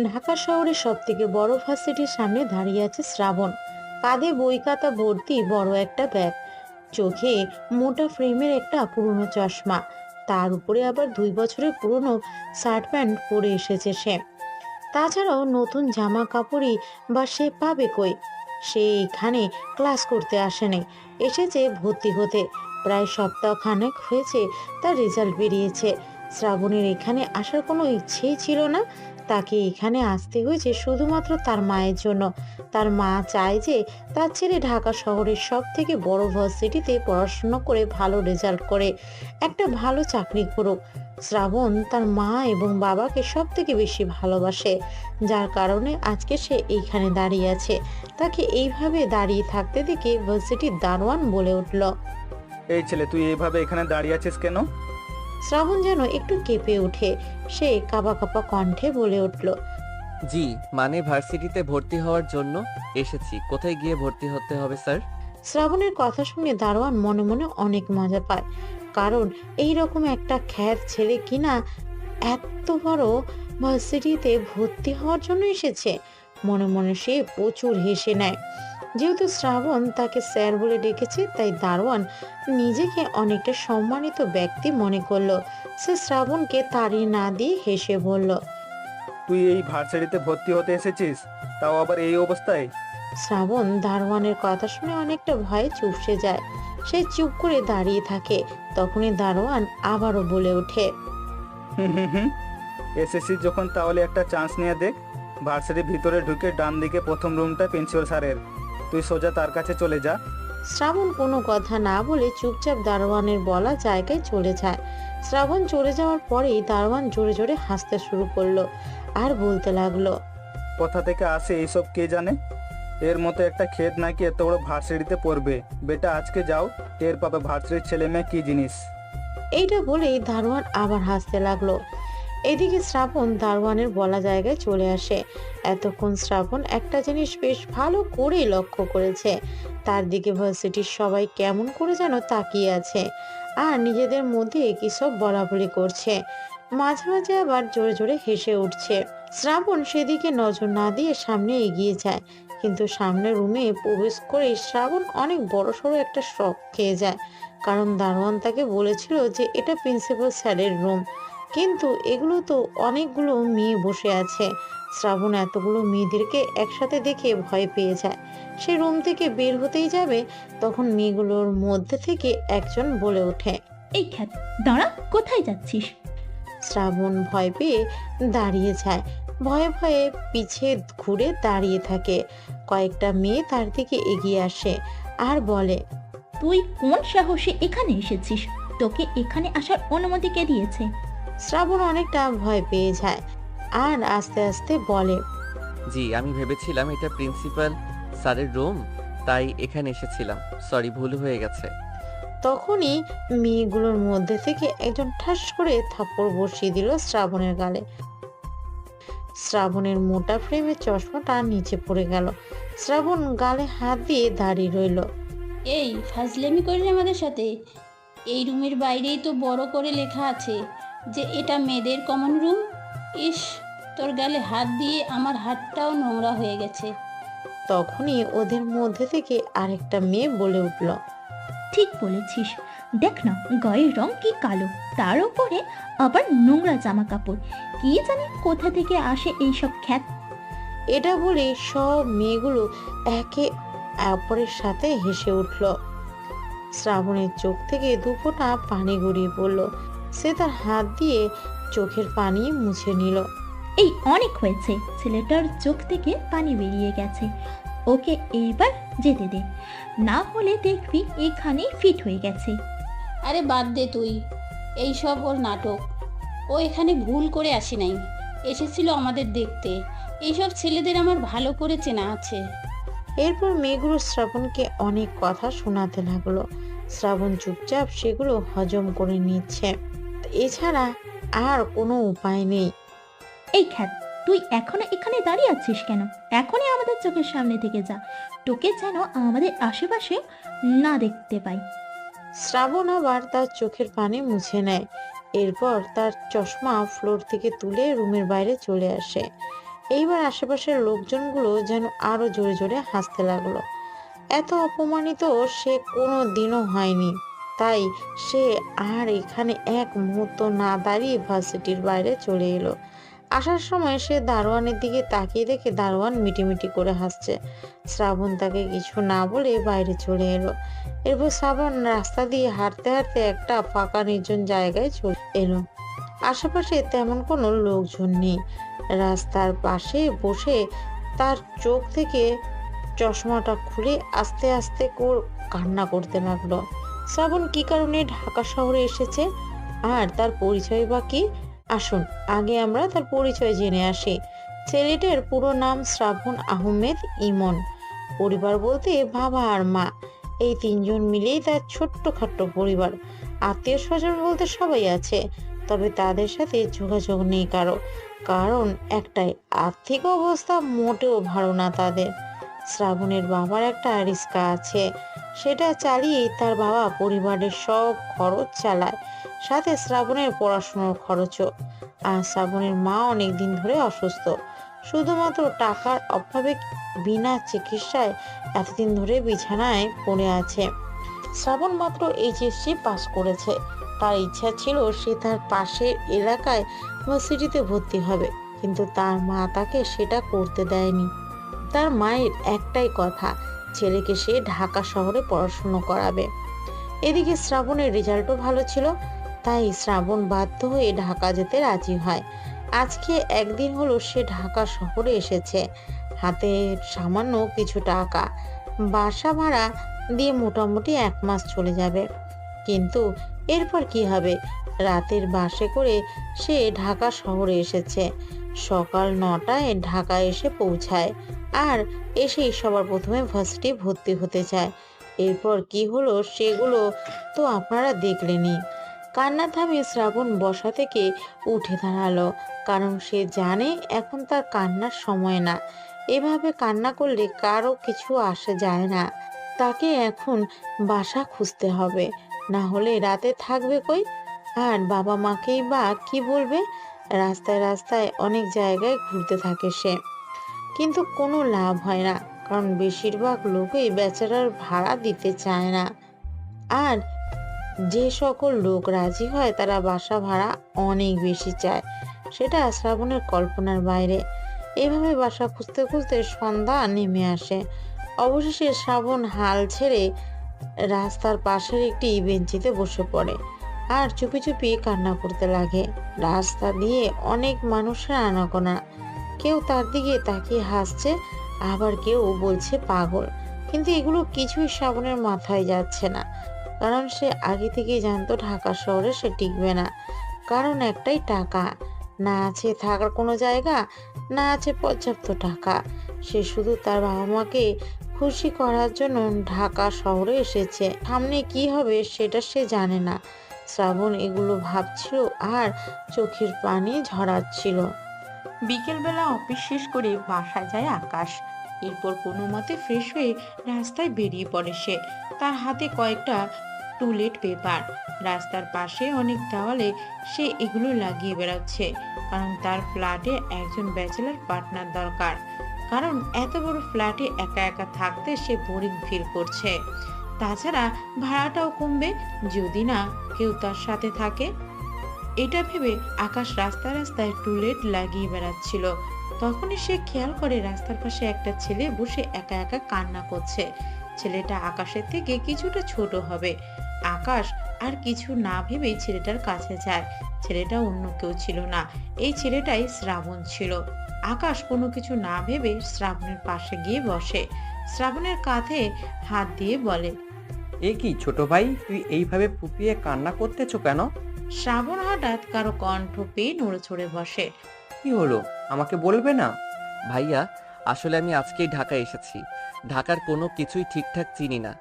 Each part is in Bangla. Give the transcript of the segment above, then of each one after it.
ঢাকা শহরের সব থেকে বড় ভার্সিটির সামনে দাঁড়িয়ে আছে শ্রাবণ। কাঁধে বই খাতা ভর্তি বড় একটা ব্যাগ, চোখে মোটা ফ্রেমের একটা পুরনো চশমা, তার উপরে আবার 2 বছরের পুরনো শার্ট প্যান্ট পরে এসেছে সে। তাছাড়াও নতুন জামা কাপড়ই বা সে পাবে কই। সে এখানে ক্লাস করতে আসেনি, এসেছে ভর্তি হতে। প্রায় সপ্তাহখানেক হয়েছে তার রেজাল্ট বেরিয়েছে। শ্রাবণের এখানে আসার কোনো ইচ্ছেই ছিল না। তাকে এখানে আসতে হয়েছে শুধুমাত্র তার মায়ের জন্য। তার মা চায় যে তার ছেলে ঢাকা শহরের সব থেকে বড় ভার্সিটিতে পড়াশোনা করে ভালো রেজাল্ট করে একটা ভালো চাকরি করুক। শ্রাবণ তার মা এবং বাবাকে সব থেকে বেশি ভালোবাসে, যার কারণে আজকে সে এইখানে দাঁড়িয়ে আছে। তাকে এইভাবে দাঁড়িয়ে থাকতে দেখে ভার্সিটির দারোয়ান বলে উঠল। এই ছেলে, তুই এইভাবে এখানে দাঁড়িয়ে আছিস কেন? শ্রাবণ যেন একটু কেঁপে ওঠে, সে কাঁপা কাঁপা কণ্ঠে বলে উঠল। জি, মানে ভার্সিটিতে ভর্তি হওয়ার জন্য এসেছি। কোথায় গিয়ে ভর্তি হতে হবে স্যার? শ্রাবণের কথা শুনে দারোয়ান মনে মনে অনেক মজা পায়, কারণ এই রকম একটা খ্যাত ছেলে কিনা এত বড় ভার্সিটিতে ভর্তি হওয়ার জন্য এসেছে। মনে মনে সে প্রচুর হেসে নেয়। যেহেতু শ্রাবণ তাকে স্যার বলে ডেকেছে, তাই দারোয়ান নিজেকে অনেকটা সম্মানিত ব্যক্তি মনে করলো। সে শ্রাবণকে তাড়িয়ে না দিয়ে হেসে বলল। তুই এই ভার্সিটিতে ভর্তি হতে এসেছিস, তাও আবার এই অবস্থায়? শ্রাবণ দারোয়ানের কথা শুনে অনেকটা ভয়ে চুপসে যায়। সে চুপ করে দাঁড়িয়ে থাকে। তখনই দারোয়ান আবারও বলে ওঠে। হুম, এসেছিস যখন তাহলে একটা চান্স নিয়ে দেখ। ভার্সিটির ভিতরে ঢুকে ডান দিকে প্রথম রুমটা প্রিন্সিপাল স্যারের, তুই সোজা তার কাছে চলে যা। শ্রাবণ কোনো কথা না বলে চুপচাপ দারোয়ানের বলা জায়গায় চলে যায়। শ্রাবণ চলে যাওয়ার পরেই দারোয়ান জোরে জোরে হাসতে শুরু করলো আর বলতে লাগলো। কোথা থেকে আসে এইসব কে জানে? এর মতো একটা ক্ষেত নাকি এত বড় ভার্সিটিতে পড়বে। বেটা, আজকে যাও, টের পাবে ভার্সিটির ছেলে মেয়ে কি জিনিস। এইটা বলেই দারোয়ান আবার হাসতে লাগলো। এদিকে শ্রাবণ দারোয়ানের বলা জায়গায় চলে আসে। এতক্ষণ শ্রাবণ একটা জিনিস বেশ ভালো করেই লক্ষ্য করেছে। তার দিকে ভার্সিটির সবাই কেমন করে যেন তাকিয়ে আছে আর নিজেদের মধ্যে কি সব বলাবলি করছে। মাঝে মাঝে আবার জোরে জোরে হেসে উঠছে। শ্রাবণ সেদিকে নজর না দিয়ে সামনে এগিয়ে যায়, কিন্তু সামনের রুমে প্রবেশ করে শ্রাবণ অনেক বড়সড় একটা শক খেয়ে যায়। কারণ দারোয়ান তাকে বলেছিল যে এটা প্রিন্সিপাল স্যারের রুম, কিন্তু এগুলো তো অনেকগুলো মেয়ে বসে আছে। শ্রাবণ এতগুলো মেয়েদেরকে একসাথে দেখে ভয় পেয়ে যায়। সে রুম থেকে বের হতেই যাবে, তখন মেয়েগুলোর মধ্যে থেকে একজন বলে ওঠে। এই খ্যাত, দাঁড়া, কোথায় যাচ্ছিস? শ্রাবণ ভয় পেয়ে দাঁড়িয়ে যায়। ভয়ে ভয়ে পিছে ঘুরে দাঁড়িয়ে থাকে। কয়েকটা মেয়ে তার দিকে এগিয়ে আসে আর বলে। তুই কোন সাহসে এখানে এসেছিস? তোকে এখানে আসার অনুমতি কে দিয়েছে? শ্রাবণ অনেকটা ভয় পেয়ে যায় আর আস্তে আস্তে বলে। জি, আমি ভেবেছিলাম এটা প্রিন্সিপাল স্যারের রুম, তাই এখানে এসেছিলাম। সরি, ভুল হয়ে গেছে। তখনই মেয়েগুলোর মধ্যে থেকে একজন ঠাস করে থাপ্পড় বসিয়ে দিল শ্রাবণের গালে। শ্রাবণের মোটা ফ্রেমের চশমাটা নিচে পড়ে গেল। শ্রাবণ গালে হাত দিয়ে দাঁড়িয়ে রইল। এই ফাজলামি করিস আমাদের সাথে? এই রুমের বাইরেই তো বড় করে লেখা আছে যে এটা মেয়েদের কমন রুম। ইস, তোর গালে হাত দিয়ে আমার হাতটাও নোংরা হয়ে গেছে। তখনই ওদের মধ্যে থেকে আরেকটা মেয়ে বলে উঠল। ঠিক বলেছিস, দেখ না, গায়ের রং কি কালো, তার উপরে আবার নোংরা জামা কাপড়। কি জানি কোথা থেকে আসে এইসব খ্যাত। এটা বলে সব মেয়েগুলো একে অপরের সাথে হেসে উঠল। শ্রাবণের চোখ থেকে দুফোঁটা পানি গড়িয়ে পড়ল। সে তার হাত দিয়ে চোখের পানি মুছে নিল। এই অনেক হয়েছে, ছেলেটার চোখ থেকে পানি বেরিয়ে গেছে। ওকে এইবার যেতে দে, না হলে দেখবি এখানেই ফিট হয়ে গেছে। আরে বাদ দে তুই, এই সব ওর নাটক। ও এখানে ভুল করে আসি নাই, এসেছিল আমাদের দেখতে। এইসব ছেলেদের আমার ভালো করে চেনা আছে। এরপর মেয়েগুলো শ্রাবণকে অনেক কথা শোনাতে লাগলো। শ্রাবণ চুপচাপ সেগুলো হজম করে নিচ্ছে, এছাড়া আর কোনো উপায় নেই। এই খ্যাত, তুই এখনো এখানে দাঁড়িয়ে আছিস কেন? এখনই আমাদের চোখের সামনে থেকে যা, তোকে যেন আমাদের আশেপাশে না দেখতে পাই। শ্রাবণ আবার তার চোখের পানি মুছে নেয়। এরপর তার চশমা ফ্লোর থেকে তুলে রুমের বাইরে চলে আসে। এইবার আশেপাশের লোকজনগুলো যেন আরো জোরে জোরে হাসতে লাগলো। এত অপমানিত সে কোনো দিনও হয়নি, তাই সে আর এখানে এক মুহূর্ত না দাঁড়িয়ে ভার্সিটির বাইরে চলে এলো। আসার সময় সে দারোয়ানের দিকে তাকিয়ে দেখে দারোয়ান মিটিমিটি করে হাসছে। শ্রাবণ তাকে কিছু না বলে বাইরে চলে এলো। এরপর শ্রাবণ রাস্তা দিয়ে হাঁটতে হাঁটতে একটা ফাঁকা নির্জন জায়গায় চলে এলো। আশেপাশে তেমন কোনো লোকজন নেই। রাস্তার পাশে বসে তার চোখ থেকে চশমাটা খুলে আস্তে আস্তে কান্না করতে লাগলো। শ্রাবণ কি কারণে ঢাকা শহরে এসেছে আর তার পরিচয় বা কি? আসুন আগে আমরা তার পরিচয় জেনে আসি। ছেলেটার পুরো নাম শ্রাবণ আহমেদ ইমন। পরিবার বলতে বাবা আর মা, এই তিনজন মিলেই তার ছোট্টখাট্ট পরিবার। আত্মীয় স্বজন বলতে সবাই আছে, তবে তাদের সাথে যোগাযোগ নেই কারো। কারণ একটাই, আর্থিক অবস্থা মোটেও ভালো না তাদের। শ্রাবণের বাবার একটা রিক্সা আছে, সেটা চালিয়েই তার বাবা পরিবারের সব খরচ চালায়, সাথে শ্রাবণের পড়াশোনার খরচও। আর শ্রাবণের মা অনেক দিন ধরে অসুস্থ, শুধুমাত্র টাকার অভাবে বিনা চিকিৎসায় এতদিন ধরে বিছানায় পড়ে আছে। শ্রাবণ মাত্র এইচএসসি পাস করেছে। তার ইচ্ছা ছিল সে তার পাশের এলাকায় ভার্সিটিতে ভর্তি হবে, কিন্তু তার মা তাকে সেটা করতে দেয়নি। তার মায়ের একটাই কথা, ছেলেকে সে ঢাকা শহরে পড়াশুনো করাবে। এদিকে শ্রাবণের রেজাল্টও ভালো ছিল, তাই শ্রাবণ বাধ্য হয়ে ঢাকা যেতে রাজি হয়। আজকে একদিন হলো সে ঢাকা শহরে এসেছে। হাতে সামান্য কিছু টাকা, বাসা ভাড়া দিয়ে মোটামুটি 1 মাস চলে যাবে। কিন্তু এরপর কি হবে? রাতের বাসে করে সে ঢাকা শহরে এসেছে। সকাল 9টায় ঢাকা এসে পৌঁছায়, আর এসেই সবার প্রথমে ভার্সিটি ভর্তি হতে চায়। এরপর কি হলো সেগুলো তো আপনারা দেখলেনই। কান্না থামিয়ে শ্রাবণ বসা থেকে উঠে দাঁড়ালো, কারণ সে জানে এখন তার কান্নার সময় না। এভাবে কান্না করলে কারো কিছু আসে যায় না। তাকে এখন বাসা খুঁজতে হবে, না হলে রাতে থাকবে কই? আর বাবা মাকেই বা কি বলবে? রাস্তায় রাস্তায় অনেক জায়গায় ঘুরতে থাকে সে, কিন্তু কোনো লাভ হয় না, কারণ বেশিরভাগ লোকই বেচারার ভাড়া দিতে চায় না। আর যে সকল লোক রাজি হয় তারা বাসা ভাড়া অনেক বেশি চায়, সেটা শ্রাবণের কল্পনার বাইরে। এভাবে বাসা খুঁজতে খুঁজতে সন্ধ্যা নেমে আসে। অবশেষে শ্রাবণ হাল ছেড়ে রাস্তার পাশের একটি বেঞ্চিতে বসে পড়ে আর চুপি চুপি কান্না করতে লাগে। রাস্তা দিয়ে অনেক মানুষের আনাগোনা, কেউ তার দিকে তাকিয়ে হাসছে, আবার কেউ বলছে পাগল। কিন্তু এগুলো কিছুই শ্রাবণের মাথায় যাচ্ছে না, কারণ সে আগে থেকেই জানতো ঢাকা শহরে সে টিকবে না। কারণ একটাই, টাকা। না আছে থাকার কোনো জায়গা, না আছে পর্যাপ্ত টাকা। সে শুধু তার বাবা মাকে খুশি করার জন্য ঢাকা শহরে এসেছে। সামনে কি হবে সেটা সে জানে না। শ্রাবণ এগুলো ভাবছিল আর চোখের পানি ঝরাচ্ছিল। বিকেলবেলা অফিস শেষ করে বাসায় যায় আকাশ। এরপর কোনো মতে ফ্রেশ হয়ে রাস্তায় বেরিয়ে পড়ে সে। তার হাতে কয়েকটা টুলেট পেপার। রাস্তার পাশে অনেক দেওয়ালে সে এগুলো লাগিয়ে বেড়াচ্ছে, কারণ তার ফ্ল্যাটে একজন ব্যাচেলার পার্টনার দরকার। কারণ এত বড় ফ্ল্যাটে একা একা থাকতে সে বোরিং ফিল করছে। তাছাড়া ভাড়াটাও কমবে যদি না কেউ তার সাথে থাকে। এটা ভেবে আকাশ রাস্তায় রাস্তায় টুলেট লাগিয়ে বেড়াচ্ছিল। তখনই সে খেয়াল করে রাস্তার পাশে একটা ছেলে বসে একা একা কান্না করছে। ছেলেটা আকাশের থেকে কিছুটা ছোট হবে। আকাশ আর কিছু না ভেবেই ছেলেটার কাছে যায়। ছেলেটা অন্য কেউ ছিল না, এই ছেলেটাই শ্রাবণ ছিল। আকাশ কোনো কিছু না ভেবে শ্রাবণের পাশে গিয়ে বসে। শ্রাবণের কাঁধে হাত দিয়ে বলে, এ কি ছোট ভাই, তুই এইভাবে ফুপিয়ে কান্না করতেছো কেন? শ্রাবণ হঠাৎ কারো কণ্ঠ পেয়ে নড়ে চড়ে বসে। কি হলো, আমাকে বলবে না? ভাইয়া, আসলে আমি আজকেই ঢাকা এসেছি। ঢাকার কোনো কিছুই ঠিকঠাক চিনি না।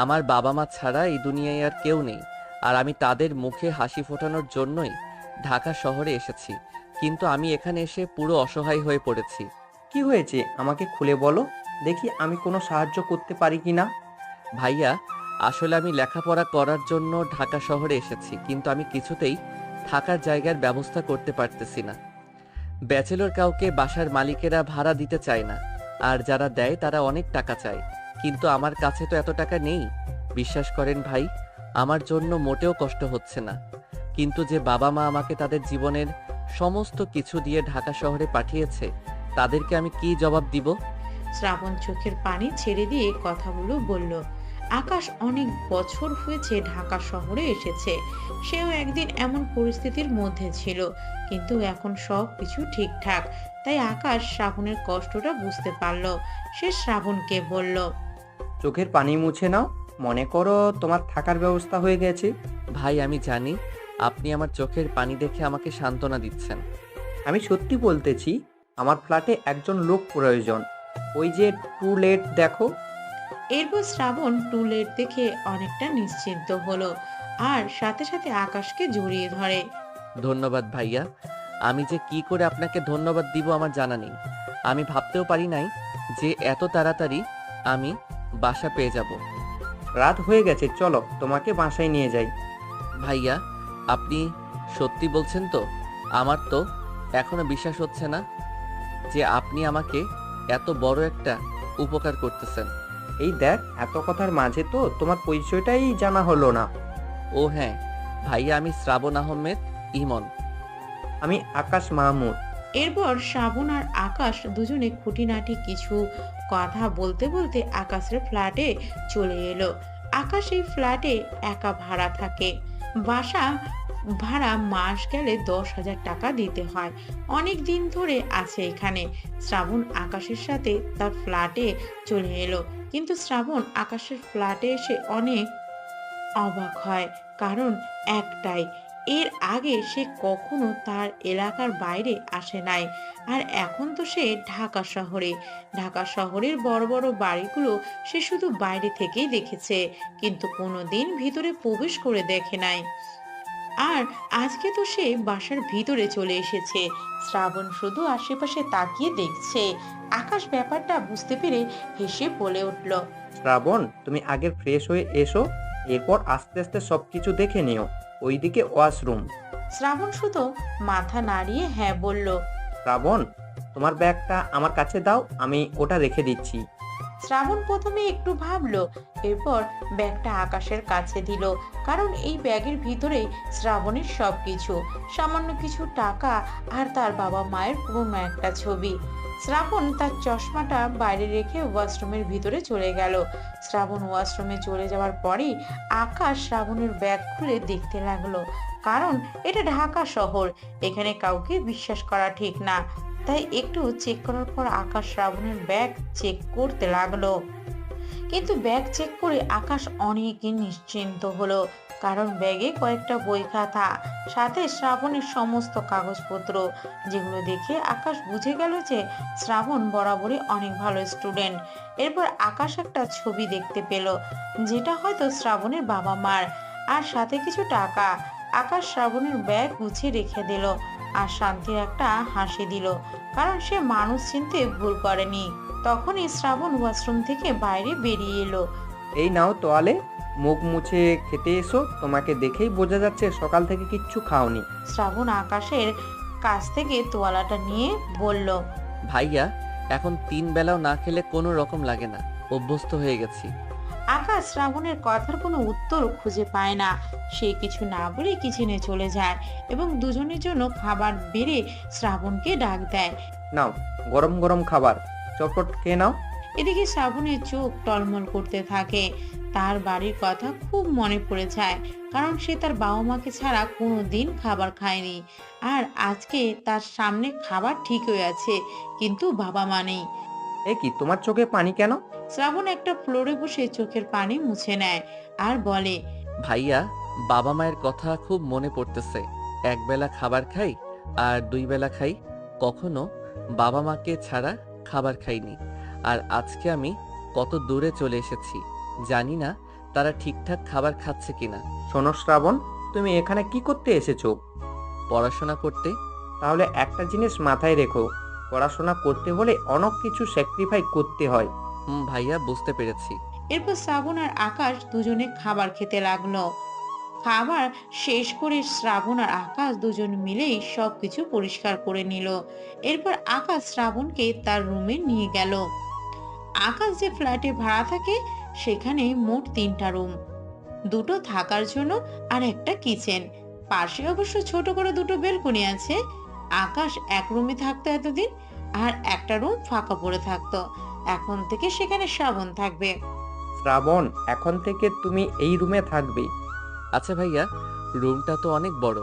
আমার বাবা মা ছাড়া এই দুনিয়ায় আর কেউ নেই, আর আমি তাদের মুখে হাসি ফোটানোর জন্যই ঢাকা শহরে এসেছি। কিন্তু আমি এখানে এসে পুরো অসহায় হয়ে পড়েছি। কি হয়েছে আমাকে খুলে বলো, দেখি আমি কোনো সাহায্য করতে পারি কি না। ভাইয়া, আসলে আমি লেখাপড়া করার জন্য ঢাকা শহরে এসেছি, কিন্তু আমি কিছুতেই থাকার জায়গার ব্যবস্থা করতে পারতেছি না। ব্যাচেলর কাউকে বাসার মালিকেরা ভাড়া দিতে চায় না, আর যারা দেয় তারা অনেক টাকা চায়, কিন্তু আমার কাছে তো এত টাকা নেই। বিশ্বাস করেন ভাই, আমার জন্য মোটেও কষ্ট হচ্ছে না, কিন্তু যে বাবা মা আমাকে তাদের জীবনের সমস্ত কিছু দিয়ে ঢাকা শহরে পাঠিয়েছে, তাদেরকে আমি কি জবাব দিব? শ্রাবণ চোখের পানি ছেড়ে দিয়ে কথাগুলো বলল। আকাশ অনেক বছর হয়েছে ঢাকা শহরে এসেছে, সেও একদিন এমন পরিস্থিতির মধ্যে ছিল, কিন্তু এখন সব কিছু ঠিকঠাক। তাই আকাশ শ্রাবণের কষ্টটা বুঝতে পারল। সে শ্রাবণকে বলল, চোখের পানি মুছে নাও, মনে করো তোমার থাকার ব্যবস্থা হয়ে গেছে। ভাই আমি জানি আপনি আমার চোখের পানি দেখে আমাকে সান্ত্বনা দিচ্ছেন। আমি সত্যি বলতেছি, আমার ফ্ল্যাটে একজন লোক প্রয়োজন। ওই যে টুলেট দেখো। এরপর শ্রাবণ টুলেট দেখে অনেকটা নিশ্চিন্ত হলো আর সাথে সাথে আকাশকে জড়িয়ে ধরে। ধন্যবাদ ভাইয়া, আমি যে কি করে আপনাকে ধন্যবাদ দিব আমার জানা নেই। আমি ভাবতেও পারি নাই যে এত তাড়াতাড়ি আমি বাসা পেয়ে যাব। রাত হয়ে গেছে, চলো তোমাকে বাসায় নিয়ে যাই। ভাইয়া আপনি সত্যি বলছেন তো? আমার তো এখনো বিশ্বাস হচ্ছে না যে আপনি আমাকে এত বড় একটা উপকার করতেছেন। এই দেখ, এত কথার মাঝে তো তোমার পরিচয়টাই জানা হলো না। ও হ্যাঁ ভাইয়া, আমি শ্রাবণ আহমেদ ইমন। আমি আকাশ মাহমুদ। এরপর শ্রাবণ আর আকাশ দুজনে খুঁটিনাটি কিছু কথা বলতে বলতে আকাশের ফ্ল্যাটে চলে এলো। আকাশ এই ফ্ল্যাটে একা ভাড়া থাকে। বাসা ভাড়া মাস গেলে 10,000 টাকা দিতে হয়। অনেক দিন ধরে আছে এখানে। শ্রাবণ আকাশের সাথে তার ফ্ল্যাটে চলে এলো, কিন্তু শ্রাবণ আকাশের ফ্ল্যাটে এসে অনেক অবাক হয়। কারণ একটাই, এর আগে সে কখনো তার এলাকার বাইরে আসে নাই, আর এখন তো সে ঢাকা শহরে। ঢাকা শহরের বড় বড় বাড়িগুলো সে শুধু বাইরে থেকেই দেখেছে, কিন্তু কোনোদিন ভিতরে প্রবেশ করে দেখে নাই। আর আজকে তো সে বাসার ভিতরে চলে এসেছে। শ্রাবণ শুধু আশেপাশে তাকিয়ে দেখছে। আকাশ ব্যাপারটা বুঝতে পেরে হেসে বলে উঠল, শ্রাবণ, তুমি আগে ফ্রেশ হয়ে এসো, এরপর আস্তে আস্তে সবকিছু দেখে নিও। ওইদিকে ওয়াশরুম। শ্রাবণ শুধু মাথা নাড়িয়ে হ্যাঁ বলল। শ্রাবণ, তোমার ব্যাগটা আমার কাছে দাও, আমি ওটা রেখে দিচ্ছি। শ্রাবণ প্রথমে একটু ভাবলো, এরপর ব্যাগটা আকাশের কাছে দিল। কারণ এই ব্যাগের ভিতরেই শ্রাবণের সবকিছু, সামান্য কিছু টাকা আর তার বাবা মায়ের পুরনো একটা ছবি। শ্রাবণ তার চশমাটা বাইরে রেখে ওয়াশরুমের ভিতরে চলে গেল। শ্রাবণ ওয়াশরুমে চলে যাওয়ার পরেই আকাশ শ্রাবণের ব্যাগ খুলে দেখতে লাগলো। কারণ এটা ঢাকা শহর, এখানে কাউকে বিশ্বাস করা ঠিক না। তাই একটু চেক করার পর আকাশ শ্রাবণের ব্যাগ চেক করতে লাগলো। কিন্তু ব্যাগ চেক করে আকাশ অনেকই নিশ্চিন্ত হলো, কারণ ব্যাগে কয়েকটা বই খাতা, সাথে শ্রাবণের সমস্ত কাগজপত্র, যেগুলো দেখে আকাশ বুঝে গেল যে শ্রাবণ বরাবরই অনেক ভালো স্টুডেন্ট। এরপর আকাশ একটা ছবি দেখতে পেল, যেটা হয়তো শ্রাবণের বাবা মার, আর সাথে কিছু টাকা। আকাশ শ্রাবণের ব্যাগ গুছিয়ে রেখে দিল আর শান্তির একটা হাসি দিল, কারণ সে মানুষ চিনতে ভুল করেনি। তখনই শ্রাবণ ওয়াশরুম থেকে বাইরে বেরিয়ে এলো। এই নাও তোয়ালে, মুখ মুছে খেতে এসো, তোমাকে দেখেই বোঝা যাচ্ছে সকাল থেকে কিচ্ছু খাওনি। শ্রাবণ আকাশের কাছ থেকে তোয়ালাটা নিয়ে বলল, ভাইয়া এখন 3 বেলাও না খেলে কোনো রকম লাগে না, অভ্যস্ত হয়ে গেছি। আকাশ শ্রাবণের কথার কোনো উত্তর খুঁজে পায় না। সে কিছু না বলে কিচেনে চলে যায় এবং দুজনের জন্য খাবার বেড়ে শ্রাবণকে ডাক দেয়। নাও, গরম গরম খাবার, চটপট খেয়ে নাও। এদিকে শ্রাবণের চোখ টলমল করতে থাকে। তার বাড়ির কথা খুব মনে পড়ে যায়, কারণ সে তার বাবা মাকে ছাড়া কোনো দিন খাবার খায়নি। আর আজকে তার সামনে খাবার ঠিকই আছে, কিন্তু বাবা মা নেই। এ কি, তোমার চোখে পানি কেন? শ্রাবণ একটা ফ্লোরে বসে চোখের পানি মুছে নেয় আর বলে, ভাইয়া বাবা মায়ের কথা খুব মনে পড়তেছে। 1 বেলা খাবার খাই আর 2 বেলা খাই, কখনো বাবা মাকে ছাড়া খাবার খাইনি। আর আজকে আমি কত দূরে চলে এসেছি, জানি না তারা ঠিকঠাক খাবার খাচ্ছে কিনা। শোনো শ্রাবণ, তুমি এখানে কি করতে এসেছো? পড়াশোনা করতে। তাহলে একটা জিনিস মাথায় রেখো, পড়াশোনা করতে হলে অনেক কিছু স্যাক্রিফাই করতে হয়। ভাইয়া বুঝতে পেরেছি। এরপর শ্রাবণ আর আকাশ দুজনে খাবার খেতে লাগলো। খাবার শেষ করে শ্রাবণ আর আকাশ দুজন মিলেই সবকিছু পরিষ্কার করে নিল। এরপর আকাশ শ্রাবণকে তার রুমে নিয়ে গেল। আকাশ যে ফ্ল্যাটে ভাড়া থাকে সেখানে মোট 3টা রুম, 2টো থাকার জন্য আর একটা কিচেন। পাশে অবশ্য ছোট করে 2টো বেলকনি আছে। আকাশ এক রুমে থাকতো এতদিন, আর একটা রুম ফাঁকা পড়ে থাকতো। এখন থেকে সেখানে শ্রাবণ থাকবে। শ্রাবণ, এখন থেকে তুমি এই রুমে থাকবে। আচ্ছা ভাইয়া, রুমটা তো অনেক বড়।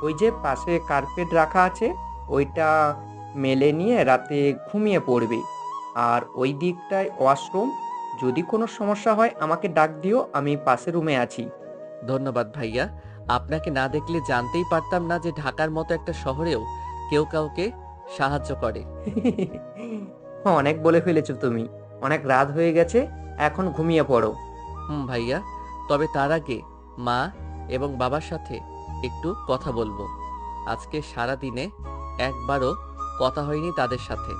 ওই যে পাশে কার্পেট রাখা আছে, ওইটা মেলে নিয়ে রাতে ঘুমিয়ে পড়বে। আর ওই দিকটায় ওয়াশরুম। যদি কোনো সমস্যা হয় আমাকে ডাক দিও, আমি পাশে রুমে আছি। ধন্যবাদ ভাইয়া, আপনাকে না দেখলে জানতেই পারতাম না যে ঢাকার মতো একটা শহরেও কেউ কাউকে সাহায্য করে। অনেক বলে ফেলেছো তুমি। অনেক রাত হয়ে গেছে, এখন ঘুমিয়ে পড়ো। ভাইয়া, তবে তার আগে মা এবং বাবার সাথে একটু কথা বলবো। আজকে সারা দিনে একবারও কথা হয়নি তাদের সাথে।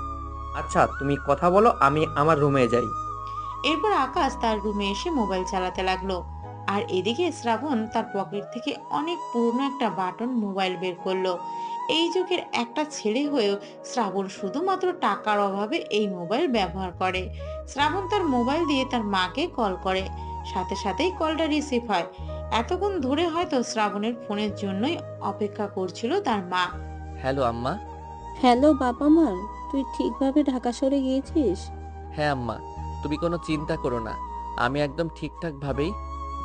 আচ্ছা, তুমি কথা বলো, আমি আমার রুমে যাই। এরপর আকাশ তার রুমে এসে মোবাইল চালাতে লাগলো। আর এদিকে শ্রাবণ তার পকেট থেকে অনেক পুরনো একটা বাটন মোবাইল বের করলো। এই যুগের একটা ছেলে হয়েও শ্রাবণ শুধুমাত্র টাকার অভাবে এই মোবাইল ব্যবহার করে। শ্রাবণ তার মোবাইল দিয়ে তার মাকে কল করে, সাথে সাথেই কলটা রিসিভ হয়। এতক্ষণ ধরে হয়তো শ্রাবণের ফোনের জন্যই অপেক্ষা করছিল তার মা। হ্যালো আম্মা। হ্যালো বাবা মা, তুই ঠিকভাবে ঢাকা শহরে গিয়েছিস? হ্যাঁ আম্মা, তুমি কোনো চিন্তা করো না, আমি একদম ঠিকঠাক ভাবেই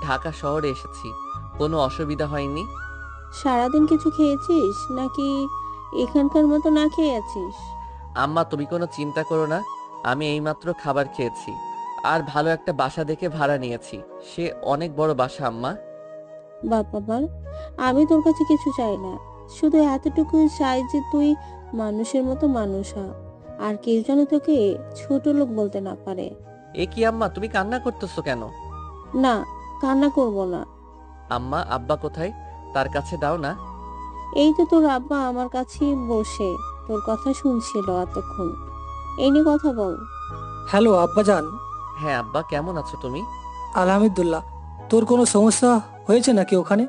ঢাকা শহরে এসেছি, কোনো অসুবিধা হয়নি। সারাদিন কিছু খেয়েছিস নাকি এখানকার মতো না খেয়ে আছিস? আম্মা তুমি কোনো চিন্তা করো না, আমি এইমাত্র খাবার খেয়েছি আর ভালো একটা বাসা দেখে ভাড়া নিয়েছি। সে অনেক বড় বাসা আম্মা। বাবা মা, আমি তোর কাছে কিছু চাই না, শুধু এতটুকু চাই যে তুই মানুষের মতো মানুষ হ, আর কেউ যেন তোকে ছোট লোক বলতে না পারে। এ কি আম্মা, তুমি কান্না করতেছো কেন? না, কান্না করব না। আম্মা, আব্বা কোথায়? তার কাছে দাও না। এই তো তোর আব্বা আমার কাছেই বসে তোর কথা শুনছিল এতক্ষণ। এই নিয়ে কথা বল। হ্যালো আব্বাজান। হ্যাঁ আব্বা, কেমন আছো তুমি? আলহামদুলিল্লাহ। তোর কোনো সমস্যা হয়েছে নাকি ওখানে?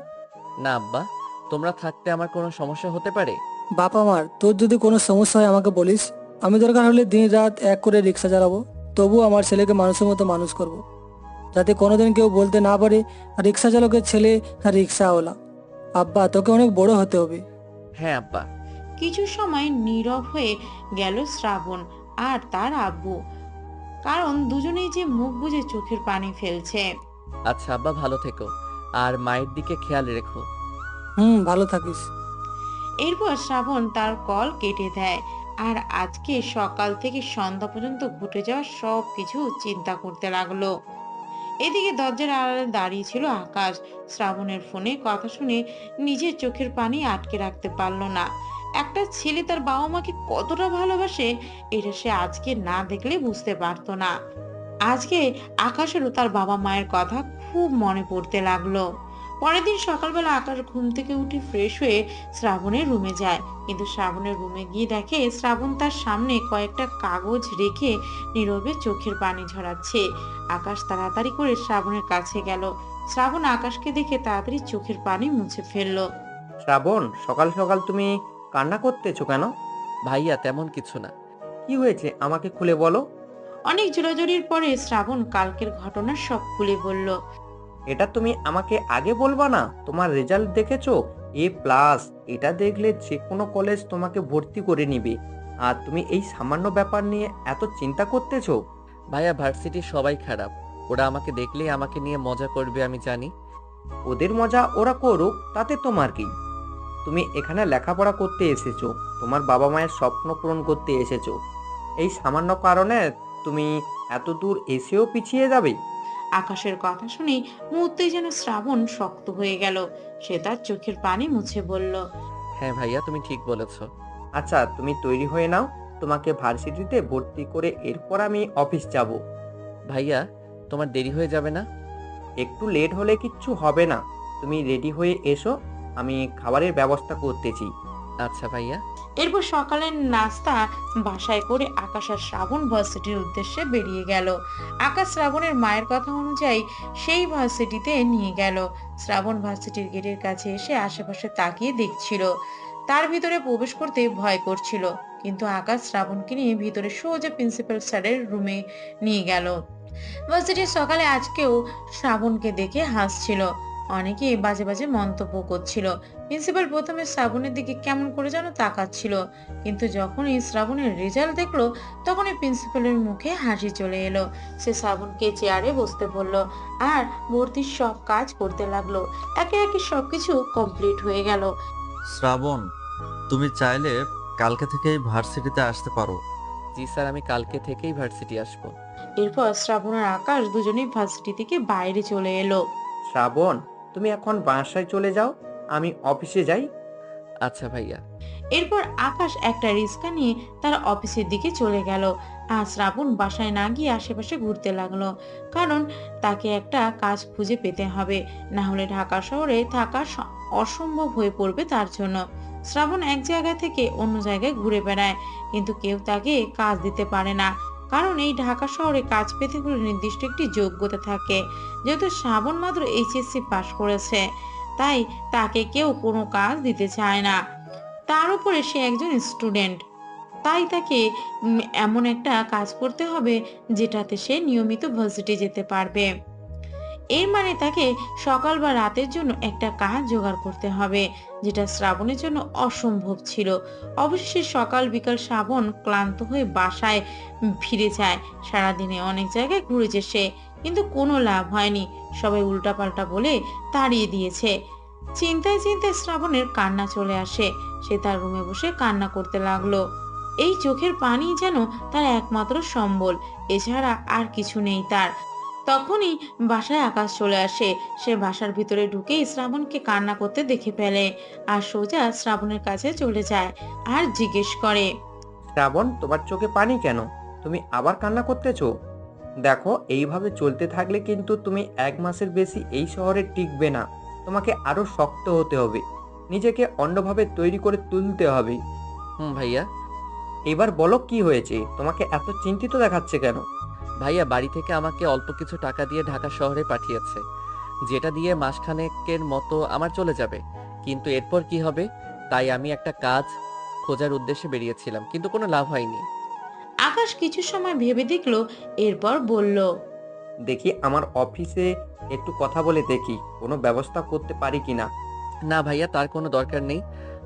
না আব্বা, তোমরা থাকতে আমার কোনো সমস্যা হতে পারে? বাপ আমার, তোর যদি কোনো সমস্যা হয় আমাকে বলিস। আমি দরকার হলে দিন রাত এক করে রিক্সা চালাবো, তবু আমার ছেলেকে মানুষের মতো মানুষ করব, যাতে কোনোদিন কেউ বলতে না পারে রিক্সা চালকের ছেলে রিক্সাওয়ালা। আব্বা, তোকে অনেক বড় হতে হবে। হ্যাঁ আব্বা। কিছু সময় নীরব হয়ে গেল শ্রাবণ আর তার আব্বু, কারণ দুজনেই যে মুখ বুজে চোখের পানি ফেলছে। আচ্ছা আব্বা, ভালো থেকো আর মায়ের দিকে খেয়াল রেখো। ভালো থাকিস। এরপর শ্রাবণ তার কল কেটে দেয় আর আজকে সকাল থেকে সন্ধ্যা পর্যন্ত ঘটে যাওয়া সব কিছু চিন্তা করতে লাগলো। এদিকে দরজার আড়ালে দাঁড়িয়ে ছিল আকাশ। শ্রাবণের ফোনে কথা শুনে নিজের চোখের পানি আটকে রাখতে পারলো না। একটা ছেলে তার বাবা মাকে কতটা ভালোবাসে এটা সে আজকে না দেখলে বুঝতে পারতো না। আজকে আকাশেরও তার বাবা মায়ের কথা খুব মনে পড়তে লাগলো। পরের দিন সকালবেলা আকাশ ঘুম থেকে উঠে ফ্রেশ হয়ে শ্রাবণের রুমে যায়, কিন্তু শ্রাবণের রুমে গিয়ে দেখে শ্রাবণ তার সামনে কয়েকটা কাগজ রেখে নীরবে চোখের পানি ঝরাচ্ছে। আকাশ তাড়াতাড়ি করে শ্রাবণের কাছে গেল। শ্রাবণ আকাশকে দেখে তাড়াতাড়ি চোখের পানি মুছে ফেললো। শ্রাবণ, সকাল সকাল তুমি কান্না করতেছো কেন? ভাইয়া, তেমন কিছু না। কি হয়েছে আমাকে খুলে বলো। অনেক জোরাজুরির পরে শ্রাবণ কালকের ঘটনা সব খুলে বলল। এটা তুমি আমাকে আগে বলবা না? তোমার রেজাল্ট দেখেছো, A+। এটা দেখলে যে কোনো কলেজ তোমাকে ভর্তি করে নিবে, আর তুমি এই সামান্য ব্যাপার নিয়ে এত চিন্তা করতেছো। ভাইয়া, ভার্সিটির সবাই খারাপ, ওরা আমাকে দেখলেই আমাকে নিয়ে মজা করবে, আমি জানি। ওদের মজা ওরা করুক, তাতে তোমার কি? তুমি এখানে লেখাপড়া করতে এসেছো, তোমার বাবা মায়ের স্বপ্ন পূরণ করতে এসেছো। এই সামান্য কারণে তুমি এত দূর এসেও পিছিয়ে যাবে? আকাশের কথা শুনে মুহূর্তেই যেন শ্রাবণ শক্ত হয়ে গেল। সে তার চোখের পানি মুছে বলল। হ্যাঁ ভাইয়া, তুমি ঠিক বলেছো। আচ্ছা, তুমি তৈরি হয়ে নাও, তোমাকে ভার্সিটিতে ভর্তি করে এরপর আমি অফিস যাব। ভাইয়া, তোমার দেরি হয়ে যাবে না? একটু লেট হলে কিচ্ছু হবে না, তুমি রেডি হয়ে এসো, আমি খাবারের ব্যবস্থা করতেছি। আচ্ছা ভাইয়া। এরপর সকালের নাস্তা বাসায় করে আকাশ আর শ্রাবণ ভার্সিটির উদ্দেশ্যে বেরিয়ে গেল। আকাশ শ্রাবণের মায়ের কথা অনুযায়ী সেই ভার্সিটিতে নিয়ে গেল। শ্রাবণ ভার্সিটির গেটের কাছে এসে আশেপাশে তাকিয়ে দেখছিল। তার ভিতরে প্রবেশ করতে ভয় করছিল, কিন্তু আকাশ শ্রাবণকে নিয়ে ভিতরে সোজা প্রিন্সিপাল স্যারের রুমে নিয়ে গেল। ভার্সিটির সকালে আজকেও শ্রাবণকে দেখে হাসছিল, অনেকে বাজে বাজে মন্তব্য করছিল। প্রিন্সিপাল প্রথমে শ্রাবণের দিকে কেমন করে যেন তাকাচ্ছিল, কিন্তু যখনই শ্রাবণের রেজাল্ট দেখলো তখনই প্রিন্সিপালের মুখে হাসি চলে এলো। সে শ্রাবণকে চেয়ারে বসতে বলল আর ভর্তির সব কাজ করতে লাগলো। একে একে সবকিছু কমপ্লিট হয়ে গেল। শ্রাবণ, তুমি চাইলে কালকে থেকেই ভার্সিটিতে আসতে পারো। জি স্যার, আমি কালকে থেকেই ভার্সিটি আসবো। এরপর শ্রাবণ আর আকাশ দুজনেই ভার্সিটি থেকে বাইরে চলে এলো। শ্রাবণ, তুমি এখন বাসায় চলে যাও, আমি অফিসে যাই। আচ্ছা ভাইয়া। এরপর আকাশ একটা রিক্সা নিয়ে তার অফিসের দিকে চলে গেল। আর শ্রাবণ বাসায় না গিয়ে আশেপাশে ঘুরতে লাগলো, কারণ তাকে একটা কাজ খুঁজে পেতে হবে, না হলে ঢাকা শহরে থাকা অসম্ভব হয়ে পড়বে তার জন্য। শ্রাবণ এক জায়গা থেকে অন্য জায়গায় ঘুরে বেড়ায়, কিন্তু কেউ তাকে কাজ দিতে পারে না, কারণ এই ঢাকা শহরে কাজ পেতে হলে নির্দিষ্ট একটি যোগ্যতা থাকে। যেহেতু শ্রাবণ মাত্র এইচএসসি পাশ করেছে, তাই তাকে কেউ কোনো কাজ দিতে চায় না। তার উপরে সে একজন স্টুডেন্ট, তাই তাকে এমন একটা কাজ করতে হবে যেটাতে সে নিয়মিত ভার্সিটি যেতে পারবে। এর মানে তাকে সকাল বা রাতের জন্য একটা কাজ জোগাড় করতে হবে, যেটা শ্রাবণের জন্য অসম্ভব ছিল। অবশেষে সকাল বিকাল শ্রাবণ ক্লান্ত হয়ে বাসায় ফিরে যায়। সারাদিনে অনেক জায়গায় ঘুরেছে সে, কিন্তু কোনো লাভ হয়নি। সবাই উল্টাপাল্টা বলে তাড়িয়ে দিয়েছে। চিন্তায় চিন্তায় শ্রাবণের কান্না চলে আসে। সে তার রুমে বসে কান্না করতে লাগলো। এই চোখের পানি যেন তার একমাত্র সম্বল, এছাড়া আর কিছু নেই তার। তখনই বাসায় আকাশ চলে আসে। সে বাসার ভিতরে ঢুকেই শ্রাবণকে কান্না করতে দেখে ফেলে, আর সোজা শ্রাবণের কাছে চলে যায় আর জিজ্ঞেস করে, শ্রাবণ, তোমার চোখে পানি কেন? তুমি আবার কান্না করতেছো? দেখো, এইভাবে চলতে থাকলে কিন্তু তুমি 1 মাসের বেশি এই শহরে টিকবে না। তোমাকে আরো শক্ত হতে হবে, নিজেকে অন্যভাবে তৈরি করে তুলতে হবে। ভাইয়া। এবার বলো, কি হয়েছে? তোমাকে এত চিন্তিত দেখাচ্ছে কেন? ভাইয়া বাড়ি থেকে আমাকে অল্প কিছু টাকা দিয়ে ঢাকা শহরে পাঠিয়েছে, যেটা দিয়ে মাসখানেকের মতো আমার চলে যাবে। কিন্তু এরপর কি হবে, তাই আমি একটা কাজ খোঁজার উদ্দেশ্যে বেরিয়েছিলাম, কিন্তু কোনো লাভ হয়নি। আকাশ কিছু সময় ভেবে দেখলো, এরপর বলল, দেখি আমার অফিসে একটু কথা বলে দেখি কোনো ব্যবস্থা করতে পারি কিনা। না ভাইয়া, তার কোনো দরকার নেই।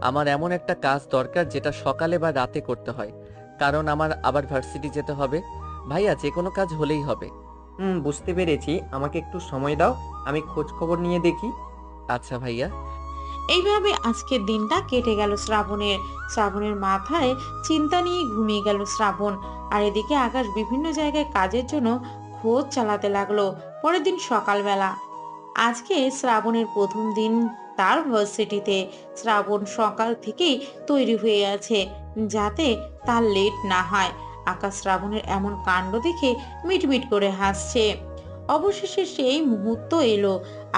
আমার এমন একটা কাজ দরকার যেটা সকালে বা রাতে করতে হয়, কারণ আমার আবার ভার্সিটি যেতে হবে। ভাইয়া যে কোনো কাজ হলেই হবে। বুঝতে পেরেছি, আমাকে একটু সময় দাও, আমি খোঁজ খবর নিয়ে দেখি। আচ্ছা ভাইয়া। এইভাবে আজকের দিনটা কেটে গেল শ্রাবণের মাথায় চিন্তা নিয়ে ঘুমিয়ে গেল শ্রাবণ। আর এদিকে আকাশ বিভিন্ন জায়গায় কাজের জন্য খোঁজ চালাতে লাগলো। পরের দিন সকালবেলা, আজকে শ্রাবণের প্রথম দিন তার ভার্সিটিতে। শ্রাবণ সকাল থেকেই তৈরি হয়ে আছে যাতে তার লেট না হয়। আকাশ শ্রাবণের এমন কাণ্ড দেখে মিটমিট করে হাসছে। অবশেষে সেই মুহূর্ত এলো,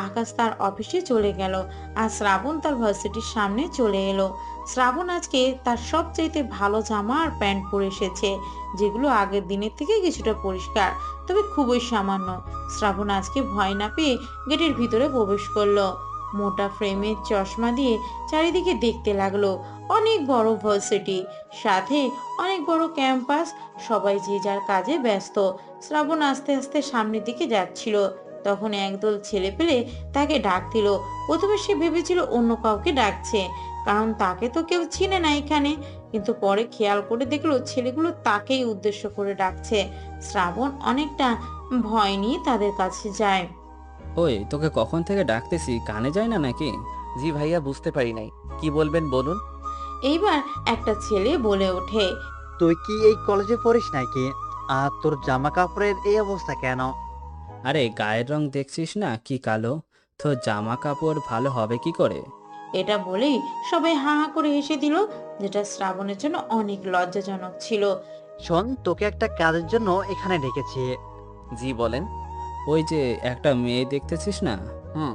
আকাশ তার অফিসে চলে গেল আর শ্রাবণ তার ভার্সিটির সামনে চলে এলো। শ্রাবণ আজকে তার সবচাইতে ভালো জামা আর প্যান্ট পরে এসেছে, যেগুলো আগের দিনের থেকে কিছুটা পরিষ্কার, তবে খুবই সামান্য। শ্রাবণ আজকে ভয় না পেয়ে গেটের ভিতরে প্রবেশ করলো। মোটা ফ্রেমের চশমা দিয়ে চারিদিকে দেখতে লাগলো। অনেক বড় ভার্সিটি, সাথে অনেক বড় ক্যাম্পাস, সবাই যে যার কাজে ব্যস্ত। শ্রাবণ আস্তে আস্তে সামনের দিকে যাচ্ছিল, তখন একদল ছেলে পেলে তাকে ডাক দিল। প্রথমে সে ভেবেছিল অন্য কাউকে ডাকছে, কারণ তাকে তো কেউ চিনে না এখানে, কিন্তু পরে খেয়াল করে দেখলো ছেলেগুলো তাকেই উদ্দেশ্য করে ডাকছে। শ্রাবণ অনেকটা ভয় নিয়ে তাদের কাছে যায়। ওই, তোকে কখন থেকে ডাকতেছি, কানে যায় না নাকি? জি ভাইয়া, বুঝতে পারি নাই, কি বলবেন বলুন। এইবার একটা ছেলে বলে ওঠে, তুই কি এই কলেজে পড়িস নাকি? আর তোর জামা কাপড়ের এই অবস্থা কেন? আরে গায়ের রং দেখছিস না কি কালো, তো জামা কাপড় ভালো হবে কি করে? এটা বলেই সবাই হা হা করে হেসে দিল, যেটা শ্রাবণের জন্য অনেক লজ্জাজনক ছিল। শোন, তোকে একটা কাজের জন্য এখানে ডেকেছি। জি বলেন। ওই যে একটা মেয়ে দেখতেছিস না, হুম।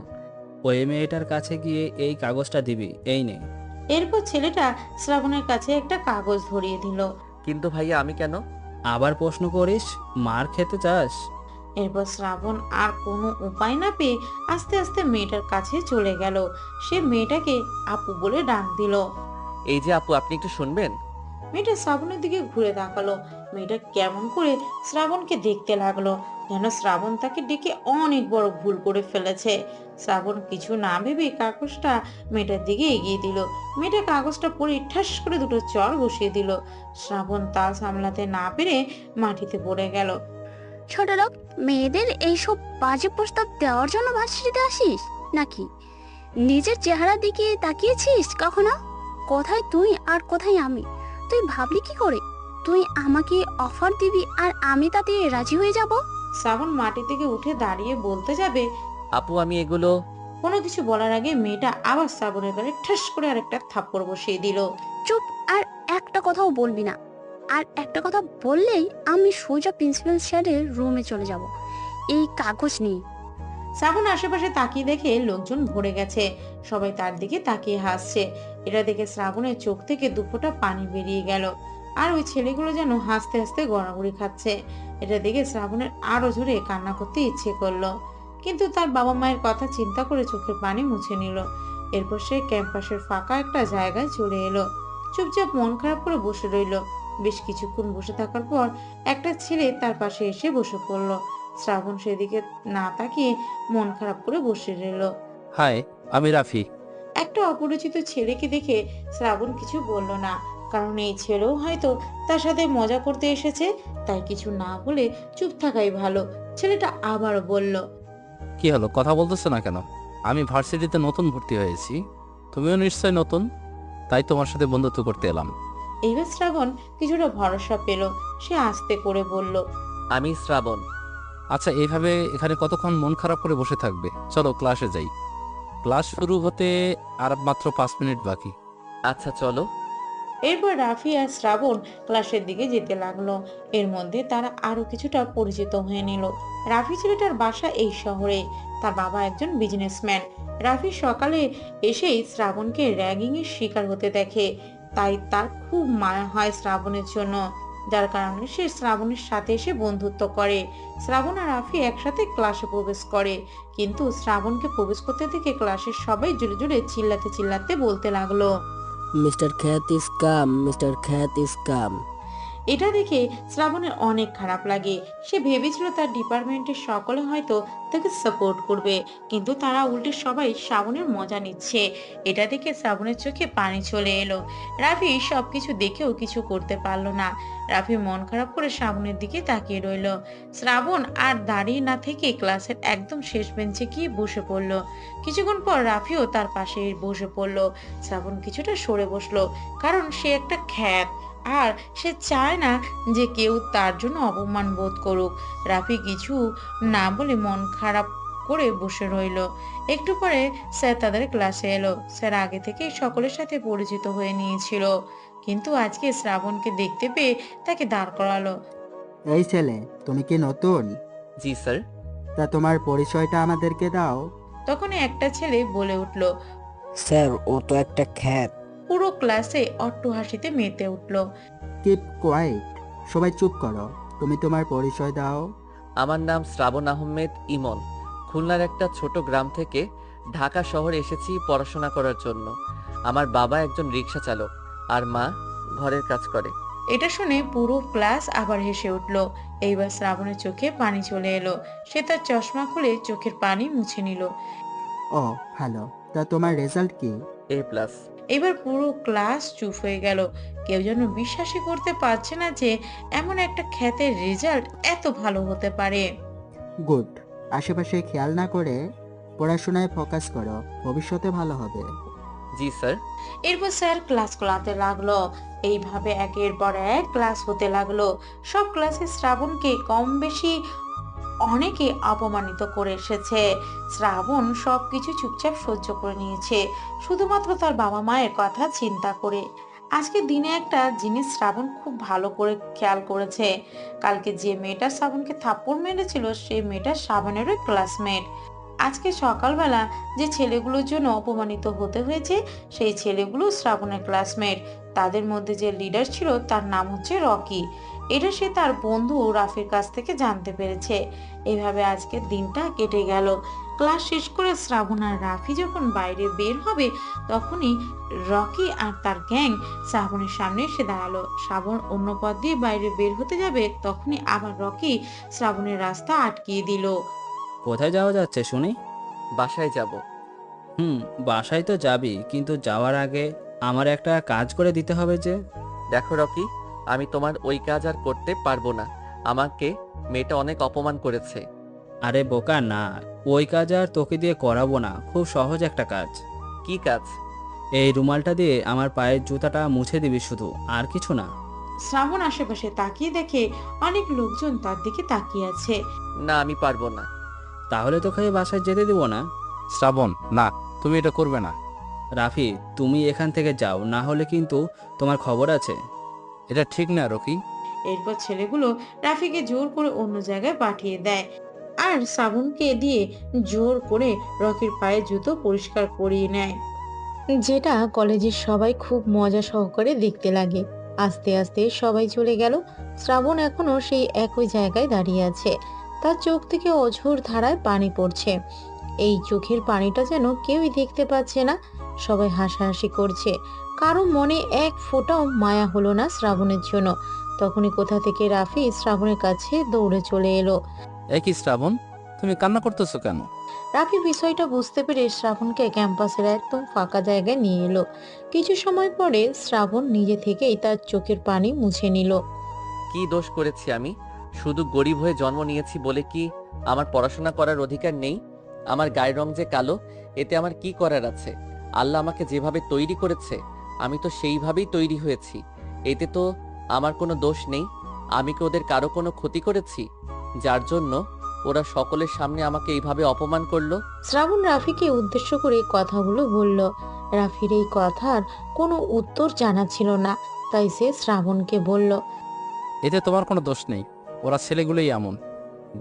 ওই মেয়েটার কাছে গিয়ে এই কাগজটা দিবি, এই নে। এরপর ছেলেটা শ্রাবণের কাছে একটা কাগজ ধরিয়ে দিল। কিন্তু ভাইয়া আমি কেন? আবার প্রশ্ন করিস? মার খেতে চাস? এরপর শ্রাবণ আর কোনো উপায় না পেয়ে আস্তে আস্তে মেয়েটার কাছে চলে গেল। সে মেয়েটাকে আপু বলে ডাক দিল। এই যে আপু, আপনি একটু শুনবেন? মেয়েটা শ্রাবণের দিকে ঘুরে তাকালো। মেয়েটা কেমন করে শ্রাবণকে দেখতে লাগলো, যেন শ্রাবণ তাকে ডেকে অনেক বড় ভুল করে ফেলেছে। শ্রাবণ কিছু না ভেবে কাগজটা মেয়েটার দিকে এগিয়ে দিল। মেয়েটা কাগজটা পড়ে ঠাস করে দুটো চর বসিয়ে দিল। শ্রাবণ তা সামলাতে না পেরে মাটিতে পড়ে গেল। ছোট লোক, মেয়েদের এইসব বাজে প্রস্তাব দেওয়ার জন্য ভার্সিটিতে আসিস নাকি? নিজের চেহারার দিকে তাকিয়েছিস কখনো? কোথায় তুই আর কোথায় আমি? তুই ভাবলি কি করে তুই আমাকে অফার দিবি আর আমি তাতে রাজি হয়ে যাব? শ্রাবণ মাটি থেকে উঠে দাঁড়িয়ে বলতে যাবে, আপু আমি এগুলো... কোনো কিছু বলার আগে মেয়েটা আবার শ্রাবণের গালে ঠাস করে আরেকটা থাপ্পড় বসিয়ে দিল। চুপ, আর একটা কথাও বলবি না। আর একটা কথা বললেই আমি সোজা প্রিন্সিপাল স্যারের রুমে চলে যাব এই কাগজ নিয়ে। শ্রাবণ আশেপাশে তাকিয়ে দেখে লোকজন ভরে গেছে। সবাই তার দিকে তাকিয়ে হাসছে। এটা দেখে শ্রাবণের চোখ থেকে দুফোঁটা পানি বেরিয়ে গেল। আর ওই ছেলেগুলো যেন হাসতে হাসতে গড়াগড়ি খাচ্ছে। এটা দেখে শ্রাবণের আরো জোরে কান্না করতে ইচ্ছে করলো, কিন্তু তার বাবা মায়ের কথা চিন্তা করে চোখের পানি মুছে নিল। এরপর সে ক্যাম্পাসের ফাঁকা একটা জায়গায় চলে এলো। চুপচাপ মন খারাপ করে বসে রইল। বেশ কিছুক্ষণ বসে থাকার পর একটা ছেলে তার পাশে এসে বসে পড়লো। শ্রাবণ সেদিকে না তাকিয়ে মন খারাপ করে বসে রইল। হাই, আমি রাফি। একটা অপরিচিত ছেলেকে দেখে শ্রাবণ কিছু বলল না, কারণ এই ছেলেও হয়তো তার সাথে মজা করতে এসেছে। তাই কিছু না বলে চুপ থাকাই ভালো। ছেলেটা আবার বলল, কি হলো, কথা বলতেছো না কেন? আমি ভার্সিটিতে নতুন ভর্তি হয়েছি, তুমিও নিশ্চয় নতুন, তাই তোমার সাথে বন্ধুত্ব করতে এলাম। এইবার শ্রাবণ কিছুটা ভরসা পেল। সে আস্তে করে বলল, আমি শ্রাবণ। আচ্ছা, এইভাবে এখানে কতক্ষণ মন খারাপ করে বসে থাকবে? চলো ক্লাসে যাই। ক্লাস শুরু হতে আর মাত্র 5 মিনিট বাকি। আচ্ছা চলো। এরপর রাফি আর শ্রাবণ ক্লাসের দিকে যেতে লাগলো। এর মধ্যে তারা আরো কিছুটা পরিচিত হয়ে নিল। রাফি ছেলেটার বাসা এই শহরে। তার বাবা একজন বিজনেসম্যান। রাফি সকালে এসেই শ্রাবণকে র্যাগিং এর শিকার হতে দেখে। তাই তার খুব মায়া হয় শ্রাবণের জন্য, যার কারণে সে শ্রাবণের সাথে এসে বন্ধুত্ব করে। শ্রাবণ আর রাফি একসাথে ক্লাসে প্রবেশ করে, কিন্তু শ্রাবণকে প্রবেশ করতে দেখে ক্লাসের সবাই জোরে জোরে চিল্লাতে চিল্লাতে বলতে লাগলো, মিস্টার খ্যাত ইজ কাম, মিস্টার খ্যাত ইজ কাম। এটা দেখে শ্রাবণের অনেক খারাপ লাগে। সে ভেবেছিল তার ডিপার্টমেন্টের সকলে হয়তো তাকে সাপোর্ট করবে, কিন্তু তারা উল্টে সবাই শ্রাবণের মজা নিচ্ছে। এটা দেখে শ্রাবণের চোখে পানি চলে এলো। রাফি সবকিছু দেখেও কিছু করতে পারলো না। রাফি মন খারাপ করে শ্রাবণের দিকে তাকিয়ে রইল। শ্রাবণ আর দাঁড়িয়ে না থেকে ক্লাসের একদম শেষ বেঞ্চে গিয়ে বসে পড়লো। কিছুক্ষণ পর রাফিও তার পাশে বসে পড়লো। শ্রাবণ কিছুটা সরে বসলো, কারণ সে একটা খ্যাত আর সে চায় না যে কেউ তার জন্য অপমান বোধ করুক। রাফি কিছু না বলে মন খারাপ করে বসে রইল। একটু পরে স্যার তাদের ক্লাসে এলো। স্যার আগে থেকে সকলের সাথে পরিচিত হয়ে নিয়েছিল, কিন্তু আজকে শ্রাবণকে দেখতে পেয়ে তাকে দাঁড় করালো। এই ছেলে, তুমি কি নতুন? জি স্যার। তা তোমার পরিচয়টা আমাদেরকে দাও। তখন একটা ছেলে বলে উঠল, স্যার ও তো একটা খ্যাত। পুরো ক্লাসে অট্টহাসিতে মেতে উঠল। কিপ কোয়াইট, সবাই চুপ করো। তুমি তোমার পরিচয় দাও। আমার নাম শ্রাবণ আহমেদ ইমন। খুলনার একটা ছোট গ্রাম থেকে ঢাকা শহরে এসেছি পড়াশোনা করার জন্য। আমার বাবা একজন রিক্সা চালক আর মা ঘরের কাজ করে। এটা শুনে পুরো ক্লাস আবার হেসে উঠল। এইবার শ্রাবণের চোখে পানি চলে এলো। সে তার চশমা খুলে চোখের পানি মুছে নিল। ও ভালো, তা তোমার রেজাল্ট কি? A+। এবার পুরো ক্লাস চুপ হয়ে গেল। কেউ যেন বিশ্বাসই করতে পারছে না যে এমন একটা খ্যাতের রেজাল্ট এত ভালো হতে পারে। গুড, আশেপাশে খেয়াল না করে পড়াশোনায় ফোকাস করো, ভবিষ্যতে ভালো হবে। জি স্যার। এরপর স্যার ক্লাস করাতে লাগলো। এইভাবে একের পর এক ক্লাস হতে লাগলো। সব ক্লাসে শ্রাবণকে কম বেশি অনেকে অপমানিত করে এসেছে। শ্রাবণ সবকিছু চুপচাপ সহ্য করে নিয়েছে, শুধুমাত্র তার বাবা মায়ের কথা চিন্তা করে। আজকে দিনে একটা জিনিস শ্রাবণ খুব ভালো করে খেয়াল করেছে। কালকে যে মেয়েটা শ্রাবণকে থাপ্পড় মেরেছিল সেই মেয়েটা শ্রাবণেরই ক্লাসমেট। আজকে সকালবেলা যে ছেলেগুলোর জন্য অপমানিত হতে হয়েছে সেই ছেলেগুলো শ্রাবণের ক্লাসমেট। তাদের মধ্যে যে লিডার ছিল তার নাম হচ্ছে রকি। এটা সে তার বন্ধু রাফির কাছ থেকে জানতে পেরেছে। এভাবে আজকের দিনটা কেটে গেল। ক্লাস শেষ করে শ্রাবণ আর রাফি যখন বাইরে বের হবে তখনই রকি আর তার গ্যাং শ্রাবণের সামনে এসে দাঁড়ালো। শ্রাবণ অন্য পথ দিয়ে বাইরে বের হতে যাবে তখনই আবার রকি শ্রাবণের রাস্তা আটকিয়ে দিল। কোথায় যাওয়া যাচ্ছে শুনি? বাসায় যাব। বাসায় তো যাবি, কিন্তু যাওয়ার আগে আমার একটা কাজ করে দিতে হবে যে। দেখো রকি, আমি তোমার ওই কাজ আর করতে পারবো না। আমাকে মেয়েটা অনেক অপমান করেছে। আরে বোকা না, ওই কাজ আর তোকে দিয়ে করাবো না, খুব সহজ একটা কাজ। কি কাজ? এই রুমালটা দিয়ে আমার পায়ের জুতাটা মুছে দিবি, শুধু, আর কিছু না। শ্রাবণ আশেপাশে তাকিয়ে দেখে অনেক লোকজন তার দিকে তাকিয়ে আছে। না, আমি পারবো না। তাহলে তোকে বাসায় যেতে দিব না। শ্রাবণ, না, তুমি এটা করবে না। রাফি, তুমি এখান থেকে যাও, না হলে কিন্তু তোমার খবর আছে। এটা ঠিক না রকি। এরপর ছেলেগুলো রাফিকে জোর করে অন্য জায়গায় পাঠিয়ে দেয় আর শ্রাবণকে দিয়ে জোর করে রকির পায়ে জুতো পরিষ্কার করিয়ে নেয়, যেটা কলেজের সবাই খুব মজা সহকারে দেখতে লাগে। আস্তে আস্তে সবাই চলে গেল। শ্রাবণ এখনো সেই একই জায়গায় দাঁড়িয়ে আছে। তার চোখ থেকে অঝোর ধারায় পানি পড়ছে। এই চোখের পানিটা যেন কেউই দেখতে পাচ্ছে না। সবাই হাসাহাসি করছে। কারো মনে এক ফোঁটাও মায়া হলো না শ্রাবণের জন্য। তখনই কোথা থেকে রাফি শ্রাবণের কাছে দৌড়ে চলে এলো। একই শ্রাবণ, তুমি কান্না করতেছো কেন? রাফি বিষয়টা বুঝতে পেরে শ্রাবণকে ক্যাম্পাসের একদম ফাঁকা জায়গায় নিয়ে এলো। কিছু সময় পরে শ্রাবণ নিজে থেকেই তার চোখের পানি মুছে নিল। কি দোষ করেছি আমি? শুধু গরিব হয়ে জন্ম নিয়েছি বলে কি আমার পড়াশোনা করার অধিকার নেই? আমার গায়ের রং যে কালো, এতে আমার কি করার আছে? আল্লাহ আমাকে যেভাবে তৈরি করেছে আমি তো সেইভাবেই তৈরি হয়েছি। এতে তো আমার কোনো দোষ নেই। আমি কি ওদের কারো কোনো ক্ষতি করেছি যার জন্য ওরা সকলের সামনে আমাকে এইভাবে অপমান করলো? শ্রাবণ রাফিকে উদ্দেশ্য করে কথাগুলো বলল। রাফির এই কথার কোনো উত্তর জানা ছিল না, তাই সে শ্রাবণকে বলল, এতে তোমার কোনো দোষ নেই। ওরা ছেলেগুলোই এমন,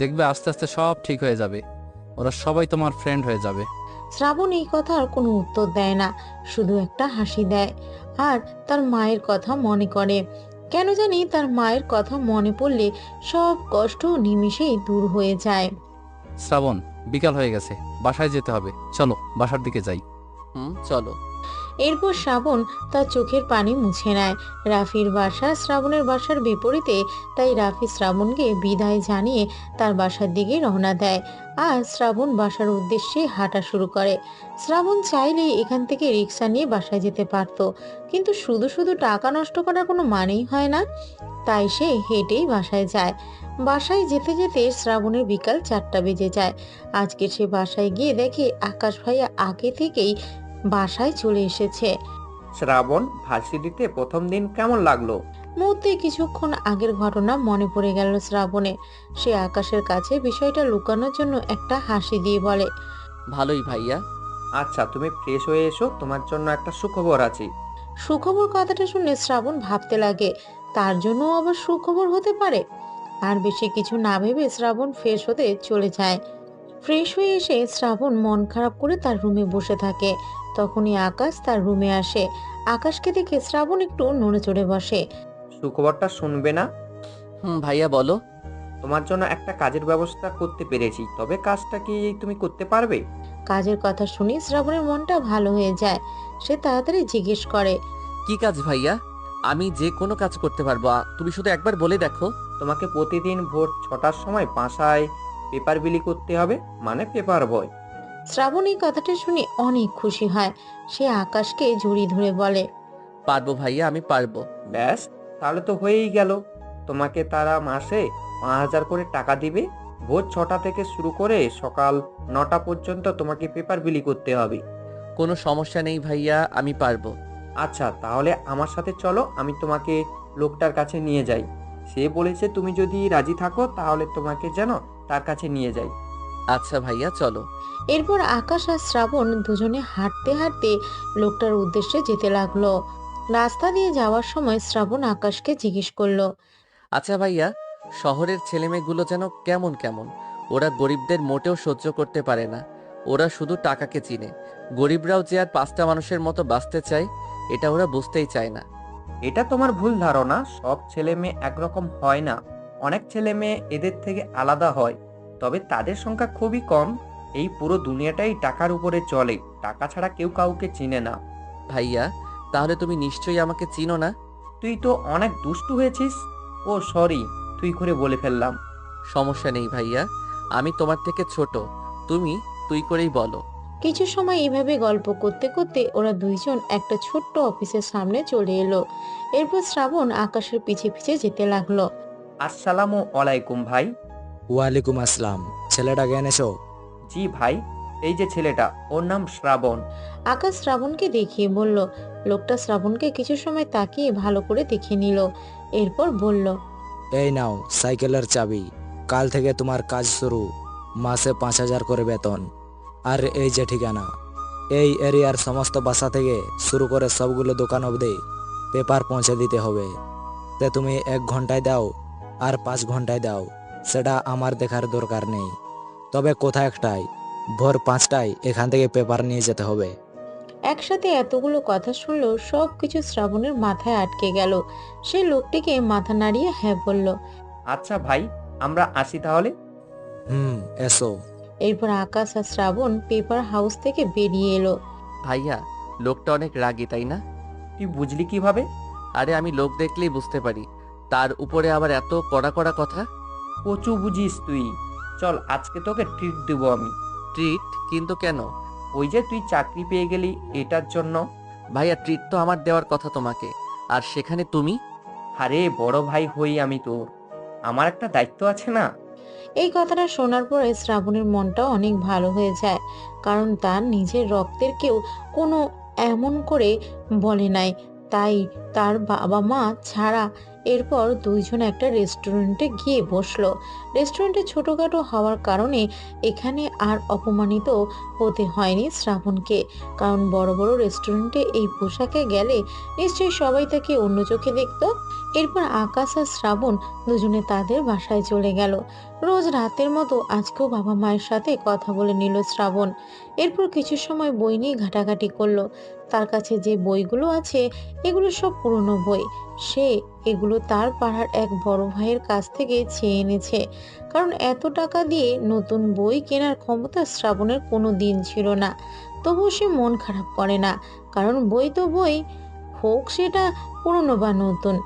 দেখবে আস্তে আস্তে সব ঠিক হয়ে যাবে। ওরা সবাই তোমার ফ্রেন্ড হয়ে যাবে। শ্রাবণ এই কথার কোনো উত্তর দেয় না, শুধু একটা হাসি দেয় আর তার মায়ের কথা মনে করে। কেন জানি তার মায়ের কথা মনে পড়লে সব কষ্ট নিমিষেই দূর হয়ে যায়। শ্রাবণ, বিকাল হয়ে গেছে, বাসায় যেতে হবে, চলো বাসার দিকে যাই। চলো। এরপর শ্রাবণ তার চোখের পানি মুছে নেয়। রাফির বাসা শ্রাবণের বাসার বিপরীতে, তাই রাফি শ্রাবণকে বিদায় জানিয়ে তার বাসার দিকে রওনা দেয় আর শ্রাবণ বাসার উদ্দেশ্যে হাঁটা শুরু করে। শ্রাবণ চাইলে এখান থেকে রিক্সা নিয়ে বাসায় যেতে পারত, কিন্তু শুধু শুধু টাকা নষ্ট করার কোনো মানেই হয় না, তাই সে হেঁটেই বাসায় যায়। বাসায় যেতে যেতে শ্রাবণের বিকাল 4টা বেজে যায়। আজকে সে বাসায় গিয়ে দেখে আকাশ ভাইয়া আগে থেকেই বাসায় চলে এসেছে। শ্রাবণ, ভার্সিটিতে প্রথম দিন কেমন লাগলো? মুহূর্তে কিছুক্ষণ আগের ঘটনা মনে পড়ে গেল শ্রাবণে। সে আকাশের কাছে বিষয়টা লুকানোর জন্য একটা হাসি দিয়ে বলে, ভালোই ভাইয়া। আচ্ছা, তুমি ফ্রেশ হয়ে এসো, তোমার জন্য একটা সুখবর আছে। সুখবর কথাটা শুনে শ্রাবণ ভাবতে লাগে, তার জন্য আবার সুখবর হতে পারে। আর বেশি কিছু না ভেবে শ্রাবণ ফ্রেশ হতে চলে যায়। ফ্রেশ হয়ে এসে শ্রাবণ মন খারাপ করে তার রুমে বসে থাকে। তখনই আকাশ তার রুমে আসে। আকাশকে দেখে শ্রাবণ একটু নড়ে চড়ে বসে। সুখবরটা শুনবে না? ভাইয়া বলো। তোমার জন্য একটা কাজের ব্যবস্থা করতে পেরেছি, তবে কাজটা কি তুমি করতে পারবে? কাজের কথা শুনি শ্রাবণের মনটা ভালো হয়ে যায়। সে তাড়াতাড়ি জিজ্ঞেস করে, কি কাজ ভাইয়া? আমি যে কোনো কাজ করতে পারবো, তুমি শুধু একবার বলে দেখো। তোমাকে প্রতিদিন ভোর 6টার সময় বাসায় পেপার বিলি করতে হবে, মানে পেপার বয়। শ্রাবণ এই কথাটা শুনে অনেক খুশি হয়। সে আকাশকে জড়িয়ে ধরে বলে, পারবো ভাইয়া, আমি পারবো। ব্যাস, তাহলে তো হয়েই গেল। তোমাকে তারা মাসে 5000 করে টাকা দিবে। ভোর 6টা থেকে শুরু করে সকাল 9টা পর্যন্ত তোমাকে পেপার বিলি করতে হবে। কোনো সমস্যা নেই ভাইয়া, আমি পারবো। আচ্ছা, তাহলে আমার সাথে চলো, আমি তোমাকে লোকটার কাছে নিয়ে যাই। সে বলেছে তুমি যদি রাজি থাকো তাহলে তোমাকে যেন তার কাছে নিয়ে যাই। আচ্ছা ভাইয়া, চলো। এরপর আকাশ আর শ্রাবণ দুজনে হাঁটতে হাঁটতে লোকটার উদ্দেশ্যে যেতে লাগলো। রাস্তা দিয়ে যাওয়ার সময় শ্রাবণ আকাশকে জিজ্ঞেস করলো, আচ্ছা ভাইয়া, শহরের ছেলেমেয়েগুলো যেন কেমন কেমন? ওরা গরিবদের মোটেও সহ্য করতে পারে না। ওরা শুধু টাকাকে চিনে। গরিবরাও যে আর 5টা মানুষের মতো বাঁচতে চায় এটা ওরা বুঝতেই চায় না। এটা তোমার ভুল ধারণা। সব ছেলে মেয়ে একরকম হয় না। অনেক ছেলে মেয়ে এদের থেকে আলাদা হয়, তবে তাদের সংখ্যা খুবই কম। এই পুরো দুনিয়াটাই টাকার উপরে চলে। টাকা ছাড়া কেউ কাউকে চিনে না। ভাইয়া, তাহলে তুমি নিশ্চয়ই আমাকে চিনো না? তুই তো অনেক দুষ্টু হয়েছিস। ও সরি, তুই করে বলে ফেললাম। সমস্যা নেই ভাইয়া, আমি তোমার থেকে ছোট, তুমি তুই করেই বলো। কিছু সময় এভাবে গল্প করতে করতে ওরা দুইজন একটা ছোট্ট অফিসের সামনে চলে এলো। এরপর শ্রাবণ আকাশের পিছে পিছে যেতে লাগলো। আসসালামু আলাইকুম ভাই। ওয়ালাইকুম আসসালাম। ছেলেটাকে এনেছো? জি ভাই, এই যে ছেলেটা, ওর নাম শ্রাবণ। আকাশ শ্রাবণকে দেখিয়ে বলল। লোকটা শ্রাবণকে কিছু সময় তাকিয়ে ভালো করে দেখে নিল, এরপর বলল, এই নাও সাইকেলের চাবি। কাল থেকে তোমার কাজ শুরু। মাসে 5,000 করে বেতন। আর এই যে ঠিকানা। এই এরিয়ার সমস্ত বাসা থেকে শুরু করে সবগুলো দোকান অবধি পেপার পৌঁছে দিতে হবে। তে তুমি 1 ঘন্টায় দাও আর 5 ঘন্টায় দাও, সেটা আমার দেখার দরকার নেই। তবে কথা একটাই, ভোর 5টায় এখান থেকে পেপার নিয়ে যেতে হবে। একসাথে এতগুলো কথা শুনলো সবকিছু শ্রাবণের মাথায় আটকে গেল। সে লোকটিকে মাথা নাড়িয়ে হ্যাঁ বলল। আচ্ছা ভাই, আমরা আসি তাহলে। এসো। এরপর আকাশ আর শ্রাবণ পেপার হাউস থেকে বেরিয়ে এলো। ভাইয়া, লোকটা অনেক রাগী, তাই না? তুই বুঝলি কিভাবে? আরে আমি লোক দেখলেই বুঝতে পারি, তার উপরে আবার এত কড়া কড়া কথা। কচু বুঝিস তুই। চল, আজকে তোকে ট্রিট দেবো আমি। ট্রিট? কিন্তু কেন? ওই যে তুই চাকরি পেয়ে গেলি, এটার জন্য। ভাইয়া, ট্রিট তো আমার দেওয়ার কথা তোমাকে, আর সেখানে তুমি? আরে বড় ভাই হই আমি তোর, আমার একটা দায়িত্ব আছে না? এই কথাটা শোনার পরে শ্রাবণের মনটা অনেক ভালো হয়ে যায়, কারণ তার নিজের রক্তের কেউ কোনো এমন করে বলে নাই, তাই তার বাবা মা ছাড়া। এরপর দুইজন একটা রেস্টুরেন্টে গিয়ে বসলো। রেস্টুরেন্টে ছোটখাটো হওয়ার কারণে এখানে আর অপমানিত হতে হয়নি শ্রাবণকে, কারণ বড় বড় রেস্টুরেন্টে এই পোশাকে গেলে নিশ্চয়ই সবাই তাকে অন্য চোখে দেখতো। এরপর আকাশ আর শ্রাবণ দুজনে তাদের বাসায় চলে গেল। রোজ রাতের মতো আজকেও বাবা মায়ের সাথে কথা বলে নিল শ্রাবণ। এরপর কিছু সময় বই নিয়ে ঘাটাঘাটি করলো। তার কাছে যে বইগুলো আছে এগুলো সব পুরনো বই। সে এগুলো তার পাড়ার এক বড় ভাইয়ের কাছ থেকে চেয়ে এনেছে, কারণ এত টাকা দিয়ে নতুন বই কেনার ক্ষমতা শ্রাবণের কোনো দিন ছিল না। তবুও সে মন খারাপ করে না, কারণ বই তো বই, হোক সেটা পুরনো বা নতুন,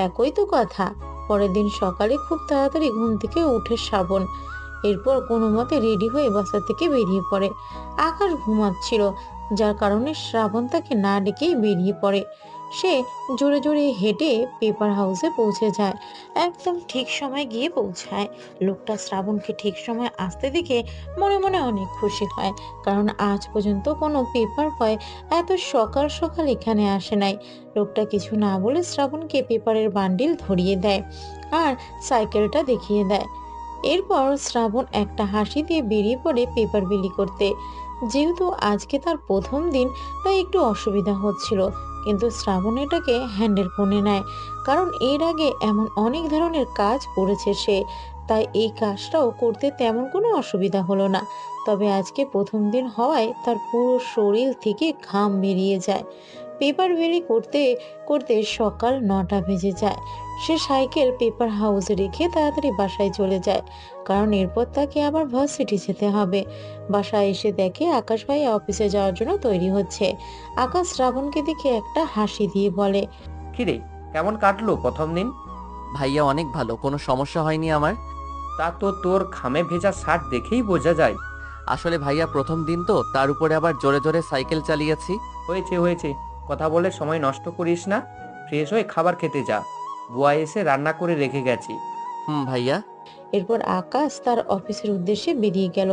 একই তো কথা। পরের দিন সকালে খুব তাড়াতাড়ি ঘুম থেকে উঠে শ্রাবণ। এরপর কোনো মতে রেডি হয়ে বাসা থেকে বেরিয়ে পড়ে। আকাশ ঘুমাচ্ছিল, যার কারণে শ্রাবণ তাকে না ডেকেই বেরিয়ে পড়ে। সে জোরে জোরে হেঁটে পেপার হাউসে পৌঁছে যায়। একদম ঠিক সময় গিয়ে পৌঁছায়। লোকটা শ্রাবণকে ঠিক সময় আসতে দেখে মনে মনে অনেক খুশি হয়, কারণ আজ পর্যন্ত কোনো পেপার বয় এত সকাল সকাল এখানে আসে নাই। লোকটা কিছু না বলে শ্রাবণকে পেপারের বান্ডিল ধরিয়ে দেয় আর সাইকেলটা দেখিয়ে দেয়। এরপর শ্রাবণ একটা হাসি দিয়ে বেরিয়ে পড়ে পেপার বিলি করতে। যেহেতু আজকে তার প্রথম দিন, তাই একটু অসুবিধা হচ্ছিল, কিন্তু শ্রাবণ এটাকে হ্যান্ডেল করে নেয়, কারণ এর আগে এমন অনেক ধরনের কাজ করেছে সে, তাই এই কাজটাও করতে তেমন কোনো অসুবিধা হলো না। তবে আজকে প্রথম দিন হওয়ায় তার পুরো শরীর থেকে ঘাম বেরিয়ে যায়। পেপার বিলি করতে করতে সকাল 9টা বেজে যায়। সে সাইকেল পেপার হাউসে রেখে তাড়াতাড়ি বাসায় চলে যায়, কারণ এরপর তাকে আবার ভার্সিটি যেতে হবে। বাসায় এসে দেখে আকাশ ভাই অফিসে যাওয়ার জন্য তৈরি হচ্ছে। আকাশ শ্রাবণকে দেখে একটা হাসি দিয়ে বলে, কিরে, কেমন কাটলো প্রথম দিন? ভাইয়া অনেক ভালো, কোনো সমস্যা হয়নি আমার। তা তো তোর ঘামে ভেজা শার্ট দেখেই বোঝা যায়। আসলে ভাইয়া প্রথম দিন তো, তার উপরে আবার জোরে জোরে সাইকেল চালিয়েছি। হয়েছে হয়েছে, কথা বলে সময় নষ্ট করিস না। ফ্রেশ হয়ে খাবার খেতে যা, বুয়া এসে রান্না করে রেখে গেছি। ভাইয়া। এরপর আকাশ তার অফিসের উদ্দেশ্যে বেরিয়ে গেল,